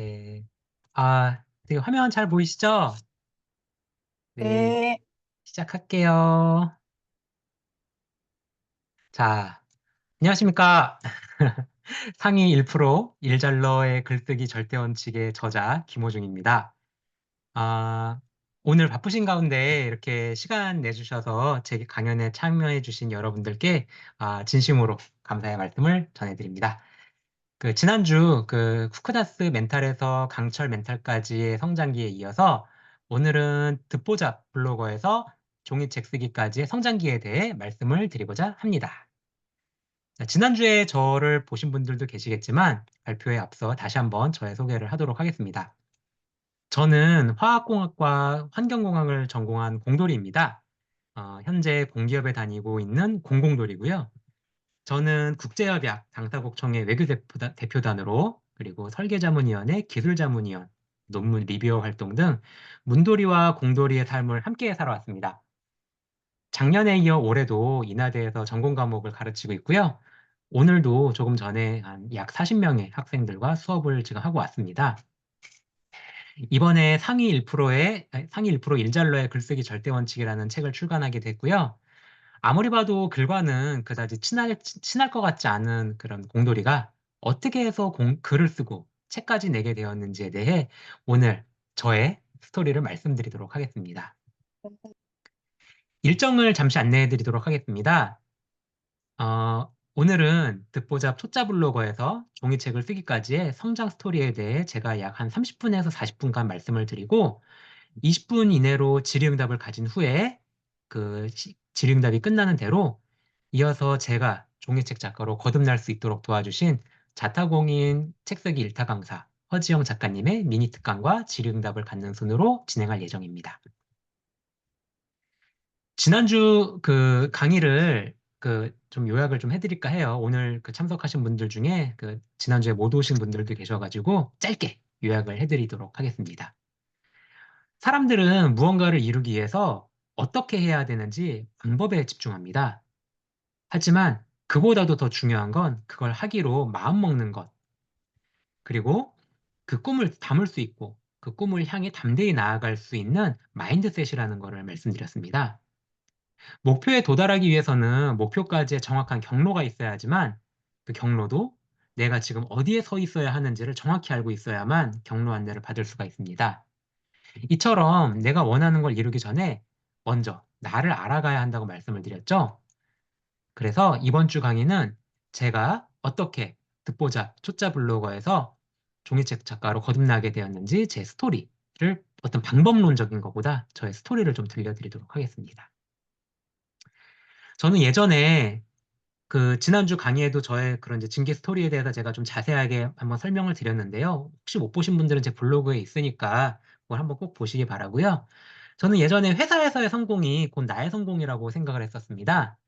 네. 되게 화면 잘 보이시죠? 네, 네, 시작할게요. 자, 안녕하십니까. 상위 1% 일잘러의 글쓰기 절대 원칙의 저자 김호중입니다. 아, 오늘 바쁘신 가운데 이렇게 시간 내주셔서 제 강연에 참여해주신 여러분들께 진심으로 감사의 말씀을 전해드립니다. 지난주 쿠크다스 멘탈에서 강철 멘탈까지의 성장기에 이어서 오늘은 듣보잡 블로거에서 종이책 쓰기까지의 성장기에 대해 말씀을 드리고자 합니다. 자, 지난주에 저를 보신 분들도 계시겠지만 발표에 앞서 다시 한번 저의 소개를 하도록 하겠습니다. 저는 화학공학과 환경공학을 전공한 공돌이입니다. 현재 공기업에 다니고 있는 공공돌이고요. 저는 국제협약 당사국청의 외교대표단으로 그리고 설계자문위원회 기술자문위원, 논문 리뷰어 활동 등 문돌이와 공돌이의 삶을 함께 살아왔습니다. 작년에 이어 올해도 인하대에서 전공 과목을 가르치고 있고요. 오늘도 조금 전에 한 약 40명의 학생들과 수업을 지금 하고 왔습니다. 이번에 상위 1% 일잘러의 글쓰기 절대 원칙이라는 책을 출간하게 됐고요. 아무리 봐도 글과는 그다지 친할 것 같지 않은 그런 공돌이가 어떻게 해서 글을 쓰고 책까지 내게 되었는지에 대해 오늘 저의 스토리를 말씀드리도록 하겠습니다. 일정을 잠시 안내해 드리도록 하겠습니다. 오늘은 듣보잡 초짜 블로거에서 종이책을 쓰기까지의 성장 스토리에 대해 제가 약 한 30분에서 40분간 말씀을 드리고 20분 이내로 질의응답을 가진 후에 질의응답이 끝나는 대로 이어서 제가 종이책 작가로 거듭날 수 있도록 도와주신 자타공인 책쓰기 일타 강사 허지영 작가님의 미니 특강과 질의응답을 갖는 순으로 진행할 예정입니다. 지난주 강의를 좀 요약을 좀 해드릴까 해요. 오늘 참석하신 분들 중에 지난주에 못 오신 분들도 계셔가지고 짧게 요약을 해드리도록 하겠습니다. 사람들은 무언가를 이루기 위해서 어떻게 해야 되는지 방법에 집중합니다. 하지만 그보다도 더 중요한 건 그걸 하기로 마음먹는 것, 그리고 그 꿈을 담을 수 있고 그 꿈을 향해 담대히 나아갈 수 있는 마인드셋이라는 것을 말씀드렸습니다. 목표에 도달하기 위해서는 목표까지의 정확한 경로가 있어야 하지만 그 경로도 내가 지금 어디에 서 있어야 하는지를 정확히 알고 있어야만 경로 안내를 받을 수가 있습니다. 이처럼 내가 원하는 걸 이루기 전에 먼저 나를 알아가야 한다고 말씀을 드렸죠. 그래서 이번 주 강의는 제가 어떻게 듣보잡 초짜 블로거에서 종이책 작가로 거듭나게 되었는지 제 스토리를 어떤 방법론적인 것보다 저의 스토리를 좀 들려드리도록 하겠습니다. 저는 예전에 지난주 강의에도 저의 그런 이제 징계 스토리에 대해서 제가 좀 자세하게 한번 설명을 드렸는데요. 혹시 못 보신 분들은 제 블로그에 있으니까 그걸 한번 꼭 보시기 바라고요. 저는 예전에 회사에서의 성공이 곧 나의 성공이라고 생각을 했었습니다.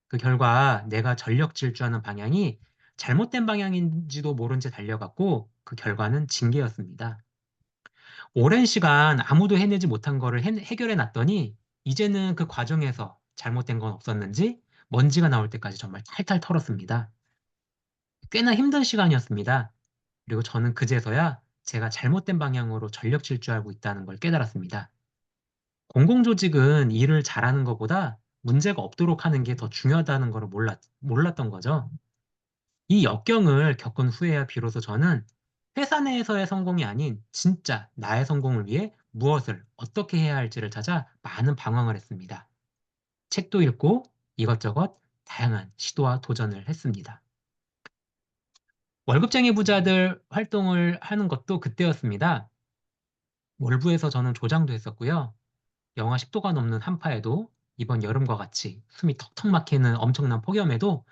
그 결과 내가 전력 질주하는 방향이 잘못된 방향인지도 모른 채 달려갔고 그 결과는 징계였습니다. 오랜 시간 아무도 해내지 못한 거를 해결해 놨더니 이제는 그 과정에서 잘못된 건 없었는지 먼지가 나올 때까지 정말 탈탈 털었습니다. 꽤나 힘든 시간이었습니다. 그리고 저는 그제서야 제가 잘못된 방향으로 전력 질주하고 있다는 걸 깨달았습니다. 공공조직은 일을 잘하는 것보다 문제가 없도록 하는 게 더 중요하다는 걸 몰랐던 거죠. 이 역경을 겪은 후에야 비로소 저는 회사 내에서의 성공이 아닌 진짜 나의 성공을 위해 무엇을 어떻게 해야 할지를 찾아 많은 방황을 했습니다. 책도 읽고 이것저것 다양한 시도와 도전을 했습니다. 월급쟁이 부자들 활동을 하는 것도 그때였습니다. 몰부에서 저는 조장도 했었고요. 영하 10도가 넘는 한파에도 이번 여름과 같이 숨이 턱턱 막히는 엄청난 폭염에도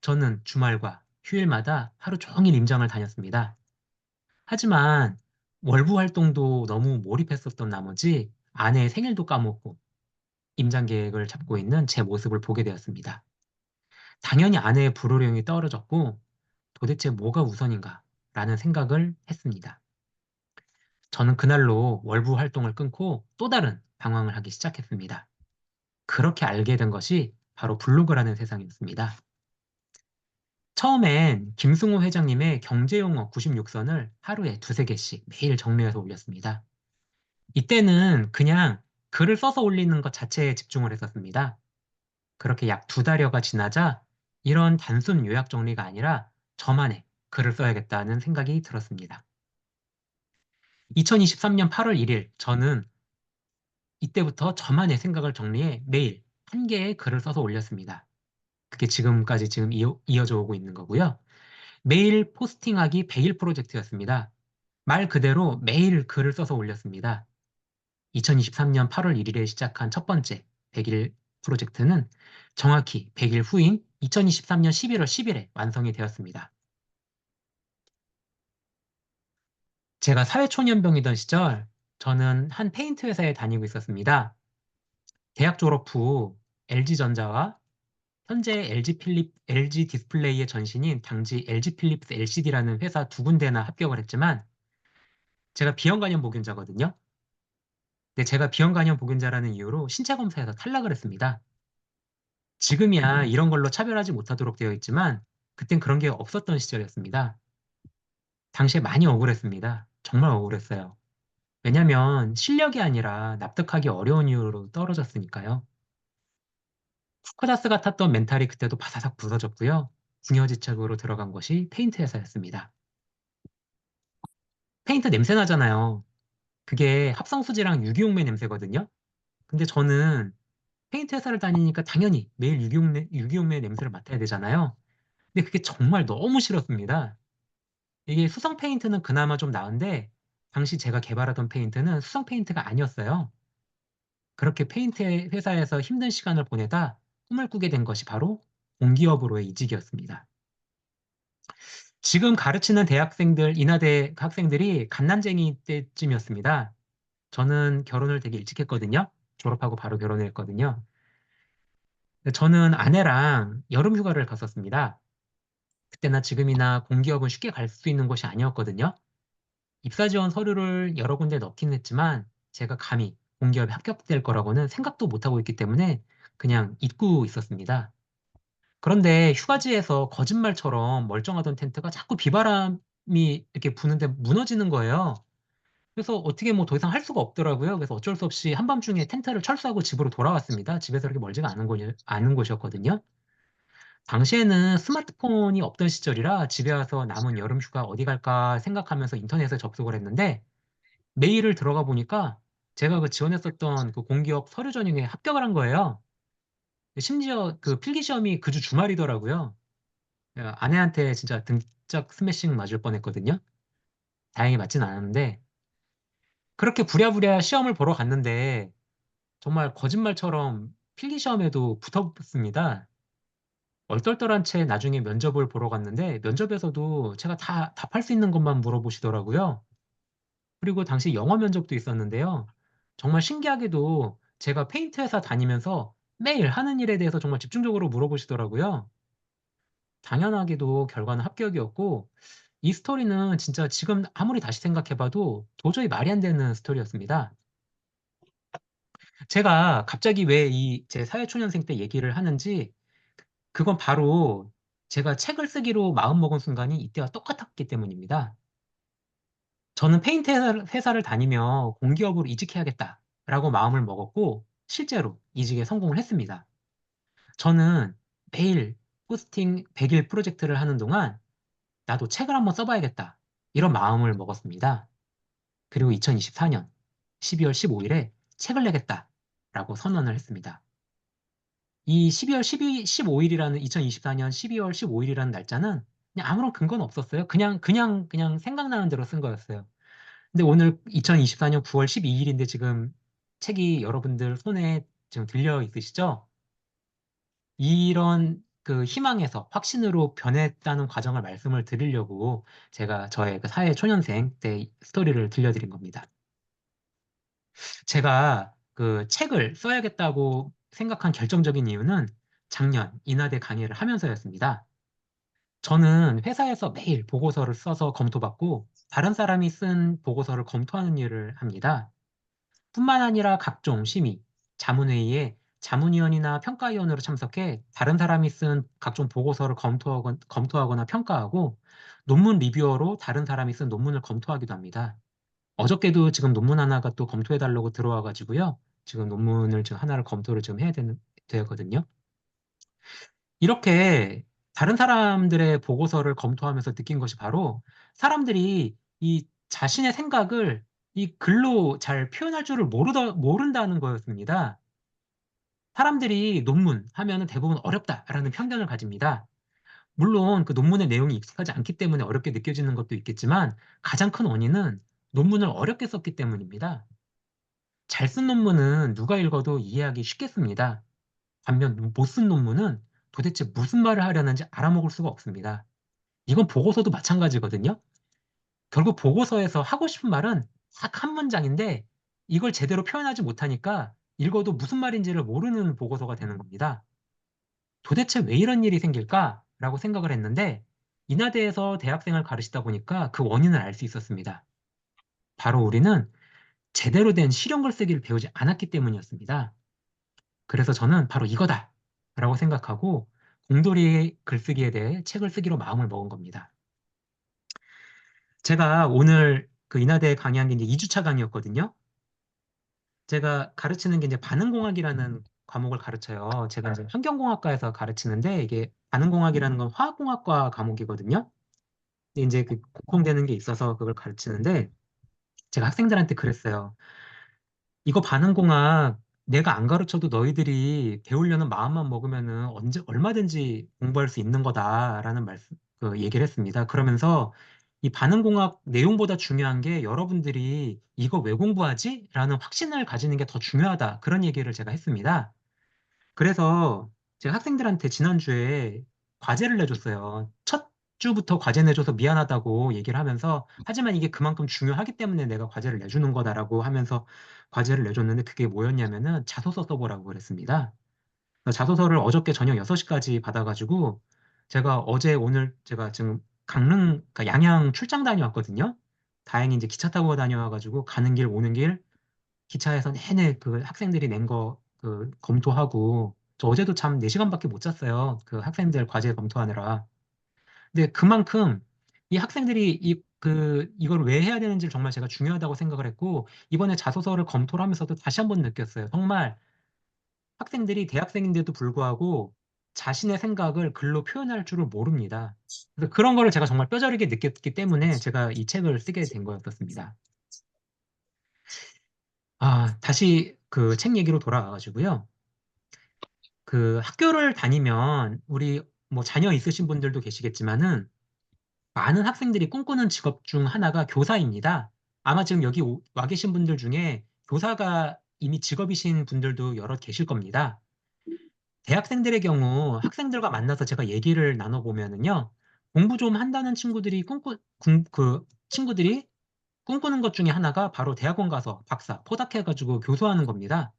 저는 주말과 휴일마다 하루 종일 임장을 다녔습니다. 하지만 월부 활동도 너무 몰입했었던 나머지 아내의 생일도 까먹고 임장 계획을 잡고 있는 제 모습을 보게 되었습니다. 당연히 아내의 불호령이 떨어졌고 도대체 뭐가 우선인가 라는 생각을 했습니다. 저는 그날로 월부 활동을 끊고 또 다른 방황을 하기 시작했습니다. 그렇게 알게 된 것이 바로 블로그라는 세상이었습니다. 처음엔 김승호 회장님의 경제용어 96선을 하루에 두세 개씩 매일 정리해서 올렸습니다. 이때는 그냥 글을 써서 올리는 것 자체에 집중을 했었습니다. 그렇게 약 두 달여가 지나자 이런 단순 요약 정리가 아니라 저만의 글을 써야겠다는 생각이 들었습니다. 2023년 8월 1일 저는 이때부터 저만의 생각을 정리해 매일 한 개의 글을 써서 올렸습니다. 그게 지금까지 이어져 오고 있는 거고요. 매일 포스팅하기 100일 프로젝트였습니다. 말 그대로 매일 글을 써서 올렸습니다. 2023년 8월 1일에 시작한 첫 번째 100일 프로젝트는 정확히 100일 후인 2023년 11월 10일에 완성이 되었습니다. 제가 사회초년병이던 시절 저는 한 페인트 회사에 다니고 있었습니다. 대학 졸업 후 LG전자와 현재 LG 디스플레이의 전신인 당시 LG 필립스 LCD라는 회사 두 군데나 합격을 했지만 제가 비형간염 보균자거든요. 근데 제가 비형간염 보균자라는 이유로 신체 검사에서 탈락을 했습니다. 지금이야 이런 걸로 차별하지 못하도록 되어 있지만 그땐 그런 게 없었던 시절이었습니다. 당시에 많이 억울했습니다. 정말 억울했어요. 왜냐면 실력이 아니라 납득하기 어려운 이유로 떨어졌으니까요. 쿠크다스가 탔던 멘탈이 그때도 바사삭 부서졌고요. 궁여지책으로 들어간 것이 페인트 회사였습니다. 페인트 냄새 나잖아요. 그게 합성수지랑 유기용매 냄새거든요. 근데 저는 페인트 회사를 다니니까 당연히 매일 유기용매 냄새를 맡아야 되잖아요. 근데 그게 정말 너무 싫었습니다. 이게 수성 페인트는 그나마 좀 나은데 당시 제가 개발하던 페인트는 수성 페인트가 아니었어요. 그렇게 페인트 회사에서 힘든 시간을 보내다 꿈을 꾸게 된 것이 바로 공기업으로의 이직이었습니다. 지금 가르치는 대학생들, 인하대 학생들이 갓난쟁이 때쯤이었습니다. 저는 결혼을 되게 일찍 했거든요. 졸업하고 바로 결혼을 했거든요. 저는 아내랑 여름 휴가를 갔었습니다. 그때나 지금이나 공기업은 쉽게 갈 수 있는 곳이 아니었거든요. 입사 지원 서류를 여러 군데 넣긴 했지만 제가 감히 공기업에 합격될 거라고는 생각도 못하고 있기 때문에 그냥 잊고 있었습니다. 그런데 휴가지에서 거짓말처럼 멀쩡하던 텐트가 자꾸 비바람이 이렇게 부는데 무너지는 거예요. 그래서 어떻게 뭐 더 이상 할 수가 없더라고요. 그래서 어쩔 수 없이 한밤중에 텐트를 철수하고 집으로 돌아왔습니다. 집에서 그렇게 멀지가 않은 곳이었거든요. 당시에는 스마트폰이 없던 시절이라 집에 와서 남은 여름 휴가 어디 갈까 생각하면서 인터넷에 접속을 했는데 메일을 들어가 보니까 제가 그 지원했었던 그 공기업 서류 전형에 합격을 한 거예요. 심지어 그 필기 시험이 그 주 주말이더라고요. 아내한테 진짜 등짝 스매싱 맞을 뻔했거든요. 다행히 맞진 않았는데 그렇게 부랴부랴 시험을 보러 갔는데 정말 거짓말처럼 필기 시험에도 붙었습니다. 얼떨떨한 채 나중에 면접을 보러 갔는데 면접에서도 제가 다 답할 수 있는 것만 물어보시더라고요. 그리고 당시 영어 면접도 있었는데요. 정말 신기하게도 제가 페인트 회사 다니면서 매일 하는 일에 대해서 정말 집중적으로 물어보시더라고요. 당연하게도 결과는 합격이었고, 이 스토리는 진짜 지금 아무리 다시 생각해봐도 도저히 말이 안 되는 스토리였습니다. 제가 갑자기 왜 이 제 사회초년생 때 얘기를 하는지, 그건 바로 제가 책을 쓰기로 마음먹은 순간이 이때와 똑같았기 때문입니다. 저는 페인트 회사를 다니며 공기업으로 이직해야겠다라고 마음을 먹었고, 실제로 이직에 성공을 했습니다. 저는 매일 포스팅 100일 프로젝트를 하는 동안 나도 책을 한번 써봐야겠다. 이런 마음을 먹었습니다. 그리고 2024년 12월 15일에 책을 내겠다라고 선언을 했습니다. 이 12월 15일이라는 2024년 12월 15일이라는 날짜는 그냥 아무런 근거는 없었어요. 그냥 생각나는 대로 쓴 거였어요. 근데 오늘 2024년 9월 12일인데 지금 책이 여러분들 손에 지금 들려 있으시죠? 이런 그 희망에서 확신으로 변했다는 과정을 말씀을 드리려고 제가 저의 그 사회 초년생 때 스토리를 들려드린 겁니다. 제가 그 책을 써야겠다고 생각한 결정적인 이유는 작년 인하대 강의를 하면서였습니다. 저는 회사에서 매일 보고서를 써서 검토받고 다른 사람이 쓴 보고서를 검토하는 일을 합니다. 뿐만 아니라 각종 심의, 자문회의에 자문위원이나 평가위원으로 참석해 다른 사람이 쓴 각종 보고서를 검토하거나 평가하고 논문 리뷰어로 다른 사람이 쓴 논문을 검토하기도 합니다. 어저께도 지금 논문 하나가 또 검토해달라고 들어와가지고요. 지금 논문을 지금 하나를 검토를 지금 되거든요. 이렇게 다른 사람들의 보고서를 검토하면서 느낀 것이 바로 사람들이 이 자신의 생각을 이 글로 잘 표현할 줄을 모른다는 거였습니다. 사람들이 논문 하면은 대부분 어렵다라는 편견을 가집니다. 물론 그 논문의 내용이 익숙하지 않기 때문에 어렵게 느껴지는 것도 있겠지만 가장 큰 원인은 논문을 어렵게 썼기 때문입니다. 잘 쓴 논문은 누가 읽어도 이해하기 쉽겠습니다. 반면 못 쓴 논문은 도대체 무슨 말을 하려는지 알아먹을 수가 없습니다. 이건 보고서도 마찬가지거든요. 결국 보고서에서 하고 싶은 말은 딱 한 문장인데 이걸 제대로 표현하지 못하니까 읽어도 무슨 말인지를 모르는 보고서가 되는 겁니다. 도대체 왜 이런 일이 생길까라고 생각을 했는데 인하대에서 대학생을 가르치다 보니까 그 원인을 알 수 있었습니다. 바로 우리는 제대로 된 실용 글쓰기를 배우지 않았기 때문이었습니다. 그래서 저는 바로 이거다라고 생각하고 공돌이 글쓰기에 대해 책을 쓰기로 마음을 먹은 겁니다. 제가 오늘 그 인하대 강의한 게 이제 2주차 강의였거든요. 제가 가르치는 게 이제 반응공학이라는 과목을 가르쳐요. 제가 이제 환경공학과에서 가르치는데 이게 반응공학이라는 건 화학공학과 과목이거든요. 근데 이제 그 공통되는 게 있어서 그걸 가르치는데 제가 학생들한테 그랬어요. 이거 반응공학 내가 안 가르쳐도 너희들이 배우려는 마음만 먹으면은 언제 얼마든지 공부할 수 있는 거다라는 그 얘기를 했습니다. 그러면서 이 반응공학 내용보다 중요한 게 여러분들이 이거 왜 공부하지? 라는 확신을 가지는 게 더 중요하다. 그런 얘기를 제가 했습니다. 그래서 제가 학생들한테 지난주에 과제를 내줬어요. 첫 주부터 과제 내줘서 미안하다고 얘기를 하면서 하지만 이게 그만큼 중요하기 때문에 내가 과제를 내주는 거다라고 하면서 과제를 내줬는데 그게 뭐였냐면은 자소서 써보라고 그랬습니다. 그래서 자소서를 어저께 저녁 6시까지 받아가지고 제가 어제 오늘 제가 지금 그러니까 양양 출장 다녀왔거든요. 다행히 이제 기차 타고 다녀와가지고 가는 길 오는 길 기차에서 내내 그 학생들이 낸 거 그 검토하고 저 어제도 잠 4시간밖에 못 잤어요. 그 학생들 과제 검토하느라. 근데 그만큼 이 학생들이 이걸 왜 해야 되는지를 정말 제가 중요하다고 생각을 했고 이번에 자소서를 검토를 하면서도 다시 한번 느꼈어요. 정말 학생들이 대학생인데도 불구하고 자신의 생각을 글로 표현할 줄을 모릅니다. 그래서 그런 거를 제가 정말 뼈저리게 느꼈기 때문에 제가 이 책을 쓰게 된 거였었습니다. 다시 그 책 얘기로 돌아와가지고요. 그 학교를 다니면 우리 뭐 자녀 있으신 분들도 계시겠지만은 많은 학생들이 꿈꾸는 직업 중 하나가 교사입니다. 아마 지금 여기 와 계신 분들 중에 교사가 이미 직업이신 분들도 여러 계실 겁니다. 대학생들의 경우 학생들과 만나서 제가 얘기를 나눠보면은요, 공부 좀 한다는 그 친구들이 꿈꾸는 것 중에 하나가 바로 대학원 가서 박사, 포닥해가지고 교수하는 겁니다.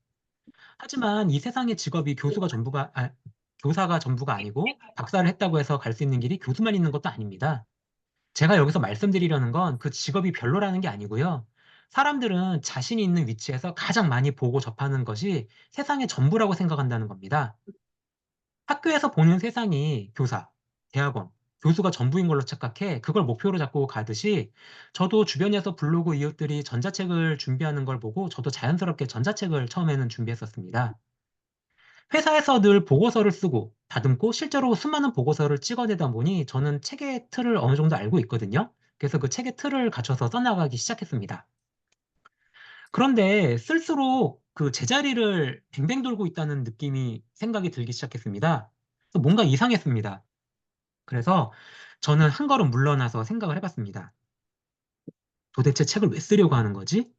하지만 이 세상의 직업이 교사가 전부가 아니고 박사를 했다고 해서 갈 수 있는 길이 교수만 있는 것도 아닙니다. 제가 여기서 말씀드리려는 건 그 직업이 별로라는 게 아니고요. 사람들은 자신이 있는 위치에서 가장 많이 보고 접하는 것이 세상의 전부라고 생각한다는 겁니다. 학교에서 보는 세상이 교사, 대학원, 교수가 전부인 걸로 착각해 그걸 목표로 잡고 가듯이 저도 주변에서 블로그 이웃들이 전자책을 준비하는 걸 보고 저도 자연스럽게 전자책을 처음에는 준비했었습니다. 회사에서 늘 보고서를 쓰고 다듬고 실제로 수많은 보고서를 찍어내다 보니 저는 책의 틀을 어느 정도 알고 있거든요. 그래서 그 책의 틀을 갖춰서 써나가기 시작했습니다. 그런데 쓸수록 그 제자리를 뱅뱅 돌고 있다는 생각이 들기 시작했습니다. 그래서 뭔가 이상했습니다. 그래서 저는 한 걸음 물러나서 생각을 해봤습니다. 도대체 책을 왜 쓰려고 하는 거지?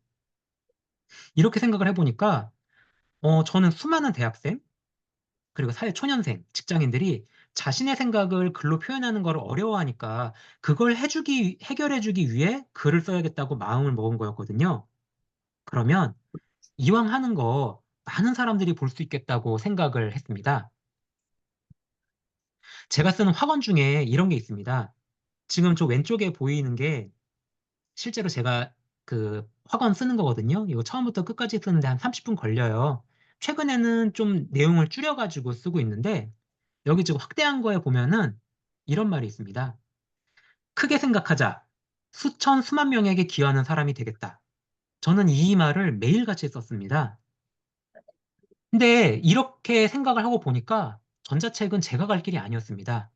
이렇게 생각을 해보니까 저는 수많은 대학생, 그리고 사회 초년생, 직장인들이 자신의 생각을 글로 표현하는 걸 어려워하니까 그걸 해결해주기 위해 글을 써야겠다고 마음을 먹은 거였거든요. 그러면 이왕 하는 거 많은 사람들이 볼 수 있겠다고 생각을 했습니다. 제가 쓰는 학원 중에 이런 게 있습니다. 지금 저 왼쪽에 보이는 게 실제로 제가 그 학원 쓰는 거거든요. 이거 처음부터 끝까지 쓰는데 한 30분 걸려요. 최근에는 좀 내용을 줄여가지고 쓰고 있는데, 여기 지금 확대한 거에 보면은 이런 말이 있습니다. 크게 생각하자. 수천, 수만 명에게 기여하는 사람이 되겠다. 저는 이 말을 매일같이 썼습니다. 근데 이렇게 생각을 하고 보니까 전자책은 제가 갈 길이 아니었습니다.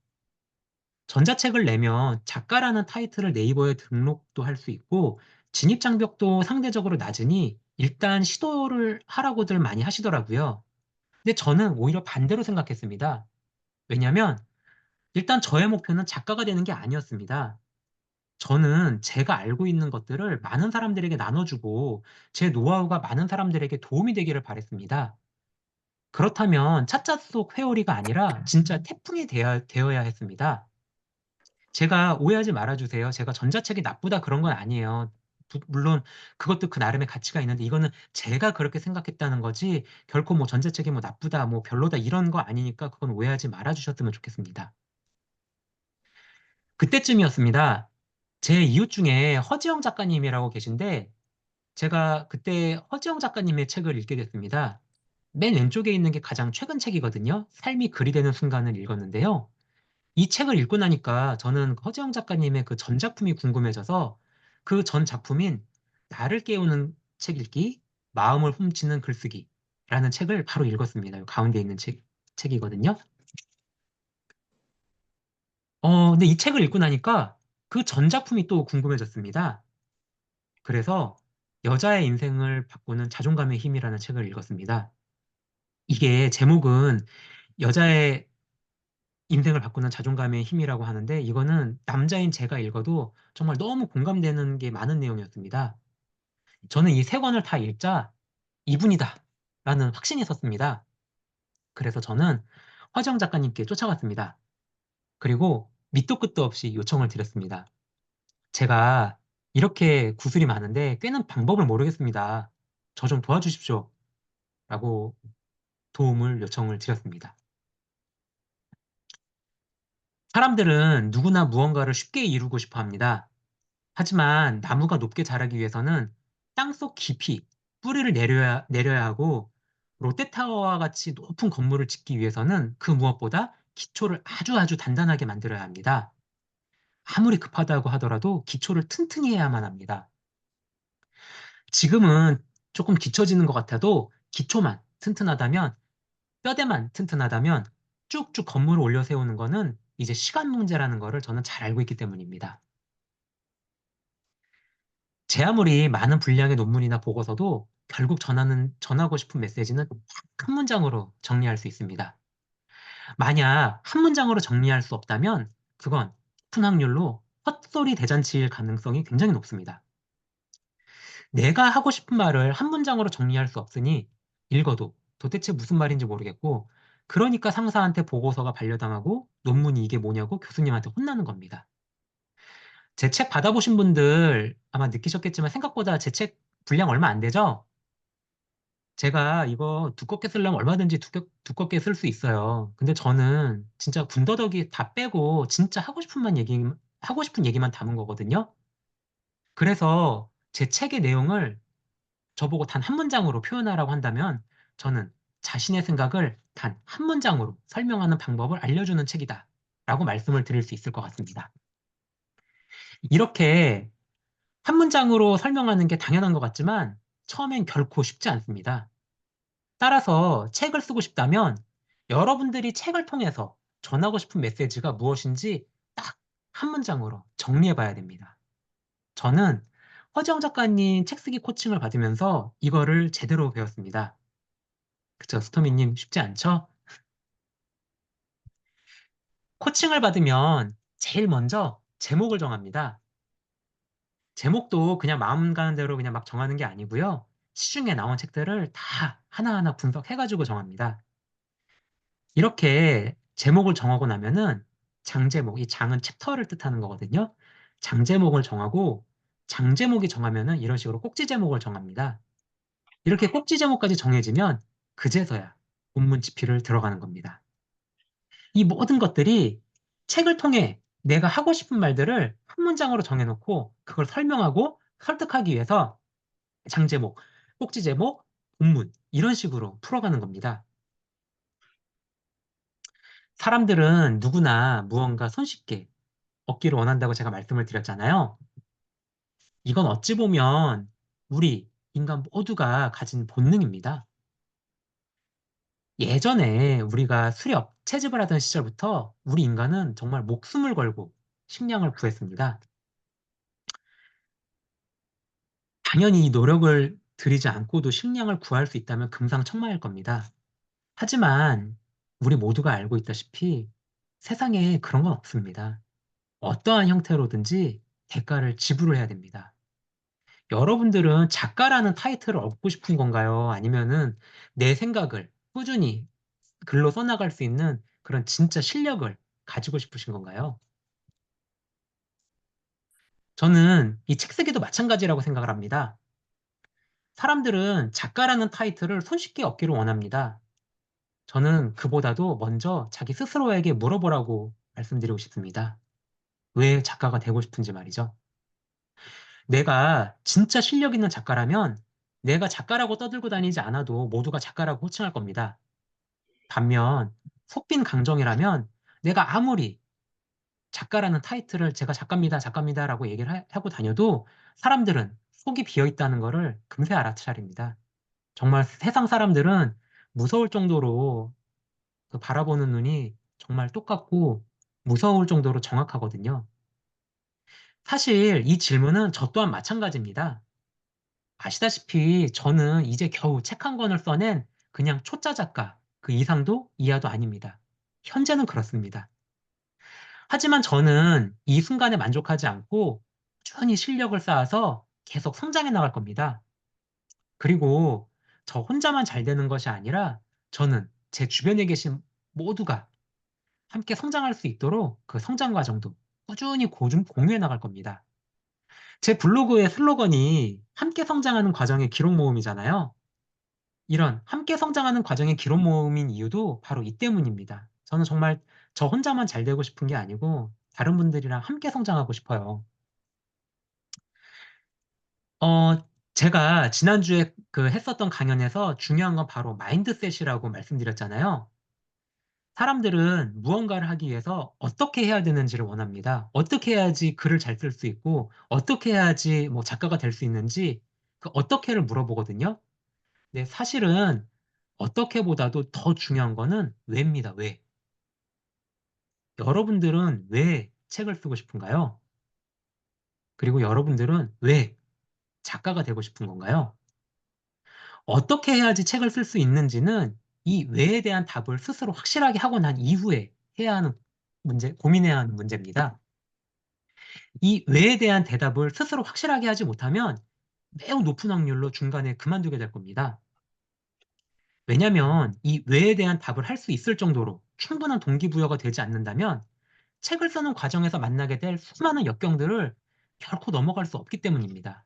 전자책을 내면 작가라는 타이틀을 네이버에 등록도 할 수 있고 진입 장벽도 상대적으로 낮으니 일단 시도를 하라고들 많이 하시더라고요. 근데 저는 오히려 반대로 생각했습니다. 왜냐하면 일단 저의 목표는 작가가 되는 게 아니었습니다. 저는 제가 알고 있는 것들을 많은 사람들에게 나눠주고 제 노하우가 많은 사람들에게 도움이 되기를 바랬습니다. 그렇다면 차차 속 회오리가 아니라 진짜 태풍이 되어야 했습니다. 제가 오해하지 말아주세요. 제가 전자책이 나쁘다 그런 건 아니에요. 물론 그것도 그 나름의 가치가 있는데 이거는 제가 그렇게 생각했다는 거지 결코 뭐 전자책이 뭐 나쁘다 뭐 별로다 이런 거 아니니까 그건 오해하지 말아주셨으면 좋겠습니다. 그때쯤이었습니다. 제 이웃 중에 허지영 작가님이라고 계신데 제가 그때 허지영 작가님의 책을 읽게 됐습니다. 맨 왼쪽에 있는 게 가장 최근 책이거든요. 삶이 글이 되는 순간을 읽었는데요. 이 책을 읽고 나니까 저는 허지영 작가님의 그 전작품이 궁금해져서 그 전 작품인 나를 깨우는 책 읽기, 마음을 훔치는 글쓰기라는 책을 바로 읽었습니다. 가운데 있는 책이거든요. 근데 이 책을 읽고 나니까 그 전 작품이 또 궁금해졌습니다. 그래서 여자의 인생을 바꾸는 자존감의 힘이라는 책을 읽었습니다. 이게 제목은 여자의 인생을 바꾸는 자존감의 힘이라고 하는데 이거는 남자인 제가 읽어도 정말 너무 공감되는 게 많은 내용이었습니다. 저는 이 세 권을 다 읽자 이분이다 라는 확신이 섰습니다. 그래서 저는 화정 작가님께 쫓아갔습니다. 그리고 밑도 끝도 없이 요청을 드렸습니다. 제가 이렇게 구술이 많은데 꿰는 방법을 모르겠습니다. 저 좀 도와주십시오. 라고 도움을 요청을 드렸습니다. 사람들은 누구나 무언가를 쉽게 이루고 싶어 합니다. 하지만 나무가 높게 자라기 위해서는 땅속 깊이 뿌리를 내려야 하고 롯데타워와 같이 높은 건물을 짓기 위해서는 그 무엇보다 기초를 아주 단단하게 만들어야 합니다. 아무리 급하다고 하더라도 기초를 튼튼히 해야만 합니다. 지금은 조금 뒤처지는 것 같아도 기초만 튼튼하다면 뼈대만 튼튼하다면 쭉쭉 건물을 올려 세우는 거는 이제 시간 문제라는 거를 저는 잘 알고 있기 때문입니다. 제 아무리 많은 분량의 논문이나 보고서도 결국 전하고 싶은 메시지는 딱 한 문장으로 정리할 수 있습니다. 만약 한 문장으로 정리할 수 없다면 그건 높은 확률로 헛소리 대잔치일 가능성이 굉장히 높습니다. 내가 하고 싶은 말을 한 문장으로 정리할 수 없으니 읽어도 도대체 무슨 말인지 모르겠고 그러니까 상사한테 보고서가 반려당하고 논문이 이게 뭐냐고 교수님한테 혼나는 겁니다. 제 책 받아보신 분들 아마 느끼셨겠지만 생각보다 제 책 분량 얼마 안 되죠? 제가 이거 두껍게 쓰려면 얼마든지 두껍게 쓸 수 있어요. 근데 저는 진짜 군더더기 다 빼고 진짜 하고 싶은 얘기만 담은 거거든요. 그래서 제 책의 내용을 저보고 단 한 문장으로 표현하라고 한다면 저는 자신의 생각을 단 한 문장으로 설명하는 방법을 알려주는 책이다. 라고 말씀을 드릴 수 있을 것 같습니다. 이렇게 한 문장으로 설명하는 게 당연한 것 같지만 처음엔 결코 쉽지 않습니다. 따라서 책을 쓰고 싶다면 여러분들이 책을 통해서 전하고 싶은 메시지가 무엇인지 딱 한 문장으로 정리해 봐야 됩니다. 저는 허지영 작가님 책 쓰기 코칭을 받으면서 이거를 제대로 배웠습니다. 그쵸, 스토미님 쉽지 않죠? 코칭을 받으면 제일 먼저 제목을 정합니다. 제목도 그냥 마음 가는 대로 그냥 막 정하는 게 아니고요. 시중에 나온 책들을 다 하나하나 분석해가지고 정합니다. 이렇게 제목을 정하고 나면은 장제목, 이 장은 챕터를 뜻하는 거거든요. 장제목을 정하고 장제목이 정하면은 이런 식으로 꼭지 제목을 정합니다. 이렇게 꼭지 제목까지 정해지면 그제서야 본문 지피를 들어가는 겁니다. 이 모든 것들이 책을 통해 내가 하고 싶은 말들을 한 문장으로 정해놓고 그걸 설명하고 설득하기 위해서 장제목, 꼭지 제목, 본문, 이런 식으로 풀어가는 겁니다. 사람들은 누구나 무언가 손쉽게 얻기를 원한다고 제가 말씀을 드렸잖아요. 이건 어찌 보면 우리 인간 모두가 가진 본능입니다. 예전에 우리가 수렵, 채집을 하던 시절부터 우리 인간은 정말 목숨을 걸고 식량을 구했습니다. 당연히 이 노력을 들이지 않고도 식량을 구할 수 있다면 금상첨화일 겁니다. 하지만 우리 모두가 알고 있다시피 세상에 그런 건 없습니다. 어떠한 형태로든지 대가를 지불을 해야 됩니다. 여러분들은 작가라는 타이틀을 얻고 싶은 건가요? 아니면은 내 생각을 꾸준히 글로 써나갈 수 있는 그런 진짜 실력을 가지고 싶으신 건가요? 저는 이 책 쓰기도 마찬가지라고 생각을 합니다. 사람들은 작가라는 타이틀을 손쉽게 얻기를 원합니다. 저는 그보다도 먼저 자기 스스로에게 물어보라고 말씀드리고 싶습니다. 왜 작가가 되고 싶은지 말이죠. 내가 진짜 실력 있는 작가라면 내가 작가라고 떠들고 다니지 않아도 모두가 작가라고 호칭할 겁니다. 반면 속빈 강정이라면 내가 아무리 작가라는 타이틀을 제가 작가입니다, 작가입니다라고 얘기를 하고 다녀도 사람들은 속이 비어 있다는 거를 금세 알아차립니다. 정말 세상 사람들은 무서울 정도로 그 바라보는 눈이 정말 똑같고 무서울 정도로 정확하거든요. 사실 이 질문은 저 또한 마찬가지입니다. 아시다시피 저는 이제 겨우 책 한 권을 써낸 그냥 초짜 작가, 그 이상도 이하도 아닙니다. 현재는 그렇습니다. 하지만 저는 이 순간에 만족하지 않고 꾸준히 실력을 쌓아서 계속 성장해 나갈 겁니다. 그리고 저 혼자만 잘 되는 것이 아니라 저는 제 주변에 계신 모두가 함께 성장할 수 있도록 그 성장 과정도 꾸준히 공유해 나갈 겁니다. 제 블로그의 슬로건이 함께 성장하는 과정의 기록 모음이잖아요. 이런 함께 성장하는 과정의 기록 모음인 이유도 바로 이 때문입니다. 저는 정말 저 혼자만 잘 되고 싶은 게 아니고 다른 분들이랑 함께 성장하고 싶어요. 어, 제가 지난주에 그 했었던 강연에서 중요한 건 바로 마인드셋이라고 말씀드렸잖아요. 사람들은 무언가를 하기 위해서 어떻게 해야 되는지를 원합니다. 어떻게 해야지 글을 잘 쓸 수 있고, 어떻게 해야지 뭐 작가가 될 수 있는지, 그 어떻게를 물어보거든요. 근데 사실은 어떻게보다도 더 중요한 거는 왜입니다. 왜? 여러분들은 왜 책을 쓰고 싶은가요? 그리고 여러분들은 왜 작가가 되고 싶은 건가요? 어떻게 해야지 책을 쓸 수 있는지는 이 왜에 대한 답을 스스로 확실하게 하고 난 이후에 해야 하는 문제, 고민해야 하는 문제입니다. 이 왜에 대한 대답을 스스로 확실하게 하지 못하면 매우 높은 확률로 중간에 그만두게 될 겁니다. 왜냐하면 이 왜에 대한 답을 할 수 있을 정도로 충분한 동기부여가 되지 않는다면 책을 쓰는 과정에서 만나게 될 수많은 역경들을 결코 넘어갈 수 없기 때문입니다.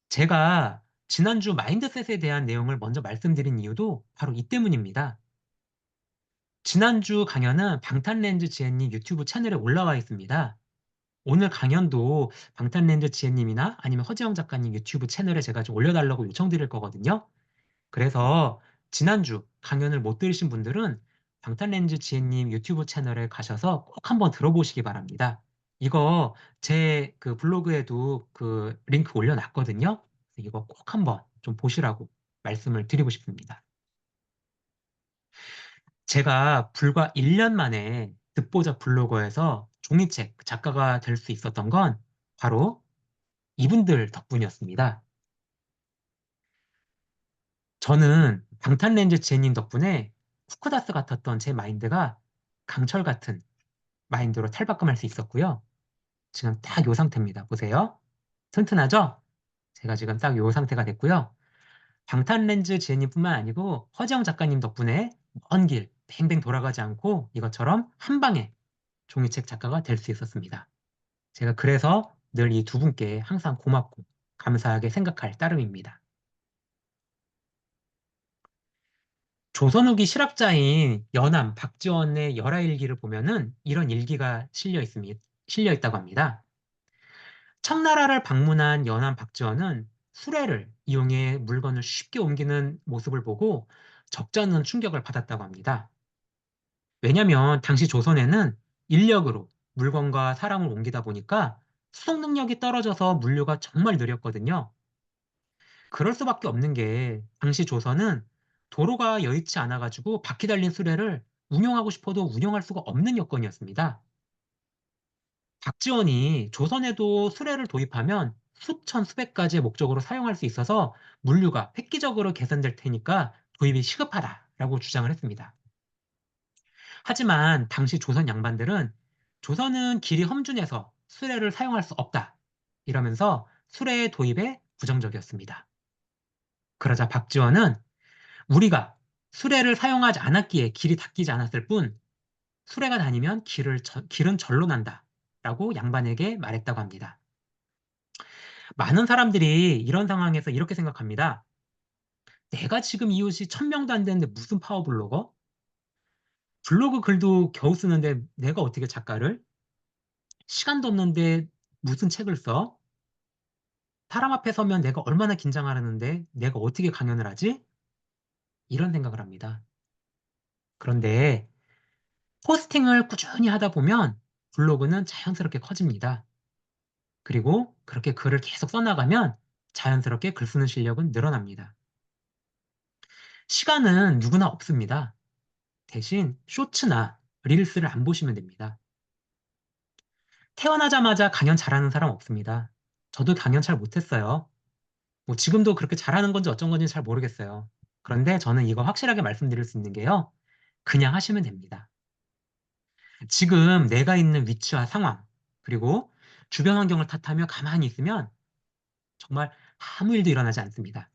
제가 지난주 마인드셋에 대한 내용을 먼저 말씀드린 이유도 바로 이 때문입니다. 지난주 강연은 방탄렌즈 지혜님 유튜브 채널에 올라와 있습니다. 오늘 강연도 방탄렌즈 지혜님이나 아니면 허지영 작가님 유튜브 채널에 제가 좀 올려달라고 요청드릴 거거든요. 그래서 지난주 강연을 못 들으신 분들은 방탄렌즈 지혜님 유튜브 채널에 가셔서 꼭 한번 들어보시기 바랍니다. 이거 제 그 블로그에도 그 링크 올려놨거든요. 이거 꼭 한번 좀 보시라고 말씀을 드리고 싶습니다. 제가 불과 1년 만에 듣보잡 블로거에서 종이책 작가가 될 수 있었던 건 바로 이분들 덕분이었습니다. 저는 방탄렌즈 지혜님 덕분에 쿠크다스 같았던 제 마인드가 강철 같은 마인드로 탈바꿈할 수 있었고요. 지금 딱 요 상태입니다. 보세요. 튼튼하죠? 제가 지금 딱 요 상태가 됐고요. 방탄렌즈 지혜님뿐만 아니고 허지영 작가님 덕분에 먼 길 뱅뱅 돌아가지 않고 이것처럼 한 방에 종이책 작가가 될 수 있었습니다. 제가 그래서 늘 이 두 분께 항상 고맙고 감사하게 생각할 따름입니다. 조선 후기 실학자인 연암 박지원의 열하일기를 보면은 이런 일기가 실려 있다고 합니다. 청나라를 방문한 연암 박지원은 수레를 이용해 물건을 쉽게 옮기는 모습을 보고 적잖은 충격을 받았다고 합니다. 왜냐하면 당시 조선에는 인력으로 물건과 사람을 옮기다 보니까 수송 능력이 떨어져서 물류가 정말 느렸거든요. 그럴 수밖에 없는 게 당시 조선은 도로가 여의치 않아가지고 바퀴 달린 수레를 운영하고 싶어도 운영할 수가 없는 여건이었습니다. 박지원이 조선에도 수레를 도입하면 수천, 수백 가지의 목적으로 사용할 수 있어서 물류가 획기적으로 개선될 테니까 도입이 시급하다라고 주장을 했습니다. 하지만 당시 조선 양반들은 조선은 길이 험준해서 수레를 사용할 수 없다. 이러면서 수레의 도입에 부정적이었습니다. 그러자 박지원은 우리가 수레를 사용하지 않았기에 길이 닦이지 않았을 뿐 수레가 다니면 길은 절로 난다. 라고 양반에게 말했다고 합니다. 많은 사람들이 이런 상황에서 이렇게 생각합니다. 내가 지금 이웃이 1000명도 안 되는데 무슨 파워블로거? 블로그 글도 겨우 쓰는데 내가 어떻게 작가를? 시간도 없는데 무슨 책을 써? 사람 앞에 서면 내가 얼마나 긴장하는데 내가 어떻게 강연을 하지? 이런 생각을 합니다. 그런데 포스팅을 꾸준히 하다 보면 블로그는 자연스럽게 커집니다. 그리고 그렇게 글을 계속 써나가면 자연스럽게 글 쓰는 실력은 늘어납니다. 시간은 누구나 없습니다. 대신 쇼츠나 릴스를 안 보시면 됩니다. 태어나자마자 강연 잘하는 사람 없습니다. 저도 강연 잘 못했어요. 뭐 지금도 그렇게 잘하는 건지 어쩐 건지 잘 모르겠어요. 그런데 저는 이거 확실하게 말씀드릴 수 있는 게요. 그냥 하시면 됩니다. 지금 내가 있는 위치와 상황, 그리고 주변 환경을 탓하며 가만히 있으면 정말 아무 일도 일어나지 않습니다.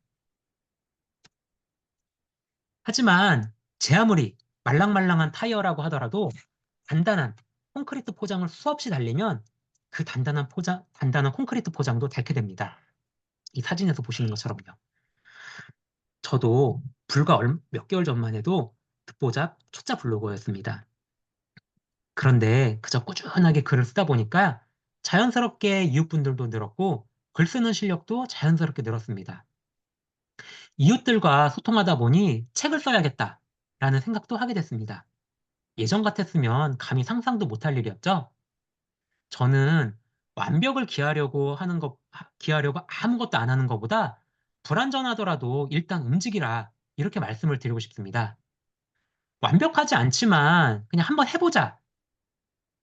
하지만 제 아무리 말랑말랑한 타이어라고 하더라도 단단한 콘크리트 포장을 수없이 달리면 그 단단한 콘크리트 포장도 닳게 됩니다. 이 사진에서 보시는 것처럼요. 저도 불과 몇 개월 전만 해도 듣보잡 초짜 블로거였습니다. 그런데 그저 꾸준하게 글을 쓰다 보니까 자연스럽게 이웃분들도 늘었고 글 쓰는 실력도 자연스럽게 늘었습니다. 이웃들과 소통하다 보니 책을 써야겠다라는 생각도 하게 됐습니다. 예전 같았으면 감히 상상도 못할 일이었죠. 저는 완벽을 기하려고 아무것도 안 하는 것보다 불완전하더라도 일단 움직이라 이렇게 말씀을 드리고 싶습니다. 완벽하지 않지만 그냥 한번 해보자.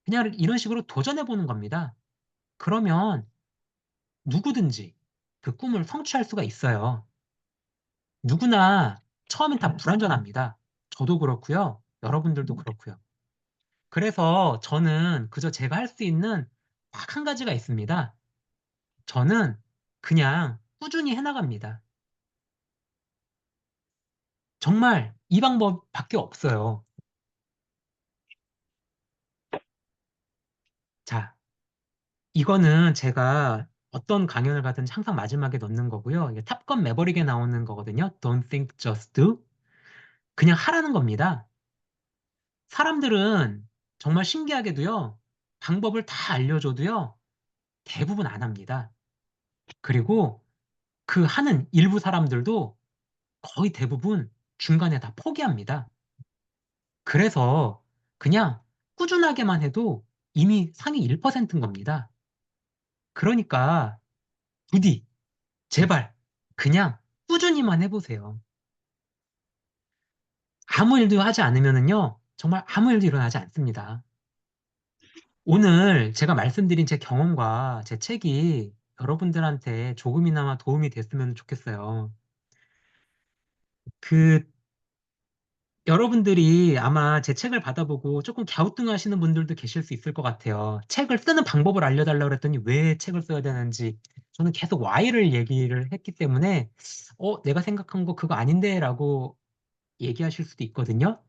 그냥 이런 식으로 도전해보는 겁니다. 그러면 누구든지 그 꿈을 성취할 수가 있어요. 누구나 처음엔 다 불완전합니다. 저도 그렇고요. 여러분들도 그렇고요. 그래서 저는 그저 제가 할 수 있는 딱 한 가지가 있습니다. 저는 그냥 꾸준히 해나갑니다. 정말 이 방법밖에 없어요. 자, 이거는 제가 어떤 강연을 가든지 항상 마지막에 넣는 거고요. 이게 탑건 매버릭에 나오는 거거든요. Don't think, just do. 그냥 하라는 겁니다. 사람들은 정말 신기하게도요. 방법을 다 알려줘도요. 대부분 안 합니다. 그리고 그 하는 일부 사람들도 거의 대부분 중간에 다 포기합니다. 그래서 그냥 꾸준하게만 해도 이미 상위 1%인 겁니다. 그러니까 부디 제발 그냥 꾸준히만 해보세요. 아무 일도 하지 않으면은요, 정말 아무 일도 일어나지 않습니다. 오늘 제가 말씀드린 제 경험과 제 책이 여러분들한테 조금이나마 도움이 됐으면 좋겠어요. 그 여러분들이 아마 제 책을 받아보고 조금 갸우뚱하시는 분들도 계실 수 있을 것 같아요. 책을 쓰는 방법을 알려달라고 그랬더니 왜 책을 써야 되는지 저는 계속 why를 얘기를 했기 때문에 내가 생각한 거 그거 아닌데라고 얘기하실 수도 있거든요.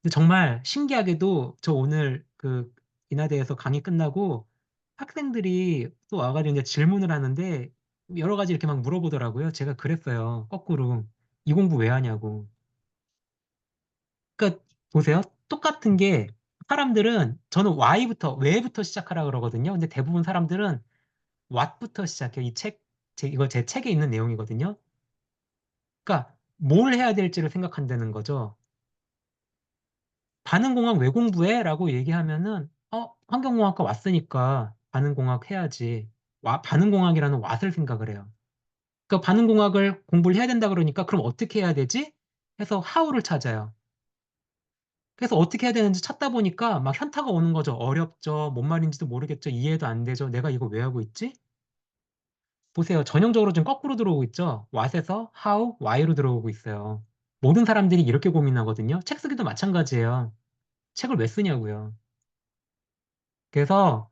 근데 정말 신기하게도 저 오늘 그 인하대에서 강의 끝나고 학생들이 또 와가지고 이제 질문을 하는데 여러 가지 이렇게 막 물어보더라고요. 제가 그랬어요. 거꾸로 이 공부 왜 하냐고. 그러니까 보세요. 똑같은 게 사람들은 저는 why부터 왜부터 시작하라 그러거든요. 근데 대부분 사람들은 what부터 시작해요. 이 책 이거 제 책에 있는 내용이거든요. 그러니까 뭘 해야 될지를 생각한다는 거죠. 반응공학 왜 공부해?라고 얘기하면은 환경공학과 왔으니까 반응공학 해야지. 반응공학이라는 왓을 생각을 해요. 그러니까 반응공학을 공부를 해야 된다 그러니까 그럼 어떻게 해야 되지? 해서 how를 찾아요. 그래서 어떻게 해야 되는지 찾다 보니까 막 현타가 오는 거죠. 어렵죠. 뭔 말인지도 모르겠죠. 이해도 안 되죠. 내가 이거 왜 하고 있지? 보세요. 전형적으로 지금 거꾸로 들어오고 있죠. what에서 how, why로 들어오고 있어요. 모든 사람들이 이렇게 고민하거든요. 책 쓰기도 마찬가지예요. 책을 왜 쓰냐고요. 그래서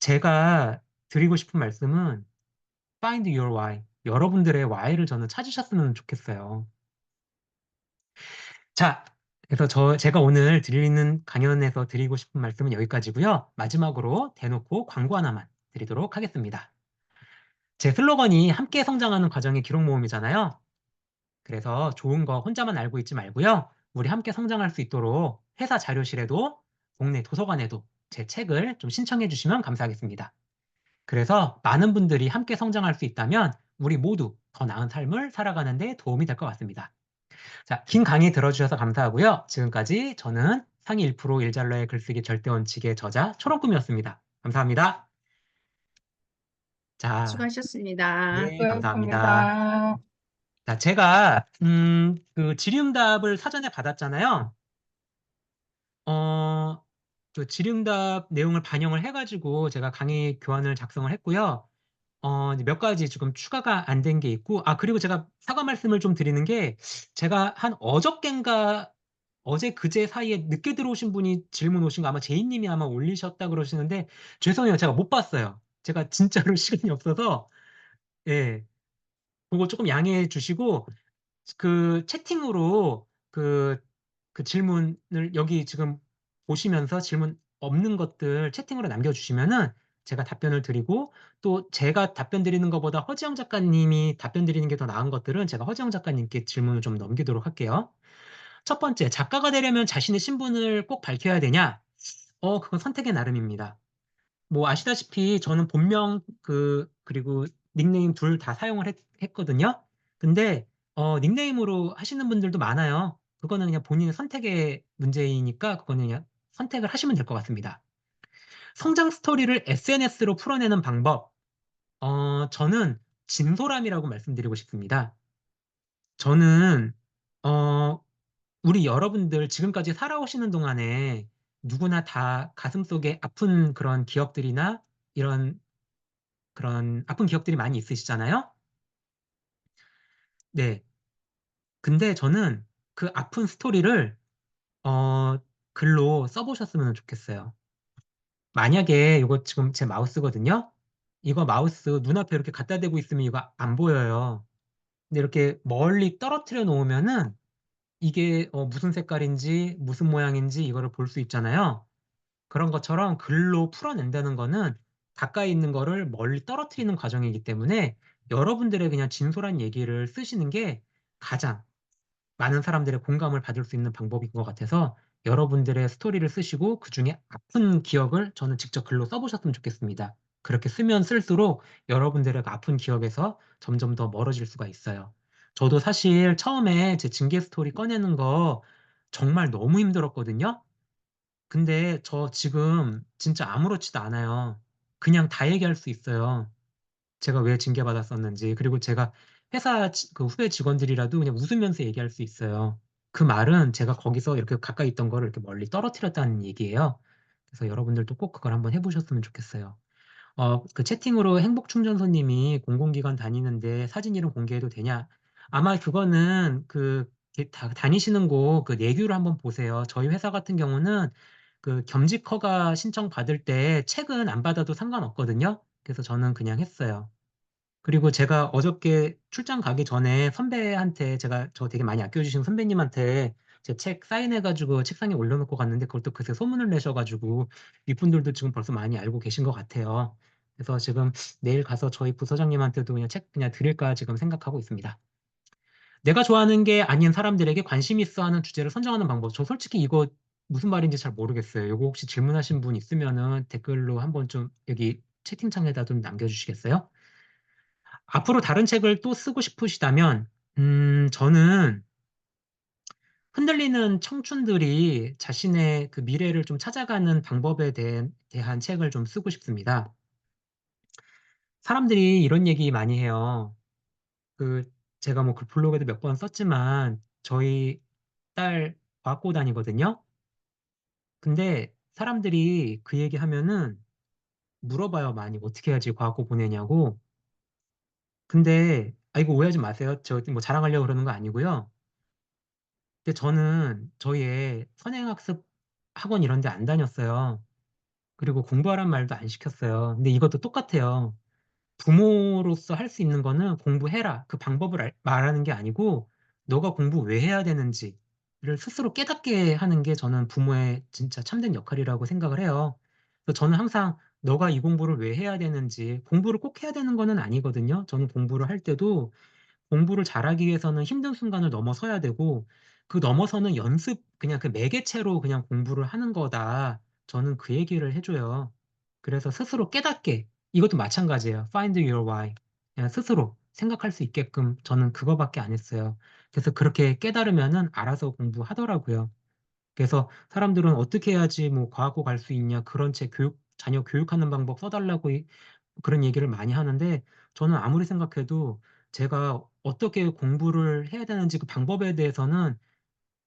제가 드리고 싶은 말씀은 find your why. 여러분들의 why를 저는 찾으셨으면 좋겠어요. 자, 그래서 제가 오늘 드리는 강연에서 드리고 싶은 말씀은 여기까지고요. 마지막으로 대놓고 광고 하나만 드리도록 하겠습니다. 제 슬로건이 함께 성장하는 과정의 기록 모음이잖아요. 그래서 좋은 거 혼자만 알고 있지 말고요. 우리 함께 성장할 수 있도록 회사 자료실에도 동네 도서관에도 제 책을 좀 신청해 주시면 감사하겠습니다. 그래서 많은 분들이 함께 성장할 수 있다면 우리 모두 더 나은 삶을 살아가는 데 도움이 될 것 같습니다. 자, 긴 강의 들어주셔서 감사하고요. 지금까지 저는 상위 1% 일잘러의 글쓰기 절대 원칙의 저자 초롱꿈이었습니다. 감사합니다. 자, 수고하셨습니다. 네, 감사합니다. 고맙습니다. 자, 제가 그 질의응답을 사전에 받았잖아요. 그 질의응답 내용을 반영을 해가지고 제가 강의 교환을 작성을 했고요. 이제 몇 가지 지금 추가가 안 된 게 있고, 그리고 제가 사과 말씀을 좀 드리는 게, 제가 한 어저껜가 어제 그제 사이에 늦게 들어오신 분이 질문 오신 거 아마 제이님이 아마 올리셨다 그러시는데, 죄송해요. 제가 못 봤어요. 제가 진짜로 시간이 없어서, 예, 그거 조금 양해해 주시고, 그 채팅으로 그 질문을 여기 지금 보시면서 질문 없는 것들 채팅으로 남겨주시면은 제가 답변을 드리고 또 제가 답변 드리는 것보다 허지영 작가님이 답변 드리는 게 더 나은 것들은 제가 허지영 작가님께 질문을 좀 넘기도록 할게요. 첫 번째, 작가가 되려면 자신의 신분을 꼭 밝혀야 되냐? 그건 선택의 나름입니다. 뭐 아시다시피 저는 본명 그리고 닉네임 둘 다 사용을 했거든요. 근데 닉네임으로 하시는 분들도 많아요. 그거는 그냥 본인의 선택의 문제이니까 그거는 그냥 선택을 하시면 될 것 같습니다. 성장 스토리를 SNS로 풀어내는 방법. 저는 진솔함이라고 말씀드리고 싶습니다. 저는 어, 우리 여러분들 지금까지 살아오시는 동안에 누구나 다 가슴속에 아픈 그런 기억들이나 이런 그런 아픈 기억들이 많이 있으시잖아요. 네. 근데 저는 그 아픈 스토리를 어, 글로 써보셨으면 좋겠어요. 만약에 이거 지금 제 마우스거든요. 이거 마우스 눈앞에 이렇게 갖다 대고 있으면 이거 안 보여요. 근데 이렇게 멀리 떨어뜨려 놓으면은 이게 무슨 색깔인지 무슨 모양인지 이거를 볼 수 있잖아요. 그런 것처럼 글로 풀어낸다는 거는 가까이 있는 거를 멀리 떨어뜨리는 과정이기 때문에 여러분들의 그냥 진솔한 얘기를 쓰시는 게 가장 많은 사람들의 공감을 받을 수 있는 방법인 것 같아서 여러분들의 스토리를 쓰시고 그중에 아픈 기억을 저는 직접 글로 써보셨으면 좋겠습니다. 그렇게 쓰면 쓸수록 여러분들의 그 아픈 기억에서 점점 더 멀어질 수가 있어요. 저도 사실 처음에 제 징계 스토리 꺼내는 거 정말 너무 힘들었거든요. 근데 저 지금 진짜 아무렇지도 않아요. 그냥 다 얘기할 수 있어요. 제가 왜 징계받았었는지. 그리고 제가 회사 그 후배 직원들이라도 그냥 웃으면서 얘기할 수 있어요. 그 말은 제가 거기서 이렇게 가까이 있던 거를 이렇게 멀리 떨어뜨렸다는 얘기예요. 그래서 여러분들도 꼭 그걸 한번 해보셨으면 좋겠어요. 그 채팅으로 행복충전소님이 공공기관 다니는데 사진 이름 공개해도 되냐? 아마 그거는 다니시는 곳 그 내규를 한번 보세요. 저희 회사 같은 경우는 그 겸직 허가 신청 받을 때 책은 안 받아도 상관없거든요. 그래서 저는 그냥 했어요. 그리고 제가 어저께 출장 가기 전에 선배한테 제가 저 되게 많이 아껴주시는 선배님한테 제 책 사인해가지고 책상에 올려놓고 갔는데 그걸 또 그새 소문을 내셔가지고 윗분들도 지금 벌써 많이 알고 계신 것 같아요. 그래서 지금 내일 가서 저희 부서장님한테도 그냥 책 그냥 드릴까 지금 생각하고 있습니다. 내가 좋아하는 게 아닌 사람들에게 관심 있어 하는 주제를 선정하는 방법. 저 솔직히 이거 무슨 말인지 잘 모르겠어요. 이거 혹시 질문하신 분 있으면은 댓글로 한번 좀 여기 채팅창에다 좀 남겨주시겠어요? 앞으로 다른 책을 또 쓰고 싶으시다면, 저는 흔들리는 청춘들이 자신의 그 미래를 좀 찾아가는 방법에 대한 책을 좀 쓰고 싶습니다. 사람들이 이런 얘기 많이 해요. 그, 제가 뭐 그 블로그에도 몇 번 썼지만, 저희 딸 과학고 다니거든요. 근데 사람들이 그 얘기 하면은 물어봐요, 많이. 어떻게 해야지 과학고 보내냐고. 근데, 이거 오해하지 마세요. 저 뭐 자랑하려고 그러는 거 아니고요. 근데 저는 저희 애 선행학습 학원 이런 데 안 다녔어요. 그리고 공부하란 말도 안 시켰어요. 근데 이것도 똑같아요. 부모로서 할 수 있는 거는 공부해라. 그 방법을 말하는 게 아니고, 너가 공부 왜 해야 되는지를 스스로 깨닫게 하는 게 저는 부모의 진짜 참된 역할이라고 생각을 해요. 그래서 저는 항상 너가 이 공부를 왜 해야 되는지, 공부를 꼭 해야 되는 거는 아니거든요. 저는 공부를 할 때도 공부를 잘하기 위해서는 힘든 순간을 넘어서야 되고, 그 넘어서는 연습, 그냥 그 매개체로 그냥 공부를 하는 거다. 저는 그 얘기를 해줘요. 그래서 스스로 깨닫게, 이것도 마찬가지예요. Find your why. 그냥 스스로 생각할 수 있게끔 저는 그거밖에 안 했어요. 그래서 그렇게 깨달으면은 알아서 공부하더라고요. 그래서 사람들은 어떻게 해야지 뭐 과학고 갈 수 있냐, 그런 자녀 교육하는 방법 써달라고 그런 얘기를 많이 하는데, 저는 아무리 생각해도 제가 어떻게 공부를 해야 되는지 그 방법에 대해서는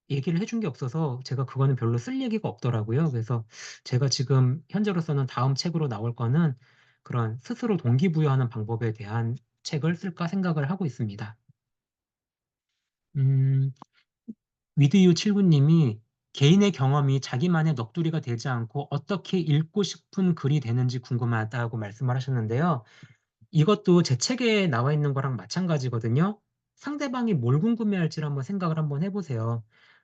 얘기를 해준 게 없어서 제가 그거는 별로 쓸 얘기가 없더라고요. 그래서 제가 지금 현재로서는 다음 책으로 나올 거는 그런 스스로 동기부여하는 방법에 대한 책을 쓸까 생각을 하고 있습니다. 음, 위드유 79님이 개인의 경험이 자기만의 넋두리가 되지 않고 어떻게 읽고 싶은 글이 되는지 궁금하다고 말씀을 하셨는데요. 이것도 제 책에 나와 있는 거랑 마찬가지거든요. 상대방이 뭘 궁금해할지를 한번 생각을 해보세요.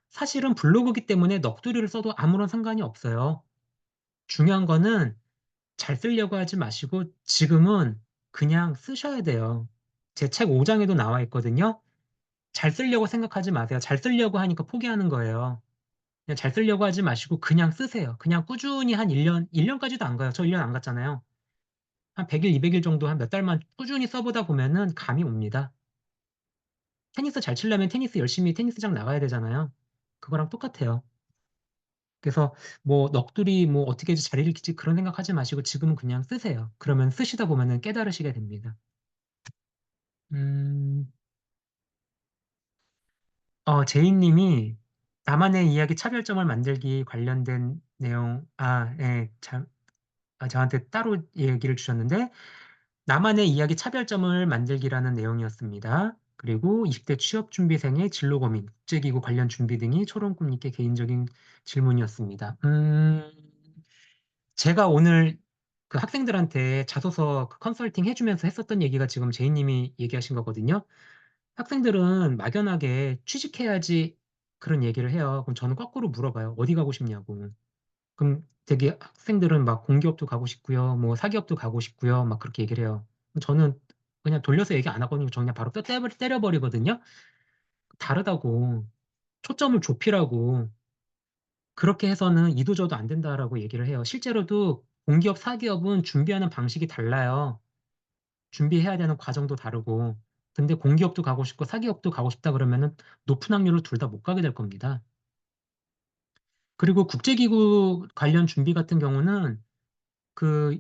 사실은 블로그기 때문에 넋두리를 써도 아무런 상관이 없어요. 중요한 거는 잘 쓰려고 하지 마시고 지금은 그냥 쓰셔야 돼요. 제 책 5장에도 나와 있거든요. 잘 쓰려고 생각하지 마세요. 잘 쓰려고 하니까 포기하는 거예요. 그냥 잘 쓰려고 하지 마시고 그냥 쓰세요. 그냥 꾸준히 한 1년, 1년까지도 안 가요. 저 1년 안 갔잖아요. 한 100일, 200일 정도 한 몇 달만 꾸준히 써보다 보면은 감이 옵니다. 테니스 잘 치려면 테니스 열심히 테니스장 나가야 되잖아요. 그거랑 똑같아요. 그래서 뭐 넋두리 뭐 어떻게 해서 잘 읽힐지 그런 생각하지 마시고 지금은 그냥 쓰세요. 그러면 쓰시다 보면은 깨달으시게 됩니다. 음, 제이님이 나만의 이야기 차별점을 만들기 관련된 내용, 예, 저한테 따로 얘기를 주셨는데, 나만의 이야기 차별점을 만들기라는 내용이었습니다. 그리고 20대 취업준비생의 진로 고민, 국제기구 관련 준비 등이 초롱꿈님께 개인적인 질문이었습니다. 제가 오늘 그 학생들한테 자소서 그 컨설팅 해주면서 했었던 얘기가 지금 제이님이 얘기하신 거거든요. 학생들은 막연하게 취직해야지 그런 얘기를 해요. 그럼 저는 거꾸로 물어봐요. 어디 가고 싶냐고. 그럼 되게 학생들은 막 공기업도 가고 싶고요. 뭐 사기업도 가고 싶고요. 막 그렇게 얘기를 해요. 저는 그냥 돌려서 얘기 안 하거든요. 저 그냥 바로 때려버리거든요. 다르다고. 초점을 좁히라고. 그렇게 해서는 이도저도 안 된다라고 얘기를 해요. 실제로도 공기업, 사기업은 준비하는 방식이 달라요. 준비해야 되는 과정도 다르고. 근데 공기업도 가고 싶고 사기업도 가고 싶다 그러면은 높은 확률로 둘 다 못 가게 될 겁니다. 그리고 국제기구 관련 준비 같은 경우는 그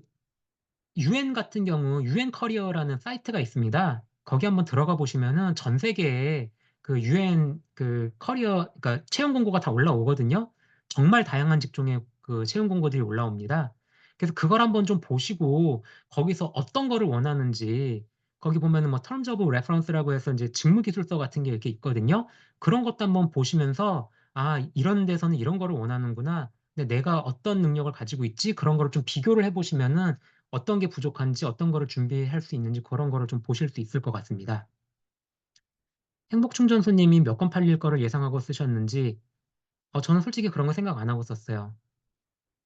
UN 같은 경우 UN 커리어라는 사이트가 있습니다. 거기 한번 들어가 보시면은 전 세계에 그 UN 그 커리어 그러니까 채용 공고가 다 올라오거든요. 정말 다양한 직종의 그 채용 공고들이 올라옵니다. 그래서 그걸 한번 좀 보시고 거기서 어떤 거를 원하는지 거기 보면은 뭐 terms of reference라고 해서 이제 직무 기술서 같은 게 이렇게 있거든요. 그런 것도 한번 보시면서 이런 데서는 이런 거를 원하는구나. 근데 내가 어떤 능력을 가지고 있지? 그런 거를 좀 비교를 해보시면은 어떤 게 부족한지 어떤 거를 준비할 수 있는지 그런 거를 좀 보실 수 있을 것 같습니다. 행복충전소님이 몇 권 팔릴 거를 예상하고 쓰셨는지 저는 솔직히 그런 거 생각 안 하고 썼어요.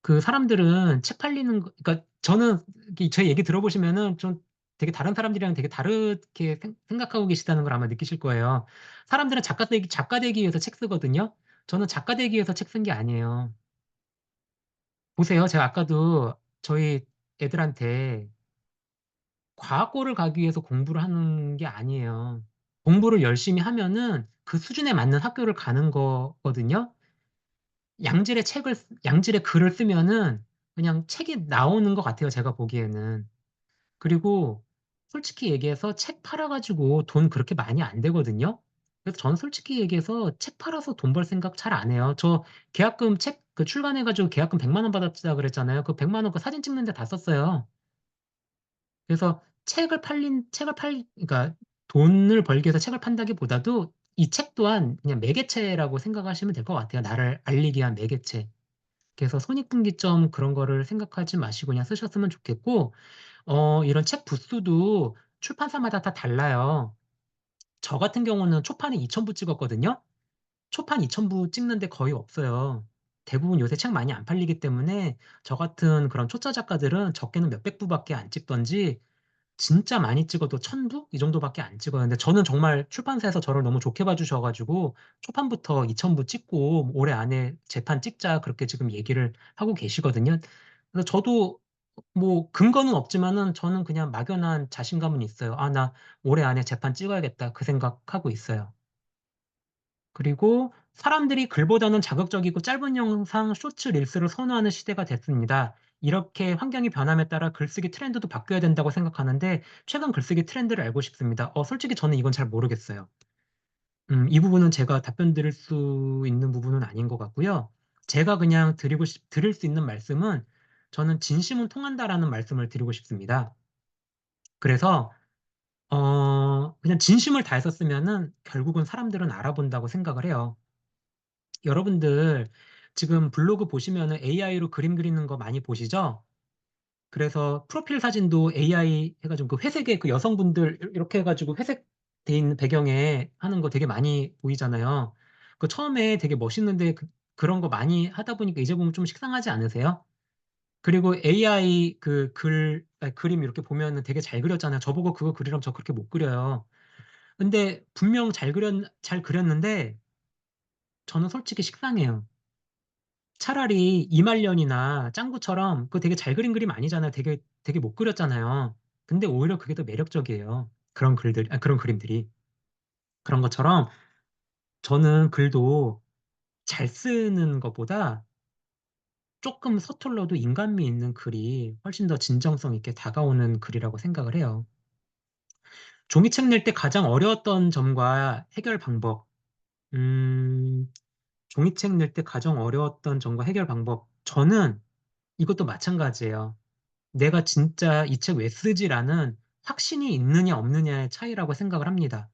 그 사람들은 책 팔리는 거, 그러니까 저는 제 얘기 들어보시면은 좀 되게 다른 사람들이랑 되게 다르게 생각하고 계시다는 걸 아마 느끼실 거예요. 사람들은 작가 되기 위해서 책 쓰거든요. 저는 작가 되기 위해서 책 쓴 게 아니에요. 보세요. 제가 아까도 저희 애들한테 과거를 가기 위해서 공부를 하는 게 아니에요. 공부를 열심히 하면은 그 수준에 맞는 학교를 가는 거거든요. 양질의 글을 쓰면은 그냥 책이 나오는 것 같아요. 제가 보기에는. 그리고 솔직히 얘기해서 책 팔아가지고 돈 그렇게 많이 안 되거든요. 그래서 저는 솔직히 얘기해서 책 팔아서 돈 벌 생각 잘 안 해요. 저 계약금 책 그 출간해가지고 계약금 100만 원 받았다 그랬잖아요. 그 100만 원 그 사진 찍는데 다 썼어요. 그래서 그러니까 돈을 벌기 위해서 책을 판다기보다도 이 책 또한 그냥 매개체라고 생각하시면 될 것 같아요. 나를 알리기 위한 매개체. 그래서 손익분기점 그런 거를 생각하지 마시고 그냥 쓰셨으면 좋겠고, 이런 책 부수도 출판사마다 다 달라요. 저 같은 경우는 초판에 2,000부 찍었거든요. 초판 2,000부 찍는데 거의 없어요. 대부분 요새 책 많이 안 팔리기 때문에 저 같은 그런 초짜 작가들은 적게는 몇백 부밖에 안 찍던지 진짜 많이 찍어도 1,000부? 이 정도밖에 안 찍어요. 근데 저는 정말 출판사에서 저를 너무 좋게 봐주셔가지고 초판부터 2,000부 찍고 올해 안에 재판 찍자 그렇게 지금 얘기를 하고 계시거든요. 그래서 저도 뭐 근거는 없지만은 저는 그냥 막연한 자신감은 있어요. 아, 나 올해 안에 재판 찍어야겠다 그 생각하고 있어요. 그리고 사람들이 글보다는 자극적이고 짧은 영상, 쇼츠, 릴스를 선호하는 시대가 됐습니다. 이렇게 환경이 변함에 따라 글쓰기 트렌드도 바뀌어야 된다고 생각하는데 최근 글쓰기 트렌드를 알고 싶습니다. 솔직히 저는 이건 잘 모르겠어요. 이 부분은 제가 답변 드릴 수 있는 부분은 아닌 것 같고요. 제가 그냥 드릴 수 있는 말씀은 저는 진심은 통한다라는 말씀을 드리고 싶습니다. 그래서 그냥 진심을 다해서 쓰면은 결국은 사람들은 알아본다고 생각을 해요. 여러분들 지금 블로그 보시면은 AI로 그림 그리는 거 많이 보시죠? 그래서 프로필 사진도 AI 해가지고 그 회색의 그 여성분들 이렇게 해가지고 회색 돼 있는 배경에 하는 거 되게 많이 보이잖아요. 그 처음에 되게 멋있는데 그런 거 많이 하다 보니까 이제 보면 좀 식상하지 않으세요? 그리고 AI 그림 이렇게 보면은 되게 잘 그렸잖아요. 저보고 그거 그리라면 저 그렇게 못 그려요. 근데 분명 잘 그렸는데 저는 솔직히 식상해요. 차라리 이말년이나 짱구처럼 그 되게 잘 그린 그림 아니잖아요. 되게 못 그렸잖아요. 근데 오히려 그게 더 매력적이에요. 그런 그림들이. 그런 것처럼 저는 글도 잘 쓰는 것보다 조금 서툴러도 인간미 있는 글이 훨씬 더 진정성 있게 다가오는 글이라고 생각을 해요. 종이책 낼 때 가장 어려웠던 점과 해결 방법. 음, 종이책 낼 때 가장 어려웠던 점과 해결 방법. 저는 이것도 마찬가지예요. 내가 진짜 이 책 왜 쓰지라는 확신이 있느냐 없느냐의 차이라고 생각을 합니다.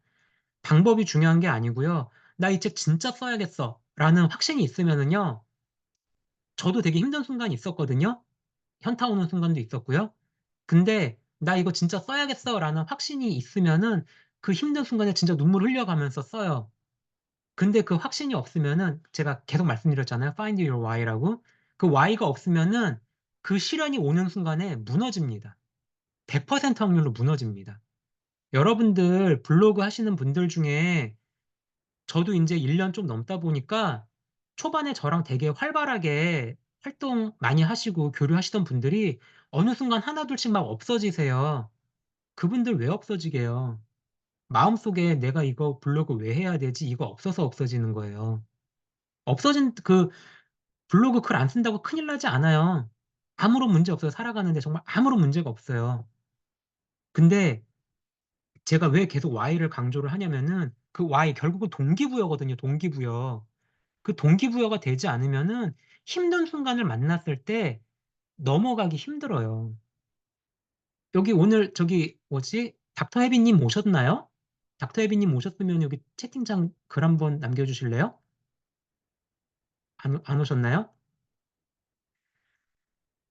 방법이 중요한 게 아니고요. 나 이 책 진짜 써야겠어 라는 확신이 있으면은요. 저도 되게 힘든 순간이 있었거든요. 현타 오는 순간도 있었고요. 근데 나 이거 진짜 써야겠어 라는 확신이 있으면은 그 힘든 순간에 진짜 눈물 흘려가면서 써요. 근데 그 확신이 없으면은 제가 계속 말씀드렸잖아요. Find your why라고. 그 why가 없으면은 그 시련이 오는 순간에 무너집니다. 100% 확률로 무너집니다. 여러분들 블로그 하시는 분들 중에 저도 이제 1년 좀 넘다 보니까 초반에 저랑 되게 활발하게 활동 많이 하시고 교류하시던 분들이 어느 순간 하나둘씩 막 없어지세요. 그분들 왜 없어지게요? 마음속에 내가 이거 블로그 왜 해야 되지? 이거 없어서 없어지는 거예요. 없어진 그 블로그 글 안 쓴다고 큰일 나지 않아요. 아무런 문제 없어요. 살아가는데 정말 아무런 문제가 없어요. 근데 제가 왜 계속 Y를 강조를 하냐면은 그 Y 결국은 동기부여거든요. 동기부여. 그 동기부여가 되지 않으면은 힘든 순간을 만났을 때 넘어가기 힘들어요. 여기 오늘 저기 뭐지? 닥터 해비님 오셨나요? 닥터 해비님 오셨으면 여기 채팅창 글 한번 남겨주실래요? 안 오셨나요?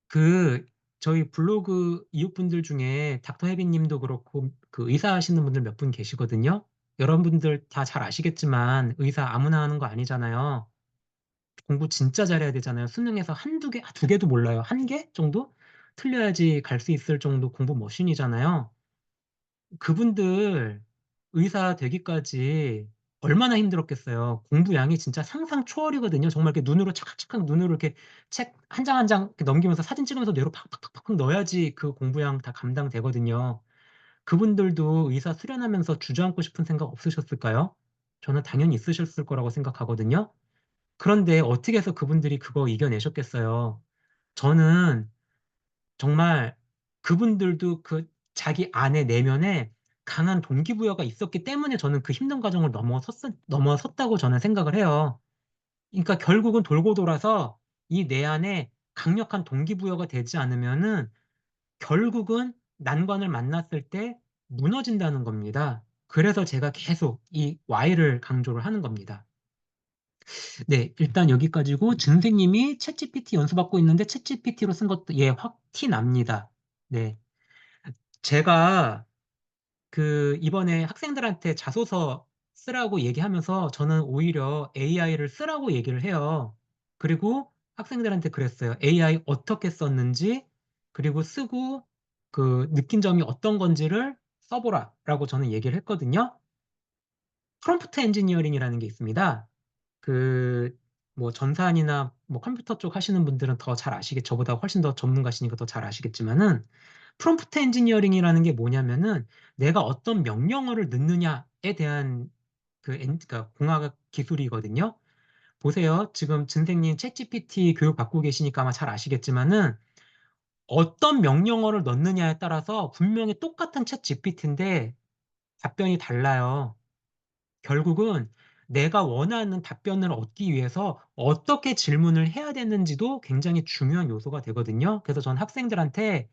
그 저희 블로그 이웃분들 중에 닥터 해비님도 그렇고 그 의사 하시는 분들 몇 분 계시거든요. 여러분들 다 잘 아시겠지만 의사 아무나 하는 거 아니잖아요. 공부 진짜 잘해야 되잖아요. 수능에서 한두 개, 두 개도 몰라요. 한 개 정도? 틀려야지 갈 수 있을 정도 공부 머신이잖아요. 그분들 의사 되기까지 얼마나 힘들었겠어요. 공부 양이 진짜 상상 초월이거든요. 정말 이렇게 눈으로 착착착 눈으로 이렇게 책 한 장 한 장 넘기면서 사진 찍으면서 뇌로 팍팍팍팍 넣어야지 그 공부 양 다 감당되거든요. 그분들도 의사 수련하면서 주저앉고 싶은 생각 없으셨을까요? 저는 당연히 있으셨을 거라고 생각하거든요. 그런데 어떻게 해서 그분들이 그거 이겨내셨겠어요? 저는 정말 그분들도 그 자기 안에 내면에 강한 동기부여가 있었기 때문에 저는 그 힘든 과정을 넘어섰다고 저는 생각을 해요. 그러니까 결국은 돌고 돌아서 이 내 안에 강력한 동기부여가 되지 않으면은 결국은 난관을 만났을 때 무너진다는 겁니다. 그래서 제가 계속 이 Y를 강조를 하는 겁니다. 네, 일단 여기까지고 준생님이 챗GPT 연수받고 있는데 챗GPT로 쓴 것도 예, 확 티 납니다. 네. 제가 그 이번에 학생들한테 자소서 쓰라고 얘기하면서 저는 오히려 AI를 쓰라고 얘기를 해요. 그리고 학생들한테 그랬어요. AI 어떻게 썼는지, 그리고 쓰고 그 느낀 점이 어떤 건지를 써보라라고 저는 얘기를 했거든요. 프롬프트 엔지니어링이라는 게 있습니다. 그 뭐 전산이나 뭐 컴퓨터 쪽 하시는 분들은 더 잘 저보다 훨씬 더 전문가시니까 더 잘 아시겠지만은 프롬프트 엔지니어링이라는 게 뭐냐면은 내가 어떤 명령어를 넣느냐에 대한 그러니까 공학 기술이거든요. 보세요. 지금 진생님 챗GPT 교육 받고 계시니까 아마 잘 아시겠지만은 어떤 명령어를 넣느냐에 따라서 분명히 똑같은 챗GPT인데 답변이 달라요. 결국은 내가 원하는 답변을 얻기 위해서 어떻게 질문을 해야 되는지도 굉장히 중요한 요소가 되거든요. 그래서 전 학생들한테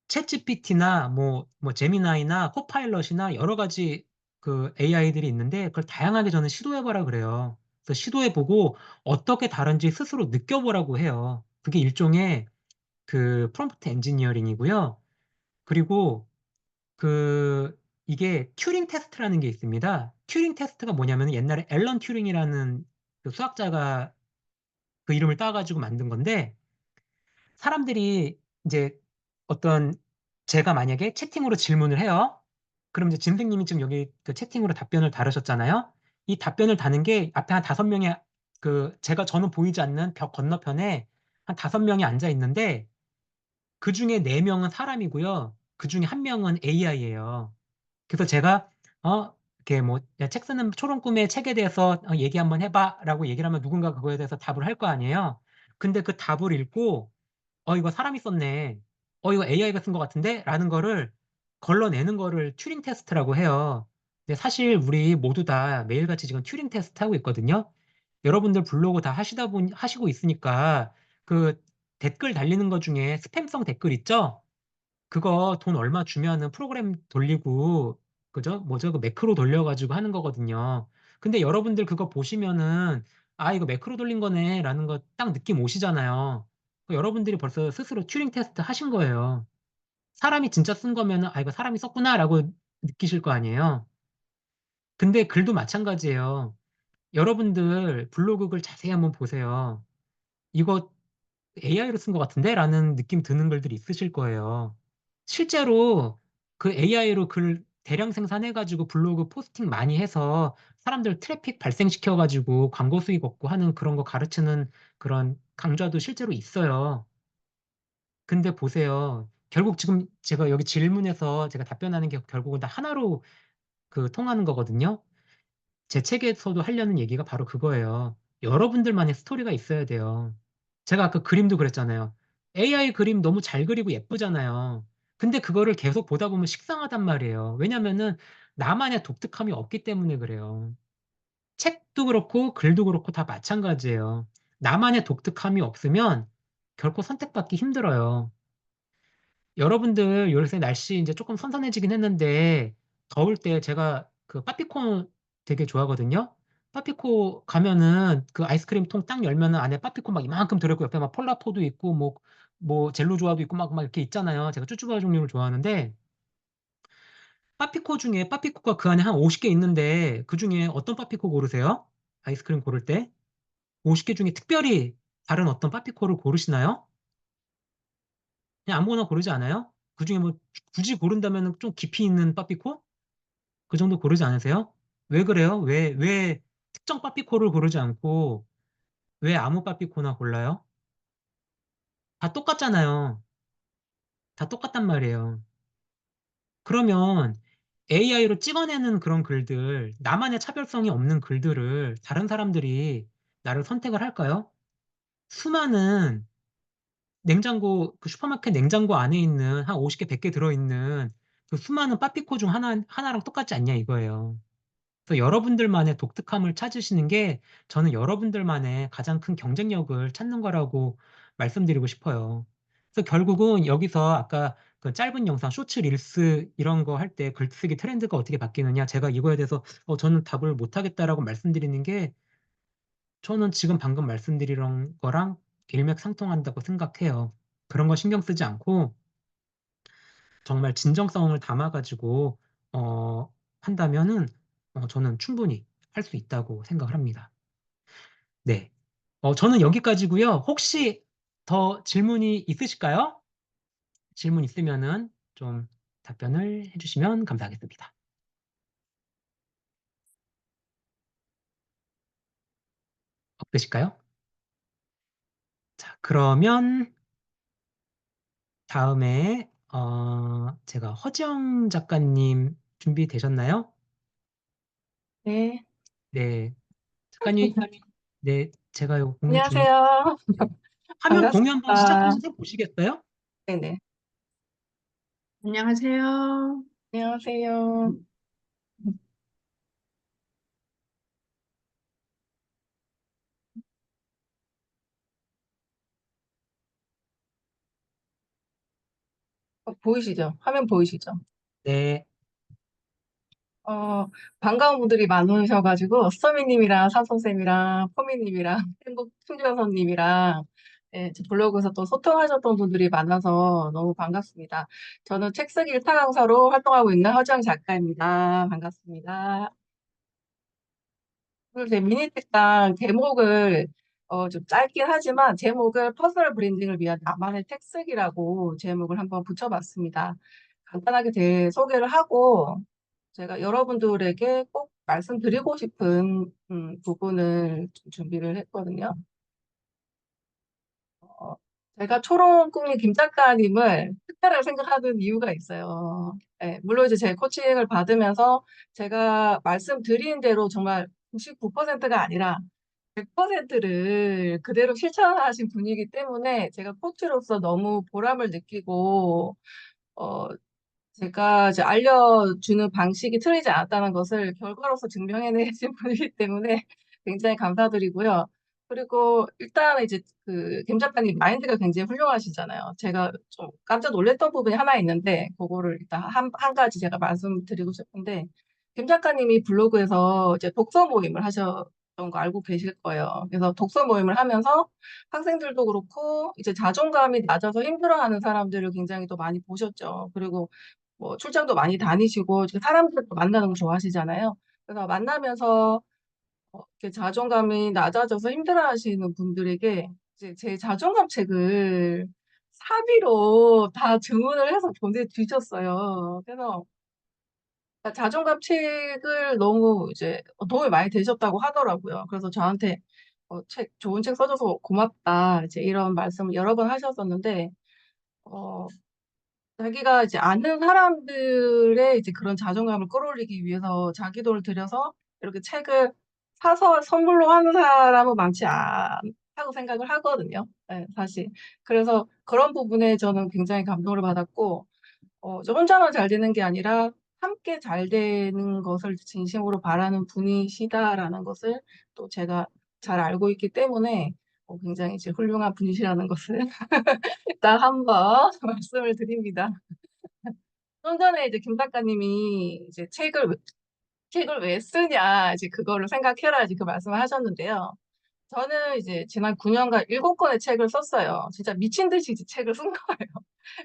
챗GPT나 뭐 제미나이나 코파일럿이나 여러 가지 그 AI들이 있는데 그걸 다양하게 저는 시도해보라 그래요. 그래서 시도해보고 어떻게 다른지 스스로 느껴보라고 해요. 그게 일종의 그 프롬프트 엔지니어링이고요. 그리고 그 이게 튜링 테스트라는 게 있습니다. 튜링 테스트가 뭐냐면 옛날에 앨런 튜링이라는 그 수학자가 그 이름을 따가지고 만든 건데 사람들이 이제 어떤 제가 만약에 채팅으로 질문을 해요. 그럼 이제 진생님이 지금 여기 그 채팅으로 답변을 다루셨잖아요. 이 답변을 다는 게 앞에 한 5명의 그 저는 보이지 않는 벽 건너편에 한 5명이 앉아 있는데 그 중에 4명은 사람이고요. 그 중에 1명은 AI예요. 그래서 제가 이렇게 뭐 책 쓰는 초록 꿈의 책에 대해서 얘기 한번 해봐라고 얘기를 하면 누군가 그거에 대해서 답을 할 거 아니에요. 근데 그 답을 읽고 이거 사람이 썼네. 이거 AI가 쓴 것 같은데? 라는 거를 걸러내는 거를 튜링 테스트라고 해요. 근데 사실 우리 모두 다 매일같이 지금 튜링 테스트 하고 있거든요. 여러분들 블로그 다 하시고 있으니까 그 댓글 달리는 것 중에 스팸성 댓글 있죠? 그거 돈 얼마 주면은 프로그램 돌리고, 그죠? 뭐죠? 그 매크로 돌려가지고 하는 거거든요. 근데 여러분들 그거 보시면은, 이거 매크로 돌린 거네. 라는 거 딱 느낌 오시잖아요. 여러분들이 벌써 스스로 튜링 테스트 하신 거예요. 사람이 진짜 쓴 거면은, 이거 사람이 썼구나. 라고 느끼실 거 아니에요. 근데 글도 마찬가지예요. 여러분들 블로그 글 자세히 한번 보세요. 이거 AI로 쓴 것 같은데? 라는 느낌 드는 글들이 있으실 거예요. 실제로 그 AI로 글 대량 생산해가지고 블로그 포스팅 많이 해서 사람들 트래픽 발생시켜가지고 광고 수익 얻고 하는 그런 거 가르치는 그런 강좌도 실제로 있어요. 근데 보세요. 결국 지금 제가 여기 질문에서 제가 답변하는 게 결국은 다 하나로 그 통하는 거거든요. 제 책에서도 하려는 얘기가 바로 그거예요. 여러분들만의 스토리가 있어야 돼요. 제가 아까 그림도 그랬잖아요. AI 그림 너무 잘 그리고 예쁘잖아요. 근데 그거를 계속 보다 보면 식상하단 말이에요. 왜냐면은 나만의 독특함이 없기 때문에 그래요. 책도 그렇고 글도 그렇고 다 마찬가지예요. 나만의 독특함이 없으면 결코 선택받기 힘들어요. 여러분들 요새 날씨 이제 조금 선선해지긴 했는데 더울 때 제가 그 빠삐콘 되게 좋아하거든요. 빠삐코 가면은 그 아이스크림 통 딱 열면은 안에 빠삐코 막 이만큼 들어있고 옆에 막 폴라포도 있고 뭐 젤로 조화도 있고 막 이렇게 있잖아요. 제가 쭈쭈바 종류를 좋아하는데 빠삐코 중에 빠삐코가 그 안에 한 50개 있는데 그 중에 어떤 빠삐코 고르세요? 아이스크림 고를 때 50개 중에 특별히 다른 어떤 빠삐코를 고르시나요? 그냥 아무거나 고르지 않아요? 그 중에 뭐 굳이 고른다면 좀 깊이 있는 빠삐코? 그 정도 고르지 않으세요? 왜 그래요? 왜 특정 빠삐코를 고르지 않고 왜 아무 빠삐코나 골라요? 다 똑같잖아요. 다 똑같단 말이에요. 그러면 AI로 찍어내는 그런 글들, 나만의 차별성이 없는 글들을 다른 사람들이 나를 선택을 할까요? 수많은 냉장고, 그 슈퍼마켓 냉장고 안에 있는 한 50개, 100개 들어있는 그 수많은 빠삐코 중 하나랑 똑같지 않냐 이거예요. 그래서 여러분들만의 독특함을 찾으시는 게 저는 여러분들만의 가장 큰 경쟁력을 찾는 거라고 말씀드리고 싶어요. 그래서 결국은 여기서 아까 그 짧은 영상, 쇼츠, 릴스 이런 거 할 때 글쓰기 트렌드가 어떻게 바뀌느냐 제가 이거에 대해서 저는 답을 못 하겠다라고 말씀드리는 게 저는 지금 방금 말씀드린 거랑 일맥상통한다고 생각해요. 그런 거 신경 쓰지 않고 정말 진정성을 담아가지고 한다면은 저는 충분히 할 수 있다고 생각을 합니다. 네. 저는 여기까지고요. 혹시 더 질문이 있으실까요? 질문 있으면은 좀 답변을 해주시면 감사하겠습니다. 없으실까요? 자, 그러면 다음에 제가 허지영 작가님 준비되셨나요? 네, 네, 작가님, 네, 제가 요 공유 중에 안녕하세요. 네. 화면 공유 한번 반갑습니다. 시작하셔서 보시겠어요? 네네. 안녕하세요. 안녕하세요. 보이시죠? 화면 보이시죠? 네, 어, 반가운 분들이 많으셔가지고, 서미님이랑 삼성쌤이랑 포미님이랑 행복 충전선님이랑 제 블로그에서 또 소통하셨던 분들이 많아서 너무 반갑습니다. 저는 책 쓰기 일타 강사로 활동하고 있는 허지영 작가입니다. 반갑습니다. 그리고 제 미니책당 제목을 좀 짧긴 하지만 제목을 퍼스널 브랜딩을 위한 나만의 책쓰기라고 제목을 한번 붙여봤습니다. 간단하게 제 소개를 하고 제가 여러분들에게 꼭 말씀드리고 싶은 부분을 좀 준비를 했거든요. 어, 제가 초롱국민 김 작가님을 특별하게 생각하는 이유가 있어요. 네, 물론 이제 제 코칭을 받으면서 제가 말씀드린 대로 정말 99%가 아니라 100%를 그대로 실천하신 분이기 때문에 제가 코치로서 너무 보람을 느끼고, 어, 제가 이제 알려주는 방식이 틀리지 않았다는 것을 결과로서 증명해내신 분이기 때문에 굉장히 감사드리고요. 그리고 일단 이제 그 김 작가님 마인드가 굉장히 훌륭하시잖아요. 제가 좀 깜짝 놀랐던 부분이 하나 있는데 그거를 일단 한 가지 제가 말씀드리고 싶은데 김 작가님이 블로그에서 이제 독서 모임을 하셨던 거 알고 계실 거예요. 그래서 독서 모임을 하면서 학생들도 그렇고 이제 자존감이 낮아서 힘들어하는 사람들을 굉장히 또 많이 보셨죠. 그리고 뭐 출장도 많이 다니시고 사람들도 만나는 거 좋아하시잖아요. 그래서 만나면서 이렇게 자존감이 낮아져서 힘들어하시는 분들에게 이제 제 자존감 책을 사비로 다 주문을 해서 보내주셨어요. 그래서 자존감 책을 너무 이제 도움이 많이 되셨다고 하더라고요. 그래서 저한테 좋은 책 써줘서 고맙다. 이제 이런 말씀을 여러 번 하셨었는데, 어, 자기가 이제 아는 사람들의 이제 그런 자존감을 끌어올리기 위해서 자기 돈을 들여서 이렇게 책을 사서 선물로 하는 사람은 많지 않다고 생각을 하거든요. 네, 사실. 그래서 그런 부분에 저는 굉장히 감동을 받았고, 저 혼자만 잘 되는 게 아니라 함께 잘 되는 것을 진심으로 바라는 분이시다라는 것을 또 제가 잘 알고 있기 때문에 굉장히 이제 훌륭한 분이시라는 것을 일단 한번 말씀을 드립니다. 좀 전에 이제 김 작가님이 이제 책을 왜 쓰냐, 이제 그거를 생각해라, 이제 그 말씀을 하셨는데요. 저는 이제 지난 9년간 7권의 책을 썼어요. 진짜 미친 듯이 이제 책을 쓴 거예요.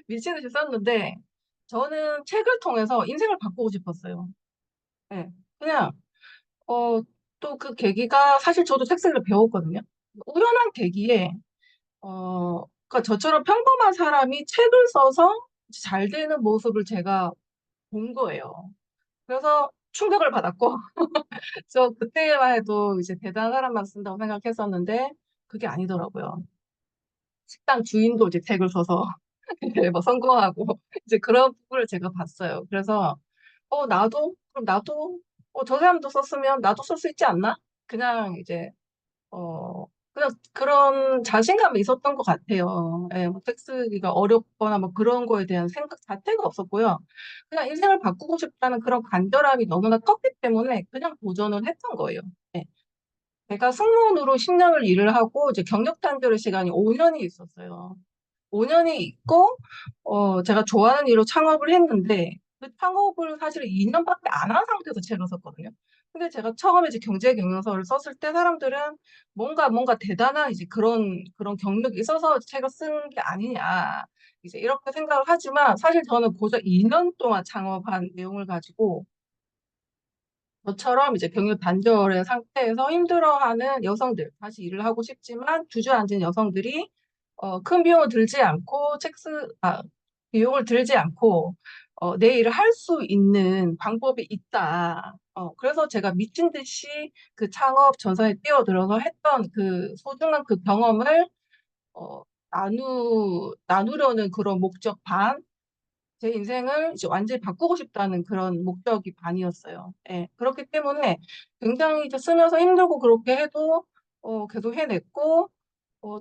미친 듯이 썼는데, 저는 책을 통해서 인생을 바꾸고 싶었어요. 네. 그냥, 또 그 계기가 사실 저도 책 쓰기를 배웠거든요. 우연한 계기에, 그러니까 저처럼 평범한 사람이 책을 써서 잘 되는 모습을 제가 본 거예요. 그래서 충격을 받았고, 저 그때만 해도 이제 대단한 사람만 쓴다고 생각했었는데, 그게 아니더라고요. 식당 주인도 이제 책을 써서. 이제 뭐 성공하고 이제 그런 부분을 제가 봤어요. 그래서 나도 저 사람도 썼으면 나도 쓸 수 있지 않나? 그냥 이제 그냥 그런 자신감이 있었던 것 같아요. 예, 뭐 텍스기가 어렵거나 뭐 그런 거에 대한 생각 자체가 없었고요. 그냥 인생을 바꾸고 싶다는 그런 간절함이 너무나 컸기 때문에 그냥 도전을 했던 거예요. 예. 제가 승무원으로 10년을 일을 하고 이제 경력 단절의 시간이 5년이 있었어요. 5년이 있고, 제가 좋아하는 일로 창업을 했는데, 그 창업을 사실 2년밖에 안 한 상태에서 책을 썼거든요. 근데 제가 처음에 이제 경제 경영서를 썼을 때 사람들은 뭔가 대단한 이제 그런 경력이 있어서 책을 쓴 게 아니냐. 이제 이렇게 생각을 하지만 사실 저는 고작 2년 동안 창업한 내용을 가지고 저처럼 이제 경력 단절의 상태에서 힘들어하는 여성들, 다시 일을 하고 싶지만 주저앉은 여성들이 큰 비용을 들지 않고 비용을 들지 않고 내 일을 할 수 있는 방법이 있다. 그래서 제가 미친 듯이 그 창업 전선에 뛰어들어서 했던 그 소중한 그 경험을 어, 나누려는 그런 목적 반, 제 인생을 이제 완전히 바꾸고 싶다는 그런 목적이 반이었어요. 예, 그렇기 때문에 굉장히 이제 쓰면서 힘들고 그렇게 해도 계속 해냈고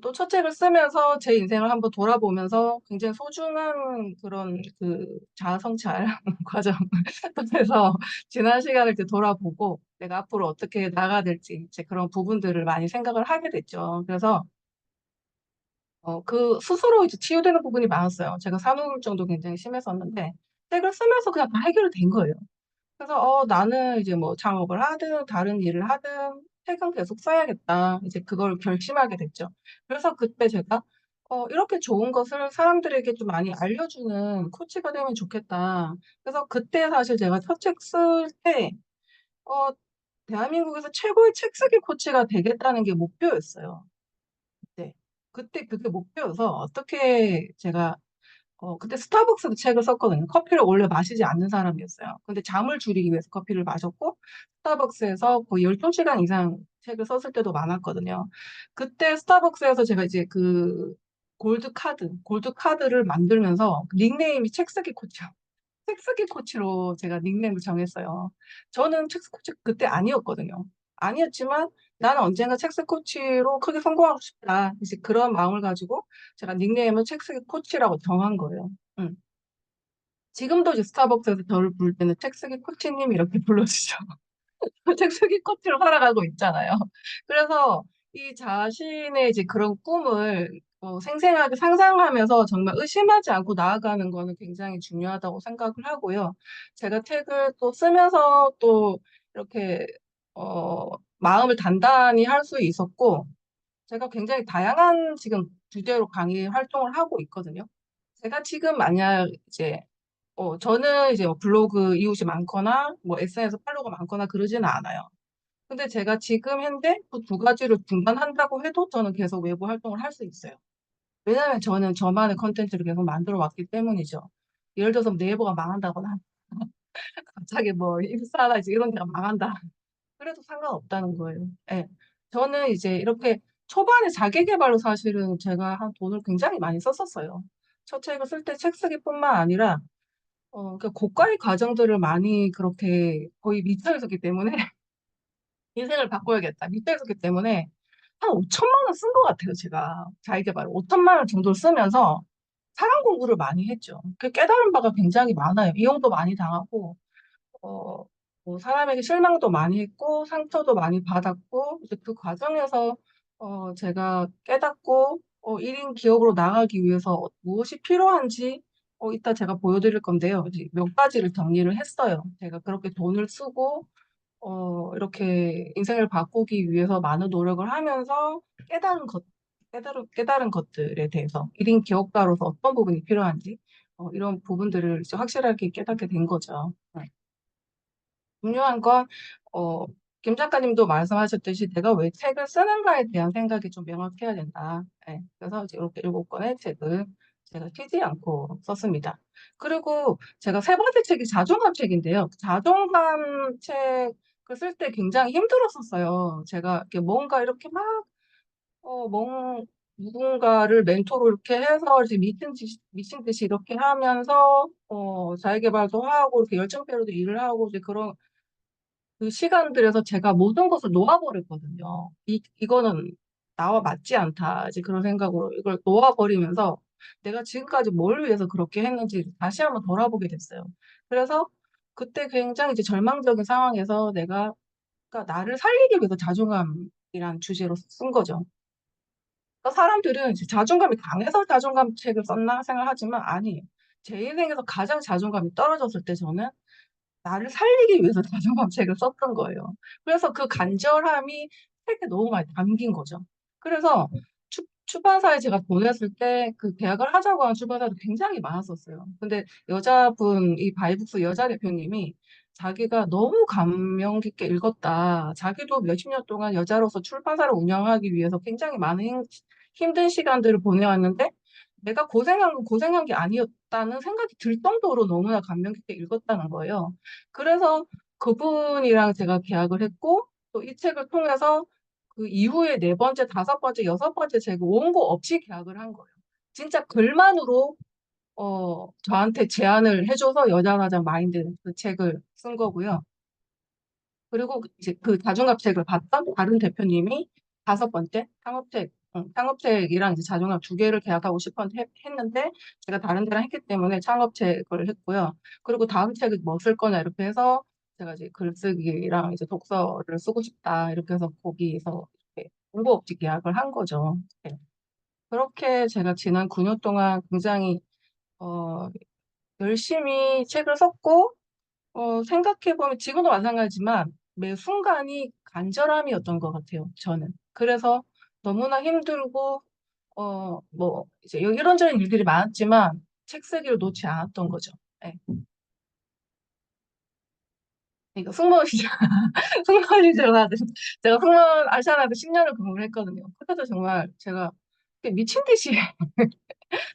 또 첫 책을 쓰면서 제 인생을 한번 돌아보면서 굉장히 소중한 그런 그 자아 성찰 과정을 통해서 지난 시간을 이제 돌아보고 내가 앞으로 어떻게 나가야 될지 이제 그런 부분들을 많이 생각을 하게 됐죠. 그래서 그 스스로 이제 치유되는 부분이 많았어요. 제가 산후우울증도 굉장히 심했었는데 책을 쓰면서 그냥 다 해결이 된 거예요. 그래서 나는 이제 뭐 창업을 하든 다른 일을 하든 책은 계속 써야겠다. 이제 그걸 결심하게 됐죠. 그래서 그때 제가 이렇게 좋은 것을 사람들에게 좀 많이 알려주는 코치가 되면 좋겠다. 그래서 그때 사실 제가 첫 책 쓸 때 어, 대한민국에서 최고의 책 쓰기 코치가 되겠다는 게 목표였어요. 네. 그때 그게 목표여서 어떻게 제가 그때 스타벅스도 책을 썼거든요. 커피를 원래 마시지 않는 사람이었어요. 근데 잠을 줄이기 위해서 커피를 마셨고, 스타벅스에서 거의 12시간 이상 책을 썼을 때도 많았거든요. 그때 스타벅스에서 제가 이제 그 골드 카드를 만들면서 닉네임이 책 쓰기 코치요. 책쓰기 코치로 제가 닉네임을 정했어요. 저는 책쓰기 코치 그때 아니었거든요. 아니었지만 나는 언젠가 책쓰기 코치로 크게 성공하고 싶다. 이제 그런 마음을 가지고 제가 닉네임을 책쓰기 코치라고 정한 거예요. 음. 지금도 이제 스타벅스에서 저를 부를 때는 책쓰기 코치님 이렇게 불러주죠. 책쓰기 코치로 살아가고 있잖아요. 그래서 이 자신의 이제 그런 꿈을 생생하게 상상하면서 정말 의심하지 않고 나아가는 거는 굉장히 중요하다고 생각을 하고요. 제가 책을 또 쓰면서 또 이렇게 어, 마음을 단단히 할 수 있었고, 제가 굉장히 다양한 지금 주제로 강의 활동을 하고 있거든요. 제가 지금 만약 이제 저는 이제 뭐 블로그 이웃이 많거나 뭐 SNS 팔로워가 많거나 그러지는 않아요. 근데 제가 지금 현재 그 두 가지를 중단한다고 해도 저는 계속 외부 활동을 할 수 있어요. 왜냐하면 저는 저만의 컨텐츠를 계속 만들어 왔기 때문이죠. 예를 들어서 네이버가 망한다거나 갑자기 뭐 인스타나 이제 이런 데가 망한다. 그래도 상관없다는 거예요. 예. 저는 이제 이렇게 초반에 자기 개발로 사실은 제가 한 돈을 굉장히 많이 썼었어요. 첫 책을 쓸 때 책 쓰기뿐만 아니라 그 고가의 과정들을 많이 그렇게 거의 미쳐 있었기 때문에 인생을 바꿔야겠다. 밑에 있었기 때문에 한 5천만 원 쓴 것 같아요, 제가. 자기계발 5천만 원 정도를 쓰면서 사람 공부를 많이 했죠. 그 깨달은 바가 굉장히 많아요. 이용도 많이 당하고, 어, 뭐 사람에게 실망도 많이 했고, 상처도 많이 받았고, 이제 그 과정에서 제가 깨닫고, 1인 기업으로 나가기 위해서 무엇이 필요한지, 이따 제가 보여드릴 건데요. 이제 몇 가지를 정리를 했어요. 제가 그렇게 돈을 쓰고, 이렇게 인생을 바꾸기 위해서 많은 노력을 하면서 깨달은 것들에 대해서 1인 기업가로서 어떤 부분이 필요한지, 이런 부분들을 이제 확실하게 깨닫게 된 거죠. 네. 중요한 건, 어, 김 작가님도 말씀하셨듯이 내가 왜 책을 쓰는가에 대한 생각이 좀 명확해야 된다. 네. 그래서 이제 이렇게 7권의 책을 제가 튀지 않고 썼습니다. 그리고 제가 세 번째 책이 자존감 책인데요. 자존감 책을 쓸 때 굉장히 힘들었었어요. 제가 이렇게 뭔가 이렇게 막, 누군가를 멘토로 이렇게 해서 이제 미친 듯이 이렇게 하면서 자기 개발도 하고 이렇게 열정페로도 일을 하고 이제 그런 그 시간들에서 제가 모든 것을 놓아버렸거든요. 이거는 나와 맞지 않다. 이제 그런 생각으로 이걸 놓아버리면서 내가 지금까지 뭘 위해서 그렇게 했는지 다시 한번 돌아보게 됐어요. 그래서 그때 굉장히 이제 절망적인 상황에서 내가 그러니까 나를 살리기 위해서 자존감이란 주제로 쓴 거죠. 그러니까 사람들은 이제 자존감이 강해서 자존감 책을 썼나 생각하지만 아니에요. 제 인생에서 가장 자존감이 떨어졌을 때 저는 나를 살리기 위해서 자존감 책을 썼던 거예요. 그래서 그 간절함이 책에 너무 많이 담긴 거죠. 그래서 출판사에 제가 보냈을 때 그 계약을 하자고 하는 출판사도 굉장히 많았었어요. 근데 여자분, 이 바이북스 여자 대표님이 자기가 너무 감명 깊게 읽었다. 자기도 몇십 년 동안 여자로서 출판사를 운영하기 위해서 굉장히 많은 힘든 시간들을 보내왔는데 내가 고생한 건 고생한 게 아니었다는 생각이 들 정도로 너무나 감명 깊게 읽었다는 거예요. 그래서 그분이랑 제가 계약을 했고, 또 이 책을 통해서 그 이후에 네 번째, 다섯 번째, 여섯 번째 책을 원고 없이 계약을 한 거예요. 진짜 글만으로, 저한테 제안을 해줘서 여자가장 마인드 그 책을 쓴 거고요. 그리고 이제 그 자존감 책을 봤던 다른 대표님이 다섯 번째 창업책, 창업책이랑 이제 자존감 두 개를 계약하고 싶었는데 했는데 제가 다른 데랑 했기 때문에 창업책을 했고요. 그리고 다음 책을 뭐 쓸 거냐 이렇게 해서 제가 이제 글쓰기랑 이제 독서를 쓰고 싶다 이렇게 해서 거기서 이렇게 공고 없이 계약을 한 거죠. 네. 그렇게 제가 지난 9년 동안 굉장히 어, 열심히 책을 썼고 생각해보면 지금도 마찬가지지만 매 순간이 간절함이었던 것 같아요, 저는. 그래서 너무나 힘들고, 이제 이런저런 일들이 많았지만 책 쓰기를 놓지 않았던 거죠. 네. 그러니까 승무원 시절, 승무원 시절, 제가 승무원 아시아나도 10년을 근무를 했거든요. 그때도 정말 제가 미친 듯이,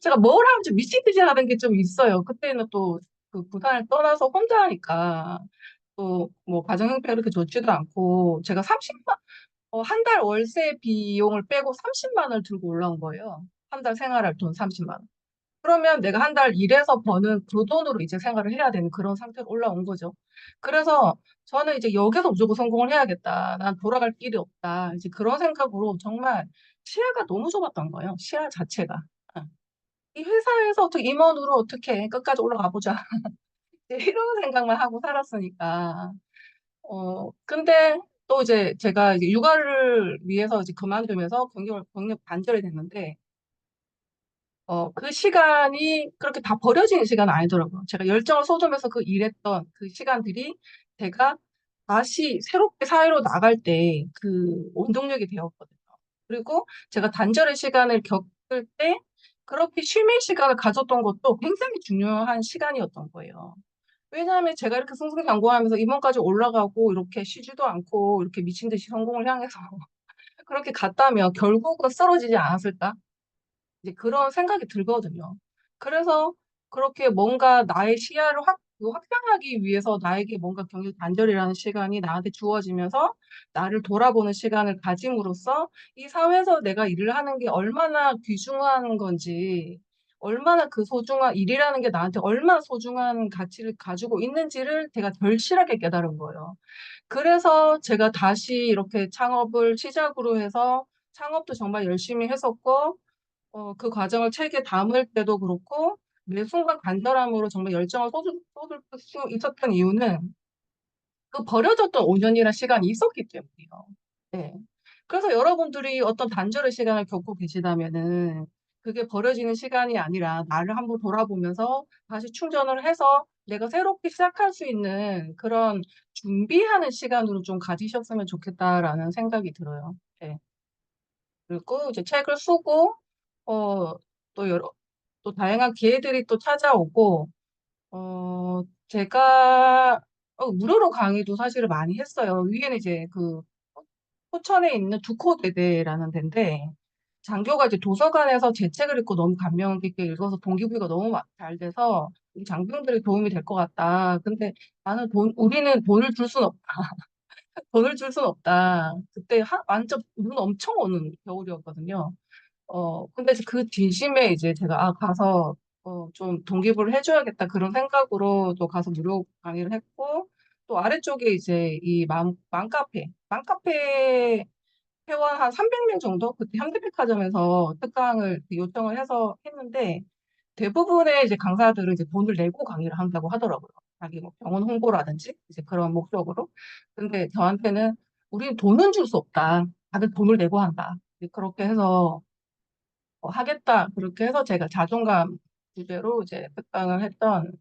제가 뭘 하면 좀 미친 듯이 하는 게 좀 있어요. 그때는 또 그 부산을 떠나서 혼자 하니까 또 뭐 가정형편 이렇게 좋지도 않고 제가 30만 한 달 월세 비용을 빼고 30만 원을 들고 올라온 거예요. 한 달 생활할 돈 30만 원. 그러면 내가 한 달 일해서 버는 그 돈으로 이제 생활을 해야 되는 그런 상태로 올라온 거죠. 그래서 저는 이제 여기서 무조건 성공을 해야겠다. 난 돌아갈 길이 없다. 이제 그런 생각으로 정말 시야가 너무 좁았던 거예요. 시야 자체가. 어. 이 회사에서 어떻게 임원으로 어떻게 끝까지 올라가 보자. 이런 생각만 하고 살았으니까. 근데 또 이제 제가 이제 육아를 위해서 이제 그만두면서 경력 단절이 됐는데, 그 시간이 그렇게 다 버려지는 시간은 아니더라고요. 제가 열정을 쏟으면서 그 일했던 그 시간들이 제가 다시 새롭게 사회로 나갈 때 그 원동력이 되었거든요. 그리고 제가 단절의 시간을 겪을 때 그렇게 쉼의 시간을 가졌던 것도 굉장히 중요한 시간이었던 거예요. 왜냐하면 제가 이렇게 승승장구하면서 임원까지 올라가고 이렇게 쉬지도 않고 이렇게 미친 듯이 성공을 향해서 그렇게 갔다면 결국은 쓰러지지 않았을까? 이제 그런 생각이 들거든요. 그래서 그렇게 뭔가 나의 시야를 확장하기 위해서 나에게 뭔가 경력 단절이라는 시간이 나한테 주어지면서 나를 돌아보는 시간을 가짐으로써 이 사회에서 내가 일을 하는 게 얼마나 귀중한 건지, 얼마나 그 소중한 일이라는 게 나한테 얼마나 소중한 가치를 가지고 있는지를 제가 절실하게 깨달은 거예요. 그래서 제가 다시 이렇게 창업을 시작으로 해서 창업도 정말 열심히 했었고, 그 과정을 책에 담을 때도 그렇고, 매 순간 간절함으로 정말 열정을 쏟을 수 있었던 이유는 그 버려졌던 5년이라는 시간이 있었기 때문이에요. 네. 그래서 여러분들이 어떤 단절의 시간을 겪고 계시다면은 그게 버려지는 시간이 아니라 나를 한번 돌아보면서 다시 충전을 해서 내가 새롭게 시작할 수 있는 그런 준비하는 시간으로 좀 가지셨으면 좋겠다라는 생각이 들어요. 네. 그리고 이제 책을 쓰고, 어, 또 또 다양한 기회들이 또 찾아오고, 제가 무료로 강의도 사실을 많이 했어요. 위에는 이제 그 포천에 있는 두코대대라는 데인데, 장교가 이제 도서관에서 제 책을 읽고 너무 감명 깊게 읽어서 동기부여가 너무 잘 돼서 이 장병들이 도움이 될 것 같다. 근데 우리는 돈을 줄 순 없다. 돈을 줄 순 없다. 그때 완전 눈 엄청 오는 겨울이었거든요. 근데 이제 그 뒷심에 이제 제가, 가서, 좀 동기부여를 해줘야겠다. 그런 생각으로 또 가서 무료 강의를 했고, 또 아래쪽에 이제 이 맘카페 회원 한 300명 정도? 그때 현대백화점에서 특강을 요청을 해서 했는데, 대부분의 이제 강사들은 이제 돈을 내고 강의를 한다고 하더라고요. 자기 뭐 병원 홍보라든지 이제 그런 목적으로. 근데 저한테는 우리는 돈은 줄 수 없다. 다들 돈을 내고 한다. 이제 그렇게 해서 하겠다. 그렇게 해서 제가 자존감 주제로 이제 특강을 했던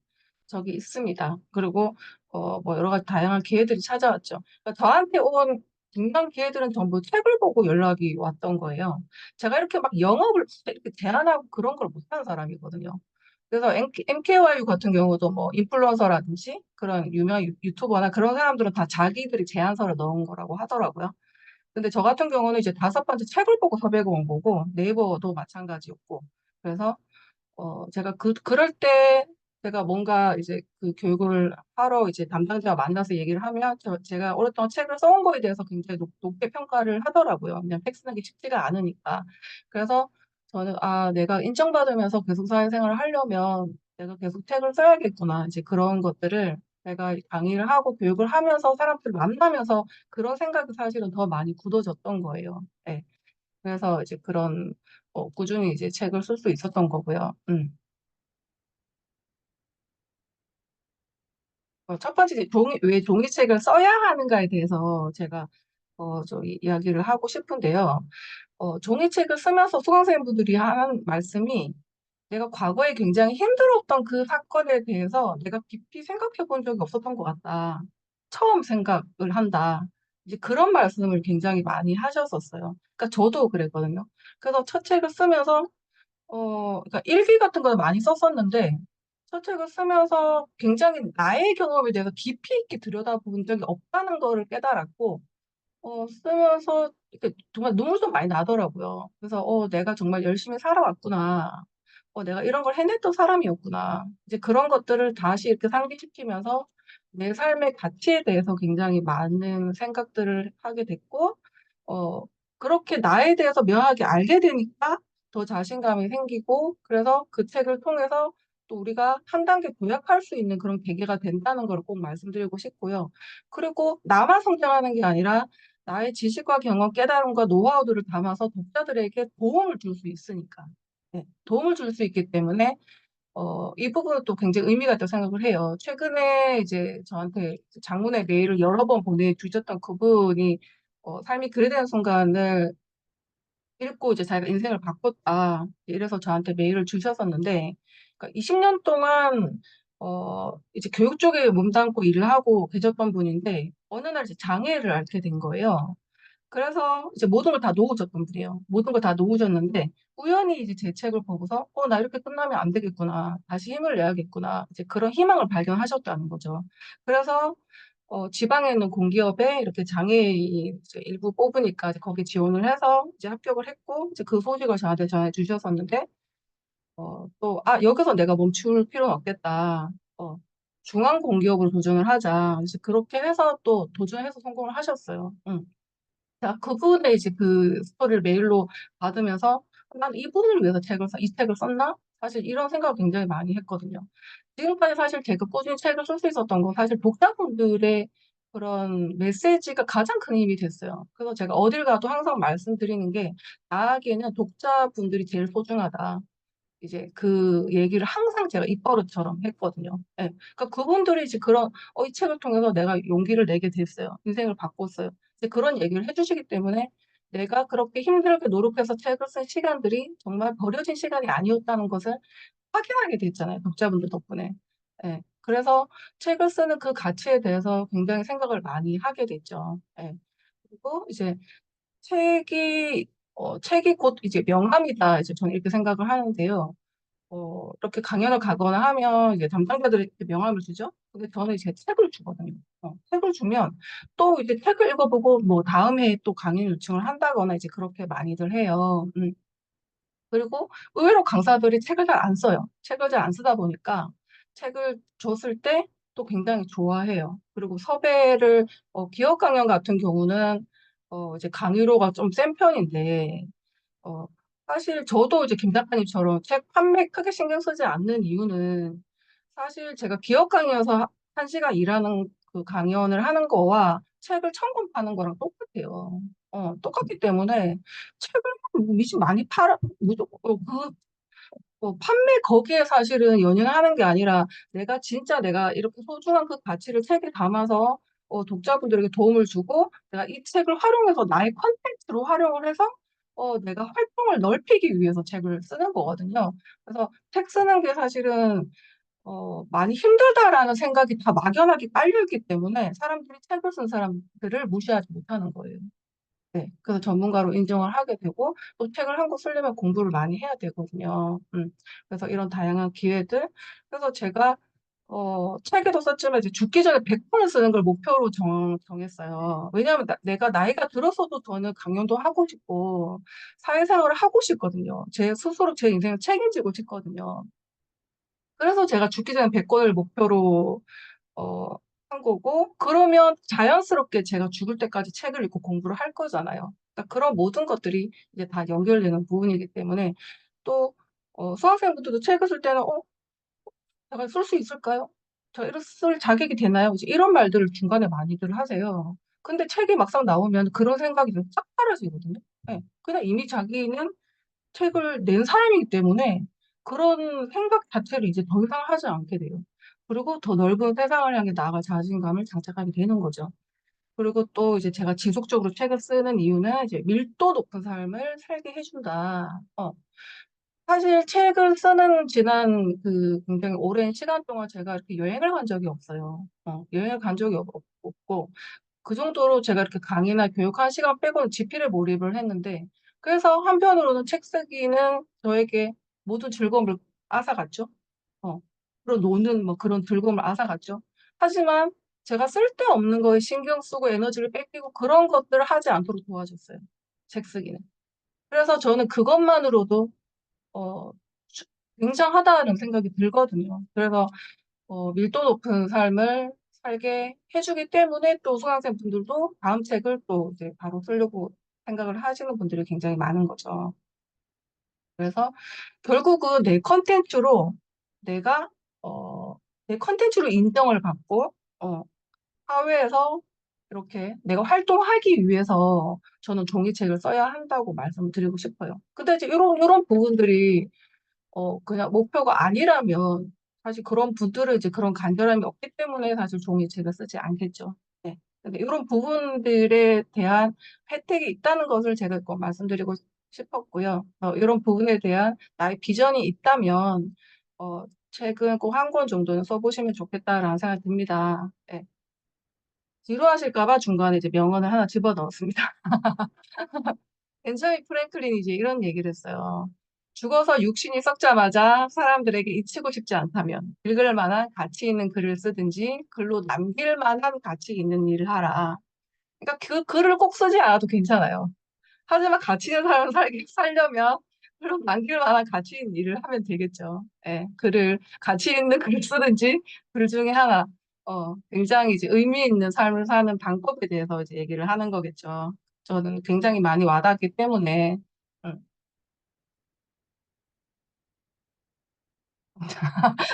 적이 있습니다. 그리고 뭐 여러 가지 다양한 기회들이 찾아왔죠. 그러니까 저한테 온 등단 기회들은 전부 책을 보고 연락이 왔던 거예요. 제가 이렇게 막 영업을 이렇게 제안하고 그런 걸 못하는 사람이거든요. 그래서 MKYU 같은 경우도 뭐 인플루언서라든지 그런 유명 유튜버나 그런 사람들은 다 자기들이 제안서를 넣은 거라고 하더라고요. 근데 저 같은 경우는 이제 다섯 번째 책을 보고 섭외가 온 거고 네이버도 마찬가지였고 그래서 제가 그럴 때 제가 뭔가 이제 그 교육을 하러 이제 담당자와 만나서 얘기를 하면 제가 오랫동안 책을 써온 거에 대해서 굉장히 높게 평가를 하더라고요. 그냥 책 쓰는 게 쉽지가 않으니까. 그래서 저는 내가 인정받으면서 계속 사회생활을 하려면 내가 계속 책을 써야겠구나. 이제 그런 것들을 제가 강의를 하고 교육을 하면서 사람들 만나면서 그런 생각이 사실은 더 많이 굳어졌던 거예요. 네. 그래서 이제 그런 꾸준히 이제 책을 쓸 수 있었던 거고요. 첫 번째 이제 왜 종이책을 써야 하는가에 대해서 제가 이야기를 하고 싶은데요. 종이책을 쓰면서 수강생분들이 하는 말씀이 내가 과거에 굉장히 힘들었던 그 사건에 대해서 내가 깊이 생각해 본 적이 없었던 것 같다. 처음 생각을 한다. 이제 그런 말씀을 굉장히 많이 하셨었어요. 그러니까 저도 그랬거든요. 그래서 첫 책을 쓰면서 그러니까 일기 같은 걸 많이 썼었는데, 첫 책을 쓰면서 굉장히 나의 경험에 대해서 깊이 있게 들여다본 적이 없다는 거를 깨달았고, 쓰면서 이렇게 정말 눈물도 많이 나더라고요. 그래서, 내가 정말 열심히 살아왔구나. 내가 이런 걸 해냈던 사람이었구나. 이제 그런 것들을 다시 이렇게 상기시키면서 내 삶의 가치에 대해서 굉장히 많은 생각들을 하게 됐고, 어, 그렇게 나에 대해서 명확하게 알게 되니까 더 자신감이 생기고, 그래서 그 책을 통해서 또 우리가 한 단계 도약할 수 있는 그런 계기가 된다는 걸 꼭 말씀드리고 싶고요. 그리고 나만 성장하는 게 아니라 나의 지식과 경험, 깨달음과 노하우들을 담아서 독자들에게 도움을 줄 수 있으니까. 네, 도움을 줄 수 있기 때문에 이 부분은 또 굉장히 의미가 있다고 생각을 해요. 최근에 이제 저한테 장문의 메일을 여러 번 보내주셨던 그분이 삶이 그래 되는 순간을 읽고 이제 자기가 인생을 바꿨다. 이래서 저한테 메일을 주셨었는데, 그러니까 20년 동안 이제 교육 쪽에 몸담고 일을 하고 계셨던 분인데, 어느 날 이제 장애를 앓게 된 거예요. 그래서 이제 모든 걸 다 놓으셨던 분이에요. 모든 걸 다 놓으셨는데 우연히 이제 제 책을 보고서 나 이렇게 끝나면 안 되겠구나. 다시 힘을 내야겠구나. 이제 그런 희망을 발견하셨다는 거죠. 그래서 지방에 있는 공기업에 이렇게 장애인 이제 일부 뽑으니까 이제 거기 지원을 해서 이제 합격을 했고 이제 그 소식을 저한테 전해 주셨었는데 또 여기서 내가 멈출 필요는 없겠다. 중앙 공기업으로 도전을 하자. 그래서 그렇게 해서 또 도전해서 성공을 하셨어요. 응. 자, 그분의 이제 그 스토리를 메일로 받으면서 난 이분을 위해서 이 책을 썼나? 사실 이런 생각을 굉장히 많이 했거든요. 지금까지 사실 제가 꾸준히 책을 쓸 수 있었던 건 사실 독자분들의 그런 메시지가 가장 큰 힘이 됐어요. 그래서 제가 어딜 가도 항상 말씀드리는 게 나에게는 독자분들이 제일 소중하다. 이제 그 얘기를 항상 제가 입버릇처럼 했거든요. 예. 그러니까 그분들이 이제 이 책을 통해서 내가 용기를 내게 됐어요. 인생을 바꿨어요. 이제 그런 얘기를 해주시기 때문에 내가 그렇게 힘들게 노력해서 책을 쓴 시간들이 정말 버려진 시간이 아니었다는 것을 확인하게 됐잖아요. 독자분들 덕분에. 예. 그래서 책을 쓰는 그 가치에 대해서 굉장히 생각을 많이 하게 됐죠. 예. 그리고 이제 책이, 책이 곧 이제 명함이다. 이제 저는 이렇게 생각을 하는데요. 이렇게 강연을 가거나 하면 이제 담당자들이 이렇게 명함을 주죠. 근데 저는 이제 책을 주거든요. 책을 주면 또 이제 책을 읽어보고 뭐 다음 해에 또 강연 요청을 한다거나 이제 그렇게 많이들 해요. 그리고 의외로 강사들이 책을 잘 안 써요. 책을 잘 안 쓰다 보니까 책을 줬을 때 또 굉장히 좋아해요. 그리고 섭외를 기업 강연 같은 경우는 이제 강의료가 좀 센 편인데 어, 사실 저도 이제 김 작가님처럼 책 판매 크게 신경 쓰지 않는 이유는 사실 제가 기업 강의여서 한 시간 일하는 그 강연을 하는 거와 책을 천 권 파는 거랑 똑같아요. 똑같기 때문에 책을 미친 많이 팔아, 무조건, 판매 거기에 사실은 연연하는 게 아니라 내가 진짜 내가 이렇게 소중한 그 가치를 책에 담아서 독자분들에게 도움을 주고 내가 이 책을 활용해서 나의 컨텐츠로 활용을 해서 내가 활동을 넓히기 위해서 책을 쓰는 거거든요. 그래서 책 쓰는 게 사실은 많이 힘들다라는 생각이 다 막연하게 깔려있기 때문에 사람들이 책을 쓴 사람들을 무시하지 못하는 거예요. 네. 그래서 전문가로 인정을 하게 되고 또 책을 한 권 쓰려면 공부를 많이 해야 되거든요. 그래서 이런 다양한 기회들. 그래서 제가 책에도 썼지만 이제 죽기 전에 100권을 쓰는 걸 목표로 정했어요. 왜냐하면 내가 나이가 들어서도 저는 강연도 하고 싶고 사회생활을 하고 싶거든요. 제 스스로 제 인생을 책임지고 싶거든요. 그래서 제가 죽기 전에 100권을 목표로 어, 한 거고, 그러면 자연스럽게 제가 죽을 때까지 책을 읽고 공부를 할 거잖아요. 그러니까 그런 모든 것들이 이제 다 연결되는 부분이기 때문에 또 수험생분들도 책을 쓸 때는 제가 쓸 수 있을까요? 저 이런 쓸 자격이 되나요? 이제 이런 말들을 중간에 많이들 하세요. 근데 책이 막상 나오면 그런 생각이 좀 싹 사라지거든요. 네. 그냥 이미 자기는 책을 낸 사람이기 때문에 그런 생각 자체를 이제 더 이상 하지 않게 돼요. 그리고 더 넓은 세상을 향해 나아갈 자신감을 장착하게 되는 거죠. 그리고 또 이제 제가 지속적으로 책을 쓰는 이유는 이제 밀도 높은 삶을 살게 해준다. 사실 책을 쓰는 지난 그 굉장히 오랜 시간 동안 제가 이렇게 여행을 간 적이 없어요. 여행을 간 적이 없고, 그 정도로 제가 이렇게 강의나 교육한 시간 빼고는 지필에 몰입을 했는데, 그래서 한편으로는 책 쓰기는 저에게 모든 즐거움을 앗아갔죠. 어, 그런 노는 뭐 그런 즐거움을 앗아갔죠. 하지만 제가 쓸데없는 거에 신경 쓰고 에너지를 뺏기고 그런 것들을 하지 않도록 도와줬어요. 책 쓰기는. 그래서 저는 그것만으로도 어, 주- 굉장하다는 생각이 들거든요. 그래서 밀도 높은 삶을 살게 해주기 때문에 또 수강생 분들도 다음 책을 또 이제 바로 쓰려고 생각을 하시는 분들이 굉장히 많은 거죠. 그래서 결국은 내가, 어, 내 컨텐츠로 인정을 받고, 사회에서 이렇게 내가 활동하기 위해서 저는 종이책을 써야 한다고 말씀드리고 싶어요. 근데 이제 이런 부분들이 그냥 목표가 아니라면 사실 그런 분들은 이제 그런 간절함이 없기 때문에 사실 종이책을 쓰지 않겠죠. 네. 근데 이런 부분들에 대한 혜택이 있다는 것을 제가 꼭 말씀드리고 싶었고요. 이런 부분에 대한 나의 비전이 있다면 책은 꼭 한 권 정도는 써보시면 좋겠다라는 생각이 듭니다. 네. 지루하실까 봐 중간에 이제 명언을 하나 집어넣었습니다. 벤저민 프랭클린이 이제 이런 얘기를 했어요. 죽어서 육신이 썩자마자 사람들에게 잊히고 싶지 않다면 읽을 만한 가치 있는 글을 쓰든지 글로 남길 만한 가치 있는 일을 하라. 그러니까 그 글을 꼭 쓰지 않아도 괜찮아요. 하지만 가치 있는 삶을 살려면 글로 남길 만한 가치 있는 일을 하면 되겠죠. 예, 가치 있는 글을 쓰든지 글 중에 하나, 굉장히 이제 의미 있는 삶을 사는 방법에 대해서 이제 얘기를 하는 거겠죠. 저는 굉장히 많이 와닿기 때문에, 음,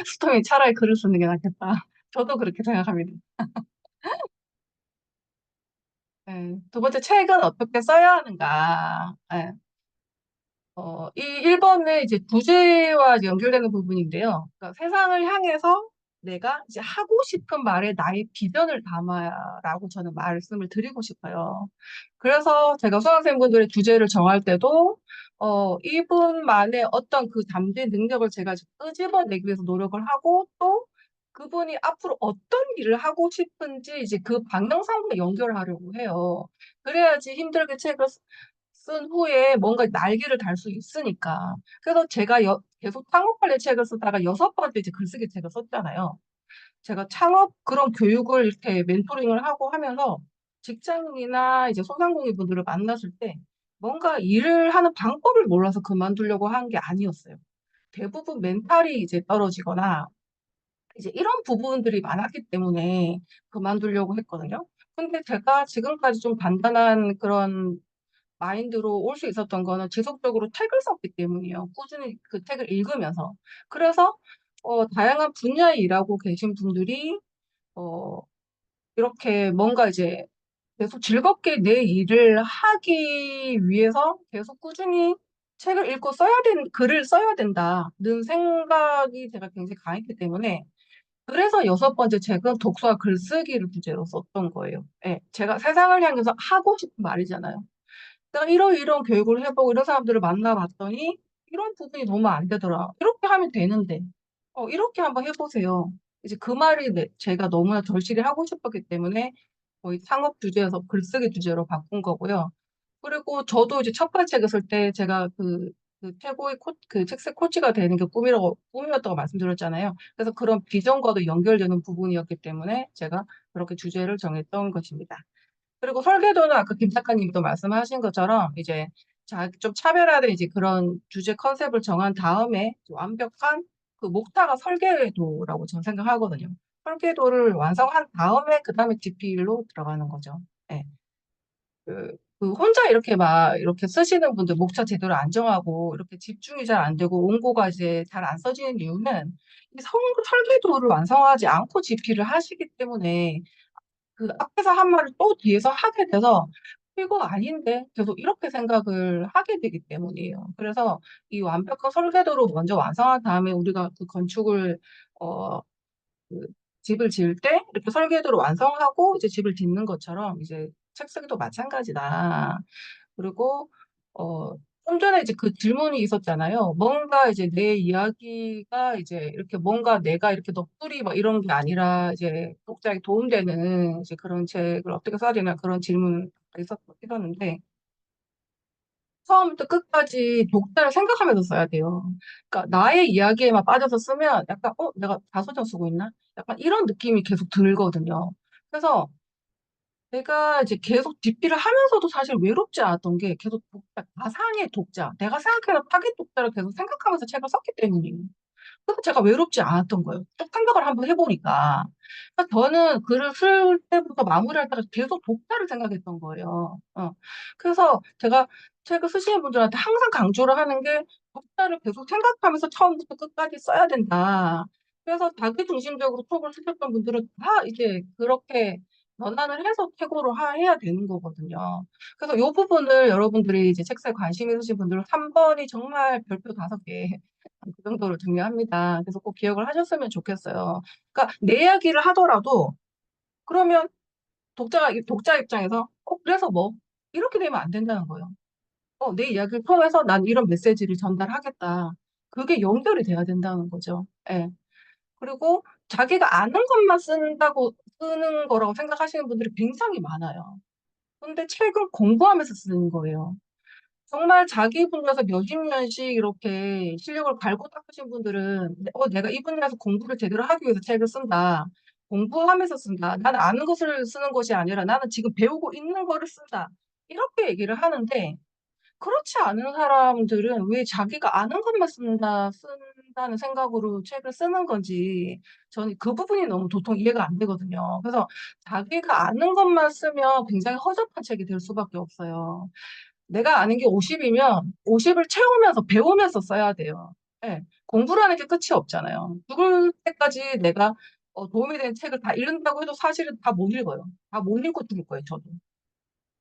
스토이 차라리 글을 쓰는 게 낫겠다. 저도 그렇게 생각합니다. 예, 두 번째, 책은 어떻게 써야 하는가. 예. 이 1번은 이제 부제와 연결되는 부분인데요. 그러니까 세상을 향해서 내가 이제 하고 싶은 말에 나의 비전을 담아라고 저는 말씀을 드리고 싶어요. 그래서 제가 수강생분들의 주제를 정할 때도 이분만의 어떤 그 담대 능력을 제가 끄집어내기 위해서 노력을 하고 또 그분이 앞으로 어떤 일을 하고 싶은지 이제 그 방향성과 연결하려고 해요. 그래야지 힘들게 책을 쓴 후에 뭔가 날개를 달 수 있으니까. 그래서 제가 계속 창업 관련 책을 쓰다가 6번째 이제 글쓰기 책을 썼잖아요. 제가 창업 그런 교육을 이렇게 멘토링을 하고 하면서 직장인이나 이제 소상공인 분들을 만났을 때 뭔가 일을 하는 방법을 몰라서 그만두려고 한 게 아니었어요. 대부분 멘탈이 이제 떨어지거나 이제 이런 부분들이 많았기 때문에 그만두려고 했거든요. 근데 제가 지금까지 좀 단단한 그런 마인드로 올 수 있었던 거는 지속적으로 책을 썼기 때문이에요. 꾸준히 그 책을 읽으면서. 그래서 다양한 분야에 일하고 계신 분들이 어, 이렇게 뭔가 이제 계속 즐겁게 내 일을 하기 위해서 계속 꾸준히 책을 읽고 글을 써야 된다는 생각이 제가 굉장히 강했기 때문에 그래서 여섯 번째 책은 독서와 글쓰기를 주제로 썼던 거예요. 예, 제가 세상을 향해서 하고 싶은 말이잖아요. 내가 이런 교육을 해보고 이런 사람들을 만나봤더니 이런 부분이 너무 안 되더라. 이렇게 하면 되는데, 이렇게 한번 해보세요. 이제 그 말이 제가 너무나 절실히 하고 싶었기 때문에 거의 창업 주제에서 글쓰기 주제로 바꾼 거고요. 그리고 저도 이제 첫 번째 책을 쓸 때 제가 그 최고의 그 책색 코치가 되는 게 꿈이었다고 말씀드렸잖아요. 그래서 그런 비전과도 연결되는 부분이었기 때문에 제가 그렇게 주제를 정했던 것입니다. 그리고 설계도는 아까 김 작가님도 말씀하신 것처럼 이제 좀 차별화된 이제 그런 주제 컨셉을 정한 다음에 완벽한 그 목표가 설계도라고 저는 생각하거든요. 설계도를 완성한 다음에 그 다음에 GPL로 들어가는 거죠. 네. 그 혼자 이렇게 막 이렇게 쓰시는 분들 목차 제대로 안 정하고 이렇게 집중이 잘 안 되고 원고가 이제 잘 안 써지는 이유는 이 설계도를 완성하지 않고 GP를 하시기 때문에 그 앞에서 한 말을 또 뒤에서 하게 돼서 이거 아닌데 계속 이렇게 생각을 하게 되기 때문이에요. 그래서 이 완벽한 설계도로 먼저 완성한 다음에 우리가 그 건축을 어, 그 집을 지을 때 이렇게 설계도를 완성하고 이제 집을 짓는 것처럼 이제 책 쓰기도 마찬가지다. 그리고 어, 좀 전에 이제 그 질문이 있었잖아요. 뭔가 이제 내 이야기가 이제 이렇게 뭔가 내가 이렇게 넋두리 막 이런 게 아니라 이제 독자에게 도움되는 이제 그런 책을 어떻게 써야 되나 그런 질문 있었는데 처음부터 끝까지 독자를 생각하면서 써야 돼요. 그러니까 나의 이야기에만 빠져서 쓰면 약간 내가 자소전 쓰고 있나? 약간 이런 느낌이 계속 들거든요. 그래서 내가 이제 계속 집필을 하면서도 사실 외롭지 않았던 게 계속 가상의 독자, 내가 생각해서 타겟 독자를 계속 생각하면서 책을 썼기 때문이에요. 그래서 제가 외롭지 않았던 거예요. 딱 생각을 한번 해보니까. 그래서 저는 글을 쓸 때부터 마무리할 때까지 계속 독자를 생각했던 거예요. 그래서 제가 책을 쓰시는 분들한테 항상 강조를 하는 게 독자를 계속 생각하면서 처음부터 끝까지 써야 된다. 그래서 자기 중심적으로 톡을 쓰셨던 분들은 다 이제 그렇게 전환을 해서 최고로 해야 되는 거거든요. 그래서 이 부분을 여러분들이 이제 책사에 관심 있으신 분들은 3번이 정말 별표 5개 그 정도로 중요합니다. 그래서 꼭 기억을 하셨으면 좋겠어요. 그러니까 내 이야기를 하더라도 그러면 독자 입장에서 그래서 뭐 이렇게 되면 안 된다는 거예요. 내 이야기를 통해서 난 이런 메시지를 전달하겠다. 그게 연결이 돼야 된다는 거죠. 예. 그리고 자기가 아는 것만 쓰는 거라고 생각하시는 분들이 굉장히 많아요. 근데 책은 공부하면서 쓰는 거예요. 정말 자기 분야에서 몇십 년씩 이렇게 실력을 갈고 닦으신 분들은 내가 이 분야에서 공부를 제대로 하기 위해서 책을 쓴다. 공부하면서 쓴다. 나는 아는 것을 쓰는 것이 아니라 나는 지금 배우고 있는 거를 쓴다. 이렇게 얘기를 하는데 그렇지 않은 사람들은 왜 자기가 아는 것만 쓴다는 생각으로 책을 쓰는 건지 저는 그 부분이 너무 도통 이해가 안 되거든요. 그래서 자기가 아는 것만 쓰면 굉장히 허접한 책이 될 수밖에 없어요. 내가 아는 게 50이면 50을 채우면서 배우면서 써야 돼요. 예, 공부라는 게 끝이 없잖아요. 죽을 때까지 내가 도움이 되는 책을 다 읽는다고 해도 사실은 다 못 읽어요. 다 못 읽고 죽을 거예요, 저도.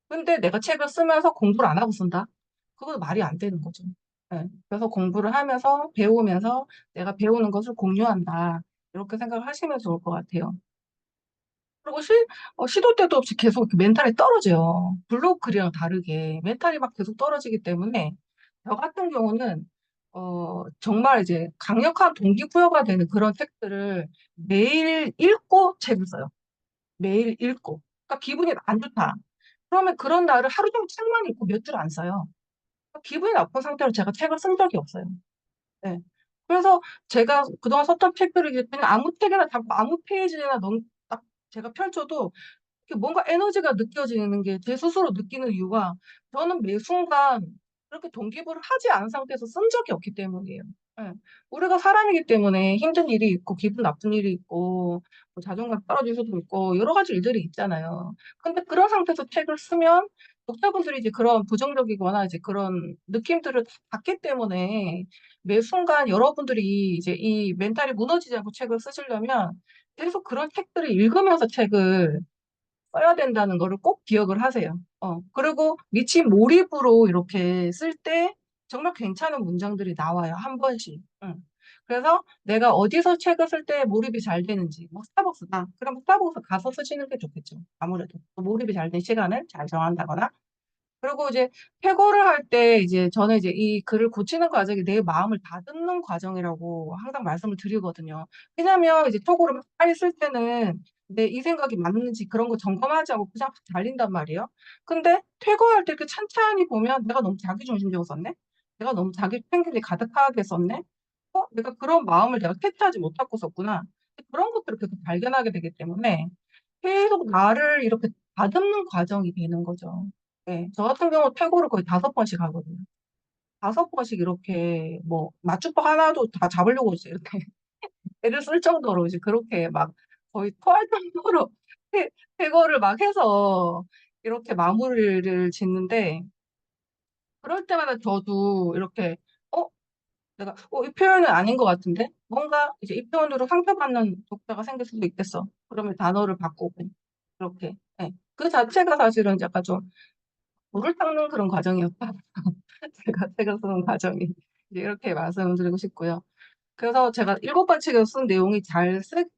근데 내가 책을 쓰면서 공부를 안 하고 쓴다? 그건 말이 안 되는 거죠. 예, 그래서 공부를 하면서 배우면서 내가 배우는 것을 공유한다. 이렇게 생각을 하시면 좋을 것 같아요. 그리고 시도 때도 없이 계속 이렇게 멘탈이 떨어져요. 블로그 글이랑 다르게 멘탈이 막 계속 떨어지기 때문에 저 같은 경우는 정말 이제 강력한 동기부여가 되는 그런 책들을 매일 읽고 책을 써요. 매일 읽고. 그러니까 기분이 안 좋다. 그러면 그런 날을 하루 종일 책만 읽고 몇 줄 안 써요. 그러니까 기분이 나쁜 상태로 제가 책을 쓴 적이 없어요. 네. 그래서 제가 그동안 썼던 책들을 이제 그냥 아무 책이나 잡고 아무 페이지나 딱 제가 펼쳐도 이렇게 뭔가 에너지가 느껴지는 게 제 스스로 느끼는 이유가 저는 매 순간 그렇게 동기부여를 하지 않은 상태에서 쓴 적이 없기 때문이에요. 예. 우리가 사람이기 때문에 힘든 일이 있고, 기분 나쁜 일이 있고, 뭐 자존감 떨어질 수도 있고, 여러 가지 일들이 있잖아요. 근데 그런 상태에서 책을 쓰면, 독자분들이 이제 그런 부정적이거나 이제 그런 느낌들을 다 받기 때문에, 매 순간 여러분들이 이제 이 멘탈이 무너지지 않고 책을 쓰시려면, 계속 그런 책들을 읽으면서 책을 써야 된다는 거를 꼭 기억을 하세요. 그리고 미친 몰입으로 이렇게 쓸 때 정말 괜찮은 문장들이 나와요. 한 번씩. 응. 그래서 내가 어디서 책을 쓸 때 몰입이 잘 되는지, 뭐 스타벅스다. 그럼 스타벅스 가서 쓰시는 게 좋겠죠. 아무래도. 몰입이 잘 된 시간을 잘 정한다거나. 그리고 이제 퇴고를 할 때 이제 저는 이제 이 글을 고치는 과정이 내 마음을 다듬는 과정이라고 항상 말씀을 드리거든요. 왜냐면 이제 톡으로 막 빨리 쓸 때는 내 이 생각이 맞는지 그런 거 점검하지 않고 그냥 막 달린단 말이에요. 근데 퇴고할 때 이렇게 찬찬히 보면 내가 너무 자기중심적으로 썼네? 내가 너무 자기 편견이 가득하게 썼네? 내가 그런 마음을 내가 캐치하지 못하고 썼구나. 그런 것들을 계속 발견하게 되기 때문에 계속 나를 이렇게 다듬는 과정이 되는 거죠. 네, 저 같은 경우 퇴고를 거의 5번씩 하거든요. 5번씩 이렇게 뭐 맞춤법 하나도 다 잡으려고 이제 이렇게 애를 쓸 정도로 이제 그렇게 막 거의 토할 정도로 퇴고를 막 해서 이렇게 마무리를 짓는데 그럴 때마다 저도 이렇게 어 내가 이 표현은 아닌 것 같은데 뭔가 이제 이 표현으로 상처받는 독자가 생길 수도 있겠어. 그러면 단어를 바꾸고 이렇게. 네. 그 자체가 사실은 약간 좀 물을 닦는 그런 과정이었다. 제가 책을 쓰는 과정이 이제 이렇게 말씀을 드리고 싶고요. 그래서 제가 7번 책을 쓴 내용이 잘 쓰기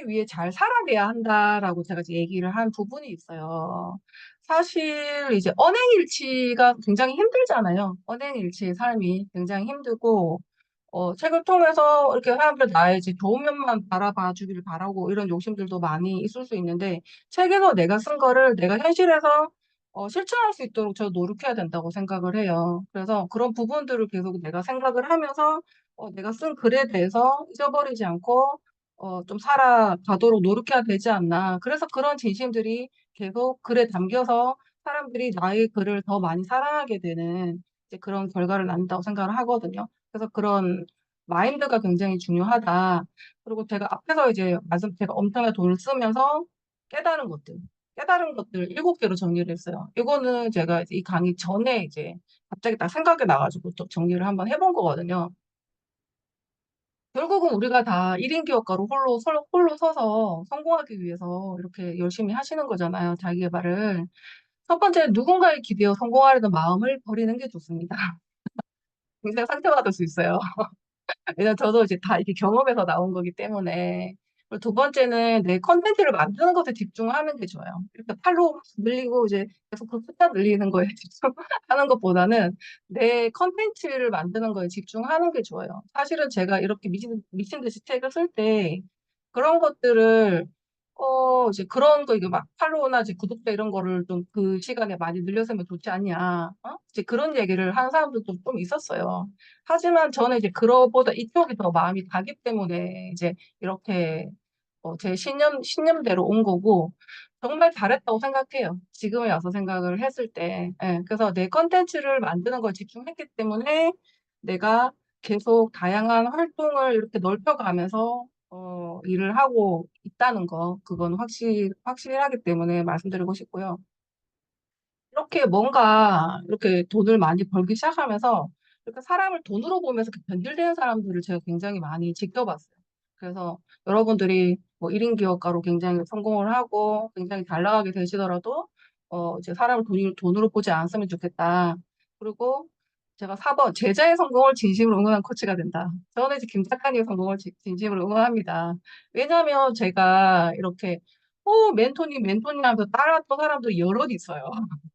위해 잘 살아내야 한다라고 제가 이제 얘기를 한 부분이 있어요. 사실 이제 언행일치가 굉장히 힘들잖아요. 언행일치의 삶이 굉장히 힘들고, 책을 통해서 이렇게 사람들 나의 이제 좋은 면만 바라봐 주기를 바라고 이런 욕심들도 많이 있을 수 있는데, 책에서 내가 쓴 거를 내가 현실에서 실천할 수 있도록 저 노력해야 된다고 생각을 해요. 그래서 그런 부분들을 계속 내가 생각을 하면서 내가 쓴 글에 대해서 잊어버리지 않고 좀 살아가도록 노력해야 되지 않나. 그래서 그런 진심들이 계속 글에 담겨서 사람들이 나의 글을 더 많이 사랑하게 되는 이제 그런 결과를 낳는다고 생각을 하거든요. 그래서 그런 마인드가 굉장히 중요하다. 그리고 제가 앞에서 이제 제가 엄청나게 돈을 쓰면서 깨달은 것들, 깨달은 것들 7개로 정리를 했어요. 이거는 제가 이제 이 강의 전에 이제 갑자기 딱 생각이 나가지고 또 정리를 한번 해본 거거든요. 결국은 우리가 다 1인 기업가로 홀로 서서 성공하기 위해서 이렇게 열심히 하시는 거잖아요. 자기 개발을. 첫 번째, 누군가에 기대어 성공하려는 마음을 버리는 게 좋습니다. 굉장히 상처받을 수 있어요. 왜냐면 저도 이제 다 이렇게 경험에서 나온 거기 때문에. 그리고 두 번째는 내 컨텐츠를 만드는 것에 집중하는 게 좋아요. 이렇게 팔로 늘리고 이제 계속 그 숫자 늘리는 거에 집중하는 것보다는 내 컨텐츠를 만드는 거에 집중하는 게 좋아요. 사실은 제가 이렇게 미친 듯이 책을 쓸 때 그런 것들을 이제 그런 거 이게 막 팔로우나 이제 구독자 이런 거를 좀 그 시간에 많이 늘렸으면 좋지 않냐. 이제 그런 얘기를 하는 사람들도 좀 있었어요. 하지만 저는 이제 그거보다 이쪽이 더 마음이 가기 때문에 이제 이렇게 제 신념대로 온 거고 정말 잘했다고 생각해요. 지금에 와서 생각을 했을 때. 예, 그래서 내 컨텐츠를 만드는 걸 집중했기 때문에 내가 계속 다양한 활동을 이렇게 넓혀가면서 일을 하고 있다는 거, 그건 확실하기 때문에 말씀드리고 싶고요. 이렇게 뭔가 이렇게 돈을 많이 벌기 시작하면서 이렇게 사람을 돈으로 보면서 이렇게 변질되는 사람들을 제가 굉장히 많이 지켜봤어요. 그래서 여러분들이 뭐 1인 기업가로 굉장히 성공을 하고 굉장히 잘 나가게 되시더라도 이제 사람을 돈으로 보지 않았으면 좋겠다. 그리고 제가 4번 제자의 성공을 진심으로 응원한 코치가 된다. 저는 이제 김 작가님의 성공을 진심으로 응원합니다. 왜냐하면 제가 이렇게 멘토님 하면서 따라왔던 사람들이 여럿 있어요.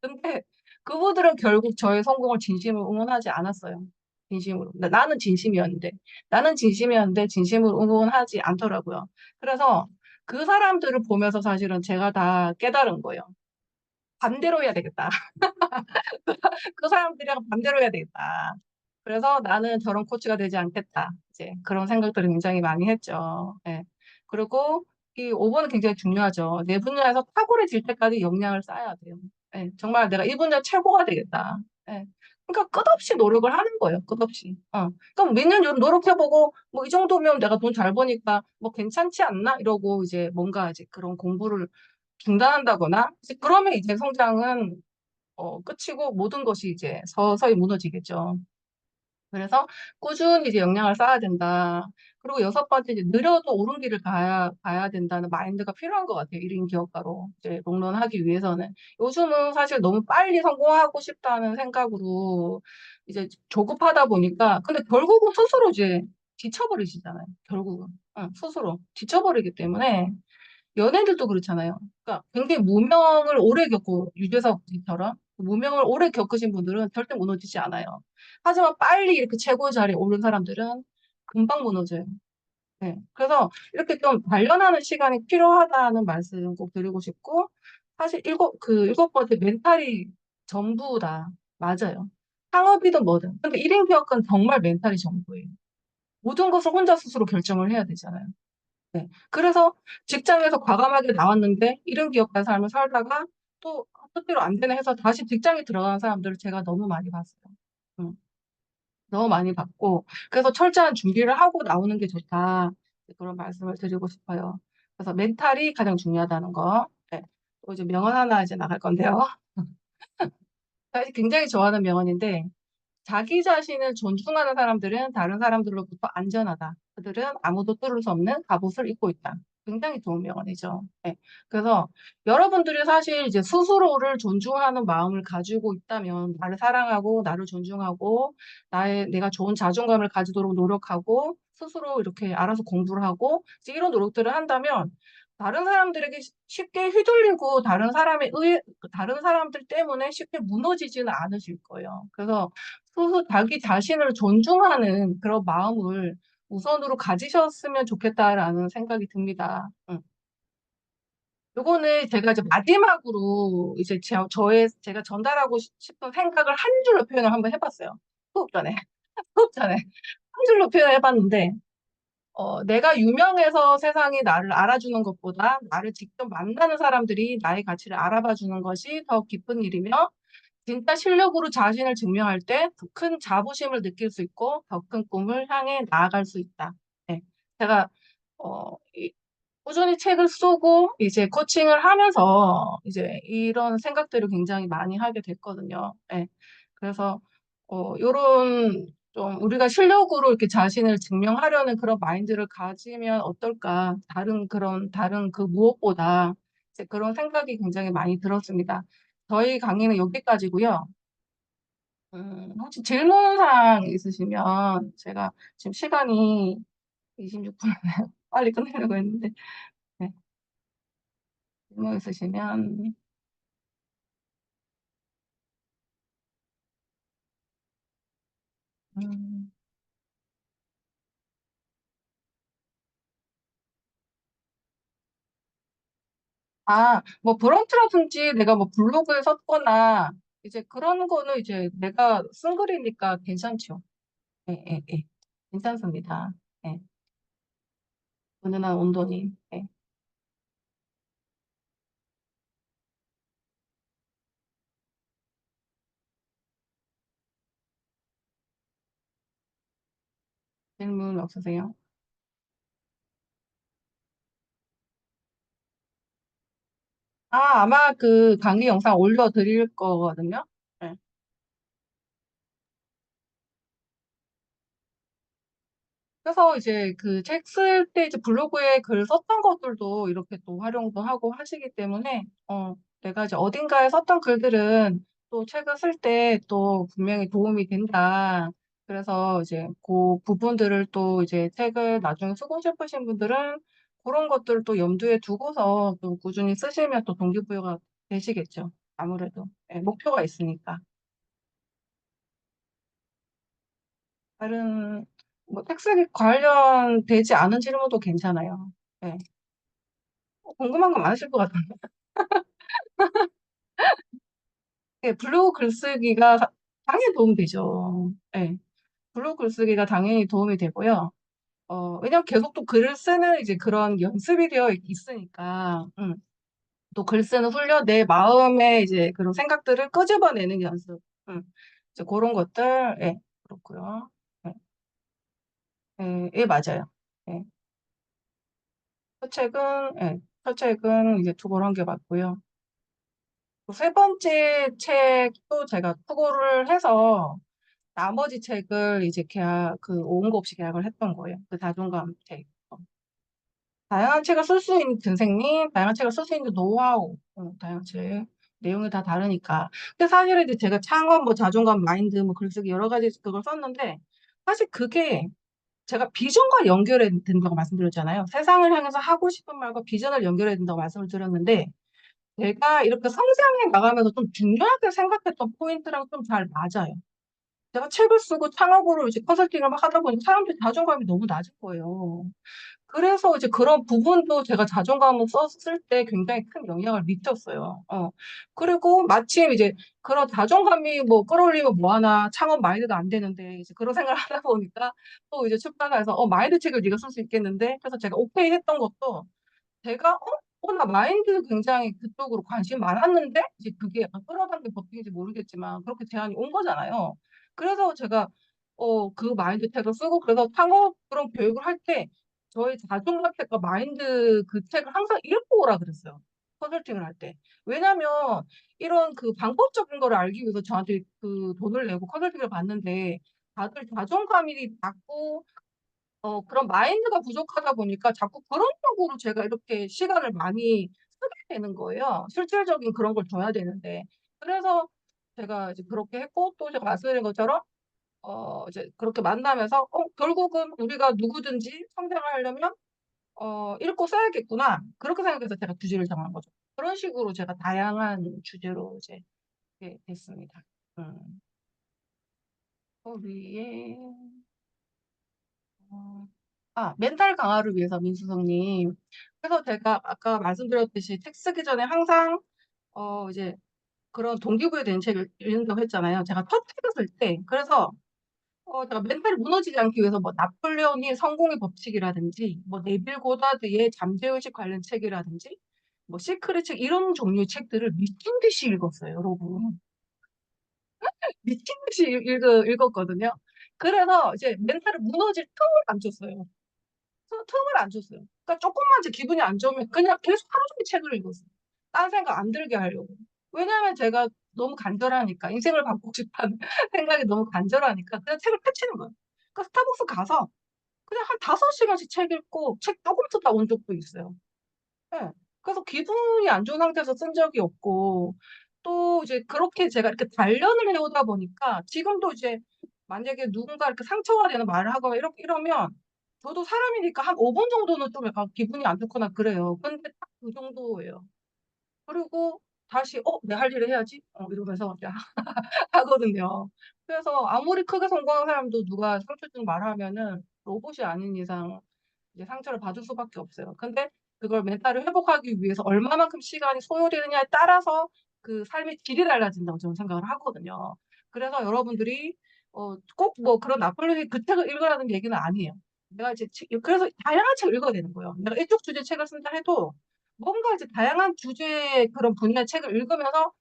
근데 그분들은 결국 저의 성공을 진심으로 응원하지 않았어요. 진심으로. 나는 진심이었는데 진심으로 응원하지 않더라고요. 그래서 그 사람들을 보면서 사실은 제가 다 깨달은 거예요. 반대로 해야 되겠다. 그 사람들이랑 반대로 해야 되겠다. 그래서 나는 저런 코치가 되지 않겠다. 이제 그런 생각들을 굉장히 많이 했죠. 예. 그리고 이 5번은 굉장히 중요하죠. 내 분야에서 탁월해질 때까지 역량을 쌓아야 돼요. 예. 정말 내가 이 분야 최고가 되겠다. 예. 그러니까 끝없이 노력을 하는 거예요. 끝없이. 그럼 몇 년 노력해보고 뭐 이 정도면 내가 돈 잘 버니까 뭐 괜찮지 않나? 이러고 이제 뭔가 이제 그런 공부를 중단한다거나 이제 그러면 이제 성장은 끝이고 모든 것이 이제 서서히 무너지겠죠. 그래서 꾸준히 이제 역량을 쌓아야 된다. 그리고 여섯 번째, 이제 느려도 옳은 길을 가야 된다는 마인드가 필요한 것 같아요. 1인 기업가로 이제 롱런하기 위해서는. 요즘은 사실 너무 빨리 성공하고 싶다는 생각으로 이제 조급하다 보니까, 근데 결국은 스스로 이제 지쳐버리시잖아요. 결국은. 응, 스스로 지쳐버리기 때문에 연예인들도 그렇잖아요. 그러니까 굉장히 무명을 오래 겪고 유재석처럼 무명을 오래 겪으신 분들은 절대 무너지지 않아요. 하지만 빨리 이렇게 최고 자리에 오른 사람들은 금방 무너져요. 네. 그래서 이렇게 좀 단련하는 시간이 필요하다는 말씀 꼭 드리고 싶고, 사실 일곱 번째 멘탈이 전부다. 맞아요. 상업이든 뭐든. 근데 1인 기업가는 정말 멘탈이 전부예요. 모든 것을 혼자 스스로 결정을 해야 되잖아요. 네. 그래서 직장에서 과감하게 나왔는데 이런 기업가의 삶을 살다가 또 뜻대로 안 되네 해서 다시 직장에 들어가는 사람들을 제가 너무 많이 봤어요. 응. 너무 많이 봤고 그래서 철저한 준비를 하고 나오는 게 좋다. 그런 말씀을 드리고 싶어요. 그래서 멘탈이 가장 중요하다는 거. 네. 또 이제 명언 하나 이제 나갈 건데요. 사실 굉장히 좋아하는 명언인데 자기 자신을 존중하는 사람들은 다른 사람들로부터 안전하다. 그들은 아무도 뚫을 수 없는 갑옷을 입고 있다. 굉장히 좋은 명언이죠. 네. 그래서 여러분들이 사실 이제 스스로를 존중하는 마음을 가지고 있다면 나를 사랑하고 나를 존중하고 내가 좋은 자존감을 가지도록 노력하고 스스로 이렇게 알아서 공부를 하고 이제 이런 노력들을 한다면 다른 사람들에게 쉽게 휘둘리고 다른 사람들 때문에 쉽게 무너지지는 않으실 거예요. 그래서 스스로 자기 자신을 존중하는 그런 마음을 우선으로 가지셨으면 좋겠다라는 생각이 듭니다. 응. 요거는 제가 이제 마지막으로 이제 제가 전달하고 싶은 생각을 한 줄로 표현을 한번 해봤어요. 수업 전에. 수업 전에. 한 줄로 표현해봤는데, 내가 유명해서 세상이 나를 알아주는 것보다 나를 직접 만나는 사람들이 나의 가치를 알아봐 주는 것이 더 기쁜 일이며, 진짜 실력으로 자신을 증명할 때 더 큰 자부심을 느낄 수 있고 더 큰 꿈을 향해 나아갈 수 있다. 네. 제가 꾸준히 책을 쓰고 이제 코칭을 하면서 이제 이런 생각들을 굉장히 많이 하게 됐거든요. 네. 그래서 요런 좀 우리가 실력으로 이렇게 자신을 증명하려는 그런 마인드를 가지면 어떨까? 다른 그 무엇보다 이제 그런 생각이 굉장히 많이 들었습니다. 저희 강의는 여기까지고요. 혹시 질문사항 있으시면 제가 지금 시간이 26분 빨리 끝내려고 했는데 네, 질문 있으시면 음, 뭐 브런치라든지 내가 뭐 블로그에 썼거나 이제 그런 거는 이제 내가 쓴 글이니까 괜찮죠. 예, 예, 예. 괜찮습니다. 예. 은은한 온도님. 예. 질문 없으세요? 아마 그 강의 영상 올려드릴 거거든요. 예. 그래서 이제 그 책 쓸 때 이제 블로그에 글 썼던 것들도 이렇게 또 활용도 하고 하시기 때문에, 내가 이제 어딘가에 썼던 글들은 또 책을 쓸 때 또 분명히 도움이 된다. 그래서 이제 그 부분들을 또 이제 책을 나중에 쓰고 싶으신 분들은 그런 것들을 또 염두에 두고서 또 꾸준히 쓰시면 또 동기부여가 되시겠죠. 아무래도. 예, 목표가 있으니까. 다른, 뭐, 텍스기 관련되지 않은 질문도 괜찮아요. 네. 궁금한 거 많으실 것 같아요. 네, 블로그 글쓰기가 당연히 도움이 되죠. 네. 블로그 글쓰기가 당연히 도움이 되고요. 왜냐면 계속 또 글을 쓰는 이제 그런 연습이 되어 있으니까, 또 글 쓰는 훈련, 내 마음의 이제 그런 생각들을 끄집어내는 연습. 음. 이제 그런 것들, 예, 그렇고요. 예, 예, 예, 맞아요. 예. 첫 책은 이제 투고를 한 게 맞고요. 세 번째 책도 제가 투고를 해서 나머지 책을 이제 오은거 없이 계약을 했던 거예요. 그 자존감 책. 다양한 책을 쓸 수 있는 선생님, 다양한 책을 쓸 수 있는 노하우, 다양한 책. 내용이 다 다르니까. 근데 사실은 이제 제가 창업, 뭐 자존감, 마인드, 뭐 글쓰기 여러 가지 그걸 썼는데, 사실 그게 제가 비전과 연결해야 된다고 말씀드렸잖아요. 세상을 향해서 하고 싶은 말과 비전을 연결해야 된다고 말씀을 드렸는데, 제가 이렇게 성장해 나가면서 좀 중요하게 생각했던 포인트랑 좀 잘 맞아요. 제가 책을 쓰고 창업으로 이제 컨설팅을 막 하다 보니까 사람들이 자존감이 너무 낮은 거예요. 그래서 이제 그런 부분도 제가 자존감을 썼을 때 굉장히 큰 영향을 미쳤어요. 그리고 마침 이제 그런 자존감이 뭐 끌어올리면 뭐하나 창업 마인드가 안 되는데 이제 그런 생각을 하다 보니까 또 이제 출판사에서 마인드 책을 네가 쓸 수 있겠는데 그래서 제가 오케이 했던 것도 제가 나 마인드 굉장히 그쪽으로 관심이 많았는데 이제 그게 약간 끌어당긴 버튼인지 모르겠지만 그렇게 제안이 온 거잖아요. 그래서 제가 그 마인드 책을 쓰고 그래서 창업 그런 교육을 할 때 저희 자존감 책과 마인드 그 책을 항상 읽고 오라 그랬어요. 컨설팅을 할 때. 왜냐면 이런 그 방법적인 거를 알기 위해서 저한테 그 돈을 내고 컨설팅을 받는데 다들 자존감이 낮고 그런 마인드가 부족하다 보니까 자꾸 그런 쪽으로 제가 이렇게 시간을 많이 쓰게 되는 거예요. 실질적인 그런 걸 줘야 되는데. 그래서 제가 이제 그렇게 했고, 또 제가 말씀드린 것처럼, 이제 그렇게 만나면서, 결국은 우리가 누구든지 성장하려면, 읽고 써야겠구나. 그렇게 생각해서 제가 주제를 정한 거죠. 그런 식으로 제가 다양한 주제로 이제 됐습니다. 음. 위에, 어, 멘탈 강화를 위해서 민수성님. 그래서 제가 아까 말씀드렸듯이 책 쓰기 전에 항상, 이제 그런 동기부여 된 책을 읽는다고 했잖아요. 제가 첫 책을 쓸 때. 그래서, 제가 멘탈이 무너지지 않기 위해서 뭐 나폴레옹의 성공의 법칙이라든지, 뭐 네빌 고다드의 잠재의식 관련 책이라든지, 뭐 시크릿 책, 이런 종류의 책들을 미친 듯이 읽었어요, 여러분. 미친 듯이 읽었거든요. 그래서 이제 멘탈을 무너질 틈을 안 줬어요. 틈을 안 줬어요. 그러니까 조금만 제 기분이 안 좋으면 그냥 계속 하루 종일 책을 읽었어요. 딴 생각 안 들게 하려고. 왜냐하면 제가 너무 간절하니까 인생을 바꾸고 싶다는 생각이 너무 간절하니까 그냥 책을 펼치는 거예요. 그러니까 스타벅스 가서 그냥 한 5시간씩 책 읽고 책 조금 쓰다 온 적도 있어요. 예. 그래서 기분이 안 좋은 상태에서 쓴 적이 없고, 또 이제 그렇게 제가 이렇게 단련을 해오다 보니까 지금도 이제 만약에 누군가 이렇게 상처가 되는 말을 하거나 이러면 저도 사람이니까 한 5분 정도는 좀 약간 기분이 안 좋거나 그래요. 근데 딱 그 정도예요. 그리고 다시, 내 할 일을 해야지? 이러면서 이제 하거든요. 그래서 아무리 크게 성공한 사람도 누가 상처 주는 말 하면은 로봇이 아닌 이상 이제 상처를 받을 수밖에 없어요. 근데 그걸 멘탈을 회복하기 위해서 얼마만큼 시간이 소요되느냐에 따라서 그 삶의 질이 달라진다고 저는 생각을 하거든요. 그래서 여러분들이 꼭 뭐 그런 나폴레옹의 그 책을 읽으라는 얘기는 아니에요. 내가 이제 그래서 다양한 책을 읽어야 되는 거예요. 내가 이쪽 주제 책을 쓴다 해도 뭔가 이제 다양한 주제의 그런 분야의 책을 읽으면서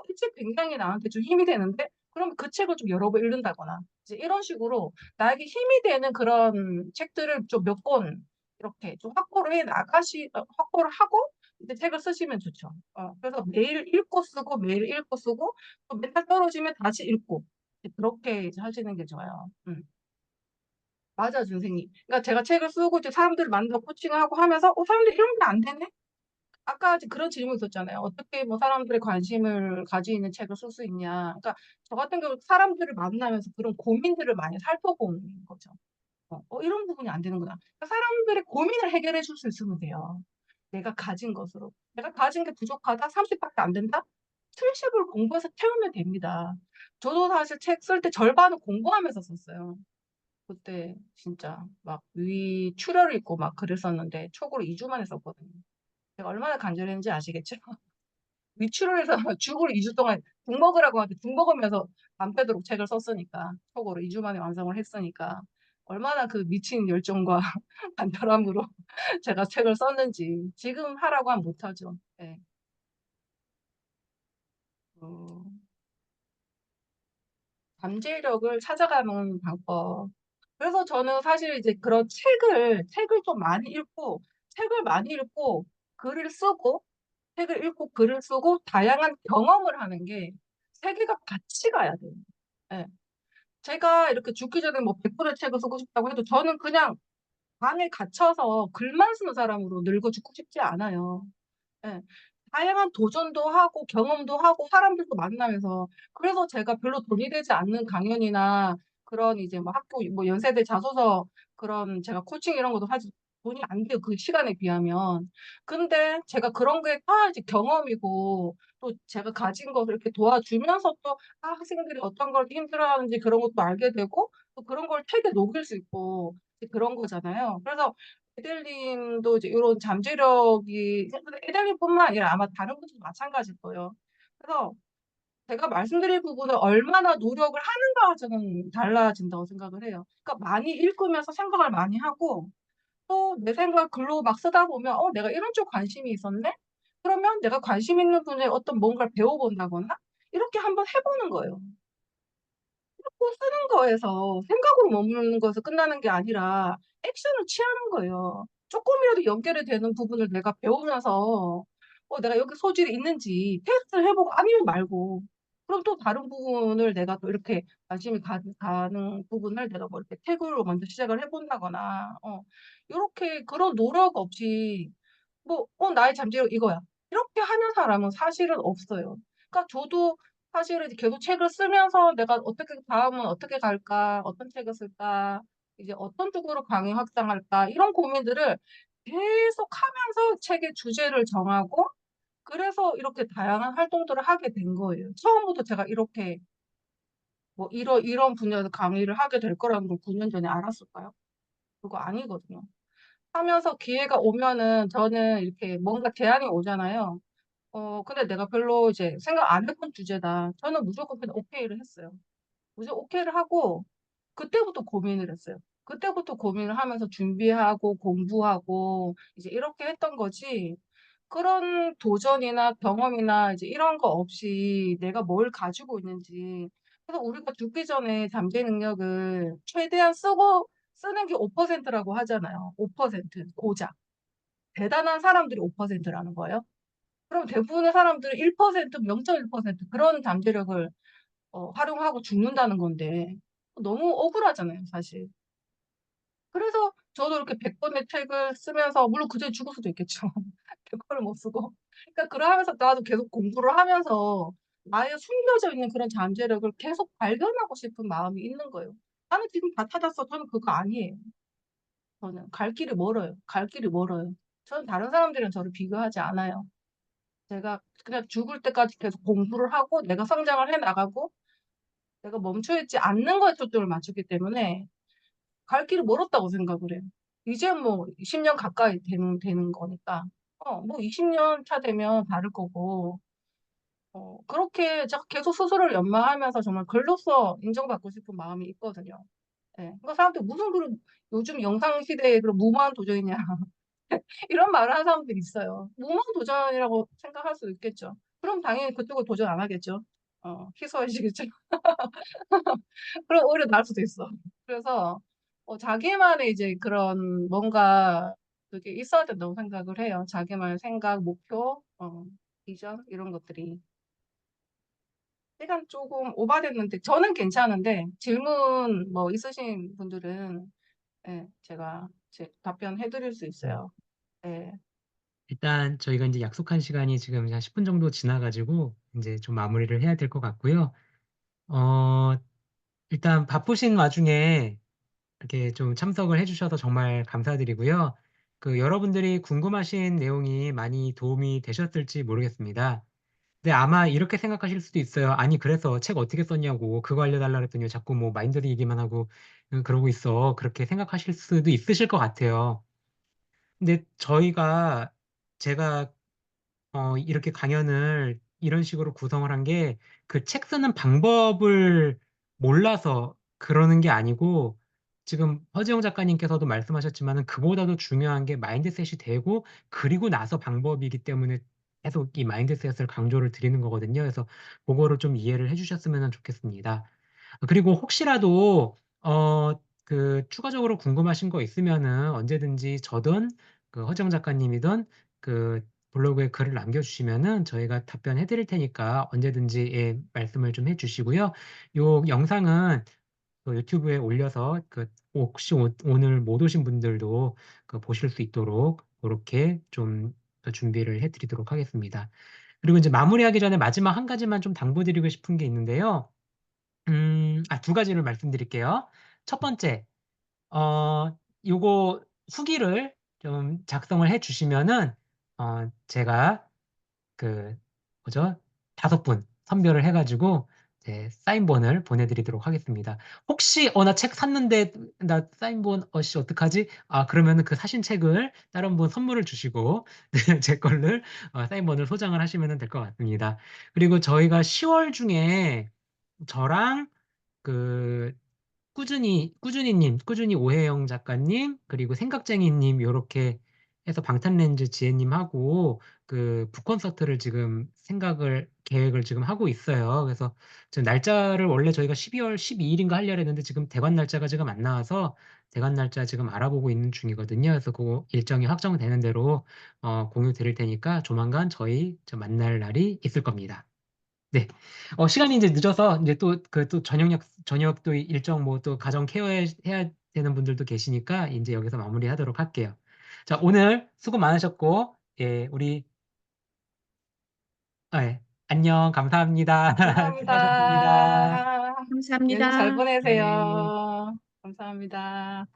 이 책 굉장히 나한테 좀 힘이 되는데 그럼 그 책을 좀 여러 번 읽는다거나 이제 이런 식으로 나에게 힘이 되는 그런 책들을 좀 몇 권 이렇게 좀 확보를 하고 이제 책을 쓰시면 좋죠. 그래서 매일 읽고 쓰고 매일 읽고 쓰고 또 멘탈 떨어지면 다시 읽고 이제 그렇게 이제 하시는 게 좋아요. 맞아요, 선생님. 그러니까 제가 책을 쓰고 이제 사람들을 만나고 코칭을 하고 하면서 사람들이 이런 게 안 되네? 아까 그런 질문 있었잖아요. 어떻게 뭐 사람들의 관심을 가지고 있는 책을 쓸 수 있냐. 그러니까 저 같은 경우 사람들을 만나면서 그런 고민들을 많이 살펴보는 거죠. 이런 부분이 안 되는구나. 그러니까 사람들의 고민을 해결해 줄 수 있으면 돼요. 내가 가진 것으로. 내가 가진 게 부족하다? 30밖에 안 된다? 70을 공부해서 채우면 됩니다. 저도 사실 책 쓸 때 절반은 공부하면서 썼어요. 그때 진짜 막 출혈을 입고 막 그랬었는데 촉으로 2주 만에 썼거든요. 제가 얼마나 간절했는지 아시겠죠? 위출을 해서 죽을 2주 동안 죽 먹으라고 하는데 죽 먹으면서 밤새도록 책을 썼으니까 촉으로 2주 만에 완성을 했으니까 얼마나 그 미친 열정과 간절함으로 제가 책을 썼는지 지금 하라고 하면 못하죠. 네. 어, 잠재력을 찾아가는 방법. 그래서 저는 사실 이제 그런 책을 좀 많이 읽고, 책을 많이 읽고, 글을 쓰고, 책을 읽고, 글을 쓰고, 다양한 경험을 하는 게 세계가 같이 가야 돼요. 예. 제가 이렇게 죽기 전에 뭐 100권의 책을 쓰고 싶다고 해도 저는 그냥 방에 갇혀서 글만 쓰는 사람으로 늙어 죽고 싶지 않아요. 예. 다양한 도전도 하고 경험도 하고 사람들도 만나면서 그래서 제가 별로 돈이 되지 않는 강연이나 그런 이제 뭐 학교 뭐 연세대 자소서 그런 제가 코칭 이런 것도 사실 돈이 안 돼요. 그 시간에 비하면. 근데 제가 그런 게 다 이제 경험이고 또 제가 가진 것을 이렇게 도와주면서 또 학생들이 어떤 걸 힘들어하는지 그런 것도 알게 되고 또 그런 걸 책에 녹일 수 있고 이제 그런 거잖아요. 그래서 에델님도 이제 요런 잠재력이 에델님뿐만 아니라 아마 다른 분들도 마찬가지일 거예요. 그래서 제가 말씀드릴 부분을 얼마나 노력을 하는가가 저는 달라진다고 생각을 해요. 그러니까 많이 읽으면서 생각을 많이 하고 또 내 생각 글로 막 쓰다 보면 내가 이런 쪽 관심이 있었네? 그러면 내가 관심 있는 분야의 어떤 뭔가를 배워본다거나 이렇게 한번 해보는 거예요. 꼭 쓰는 거에서 생각으로 머무르는 것에서 끝나는 게 아니라 액션을 취하는 거예요. 조금이라도 연결이 되는 부분을 내가 배우면서 내가 여기 소질이 있는지 테스트를 해보고 아니면 말고 그럼 또 다른 부분을 내가 또 이렇게 관심이 가는 부분을 내가 뭐 이렇게 태그로 먼저 시작을 해본다거나 이렇게 그런 노력 없이 뭐 나의 잠재력 이거야. 이렇게 하는 사람은 사실은 없어요. 그러니까 저도 사실은 이제 계속 책을 쓰면서 '내가 어떻게 다음은 어떻게 갈까? 어떤 책을 쓸까? 이제 어떤 쪽으로 강의 확장할까?' 이런 고민들을 계속하면서 책의 주제를 정하고 그래서 이렇게 다양한 활동들을 하게 된 거예요. 처음부터 제가 이렇게 뭐 이런 분야에서 강의를 하게 될 거라는 걸 9년 전에 알았을까요? 그거 아니거든요. 하면서 기회가 오면은 저는 이렇게 뭔가 제안이 오잖아요. 근데 내가 별로 이제 생각 안 해본 주제다. 저는 무조건 그냥 오케이를 했어요. 무조건 오케이를 하고 그때부터 고민을 했어요. 그때부터 고민을 하면서 준비하고 공부하고 이제 이렇게 했던 거지. 그런 도전이나 경험이나 이제 이런 거 없이 내가 뭘 가지고 있는지. 그래서 우리가 죽기 전에 잠재 능력을 최대한 쓰는 게 5%라고 하잖아요. 5% 고작. 대단한 사람들이 5%라는 거예요. 그럼 대부분의 사람들은 1%, 0.1% 그런 잠재력을 활용하고 죽는다는 건데 너무 억울하잖아요, 사실. 그래서 저도 이렇게 100권의 책을 쓰면서 물론 그전에 죽을 수도 있겠죠. 100권을 못 쓰고. 그러니까 그러하면서 나도 계속 공부를 하면서 나의 숨겨져 있는 그런 잠재력을 계속 발견하고 싶은 마음이 있는 거예요. 나는 지금 다 찾았어. 저는 그거 아니에요. 저는 갈 길이 멀어요. 갈 길이 멀어요. 저는 다른 사람들이랑 저를 비교하지 않아요. 제가 그냥 죽을 때까지 계속 공부를 하고 내가 성장을 해 나가고 내가 멈춰 있지 않는 거에 초점을 맞추기 때문에 갈 길이 멀었다고 생각을 해요. 이제 뭐 10년 가까이 되는 거니까. 뭐 20년 차 되면 다를 거고, 그렇게 계속 스스로를 연마하면서 정말 글로써 인정받고 싶은 마음이 있거든요. 예. 그러니까 사람들이 무슨 그런 요즘 영상 시대에 그런 무모한 도전이냐. 이런 말을 하는 사람들이 있어요. 무모한 도전이라고 생각할 수 있겠죠. 그럼 당연히 그쪽을 도전 안 하겠죠. 희소하시겠죠. 그럼 오히려 나을 수도 있어. 그래서 자기만의 이제 그런 뭔가 그게 있어야 된다고 생각을 해요. 자기만의 생각, 목표, 비전 이런 것들이. 시간 조금 오바됐는데 저는 괜찮은데 질문 뭐 있으신 분들은 예, 제가 답변해 드릴 수 있어요. 예. 일단 저희가 이제 약속한 시간이 지금 한 10분 정도 지나가지고 이제 좀 마무리를 해야 될 것 같고요. 어, 일단 바쁘신 와중에 이렇게 좀 참석을 해주셔서 정말 감사드리고요. 여러분들이 궁금하신 내용이 많이 도움이 되셨을지 모르겠습니다. 근데 아마 이렇게 생각하실 수도 있어요. 아니, 그래서 책 어떻게 썼냐고, 그거 알려달라 그랬더니 자꾸 뭐 마인드리 얘기만 하고 그러고 있어. 그렇게 생각하실 수도 있으실 것 같아요. 근데 제가 이렇게 강연을 이런 식으로 구성을 한 게 그 책 쓰는 방법을 몰라서 그러는 게 아니고 지금 허지영 작가님께서도 말씀하셨지만은 그보다도 중요한 게 마인드셋이 되고 그리고 나서 방법이기 때문에 계속 이 마인드셋을 강조를 드리는 거거든요. 그래서 그거를 좀 이해를 해주셨으면 좋겠습니다. 그리고 혹시라도 추가적으로 궁금하신 거 있으면은 언제든지 저든 허정 작가님이든 블로그에 글을 남겨주시면은 저희가 답변해 드릴 테니까 언제든지 예, 말씀을 좀 해주시고요. 요 영상은 유튜브에 올려서 혹시 오늘 못 오신 분들도 보실 수 있도록 그렇게 좀 준비를 해드리도록 하겠습니다. 그리고 이제 마무리하기 전에 마지막 한 가지만 좀 당부드리고 싶은 게 있는데요. 두 가지를 말씀드릴게요. 첫 번째, 요거 후기를 좀 작성을 해 주시면은, 제가 그, 뭐죠? 5분 선별을 해가지고, 사인본을 보내드리도록 하겠습니다. 혹시, 나 책 샀는데, 나 사인본, 어떡하지? 그러면은 그 사신 책을 다른 분 선물을 주시고, 제 걸를, 사인본을 소장을 하시면 될 것 같습니다. 그리고 저희가 10월 중에 저랑 그 꾸준히 오해영 작가님, 그리고 생각쟁이님, 요렇게 해서 방탄렌즈 지혜님하고 북콘서트를 지금 계획을 지금 하고 있어요. 그래서 지금 날짜를 원래 저희가 12월 12일인가 하려고 했는데 지금 대관 날짜가 지금 안 나와서 대관 날짜 지금 알아보고 있는 중이거든요. 그래서 그 일정이 확정되는 대로 공유 드릴 테니까 조만간 저희 만날 날이 있을 겁니다. 네. 시간이 이제 늦어서 이제 또 저녁도 일정 뭐 또 가정 케어해야 되는 분들도 계시니까 이제 여기서 마무리하도록 할게요. 자, 오늘 수고 많으셨고, 예, 예, 안녕, 감사합니다. 수고하셨습니다. 감사합니다. 연휴 잘 감사합니다. 네. 보내세요. 감사합니다.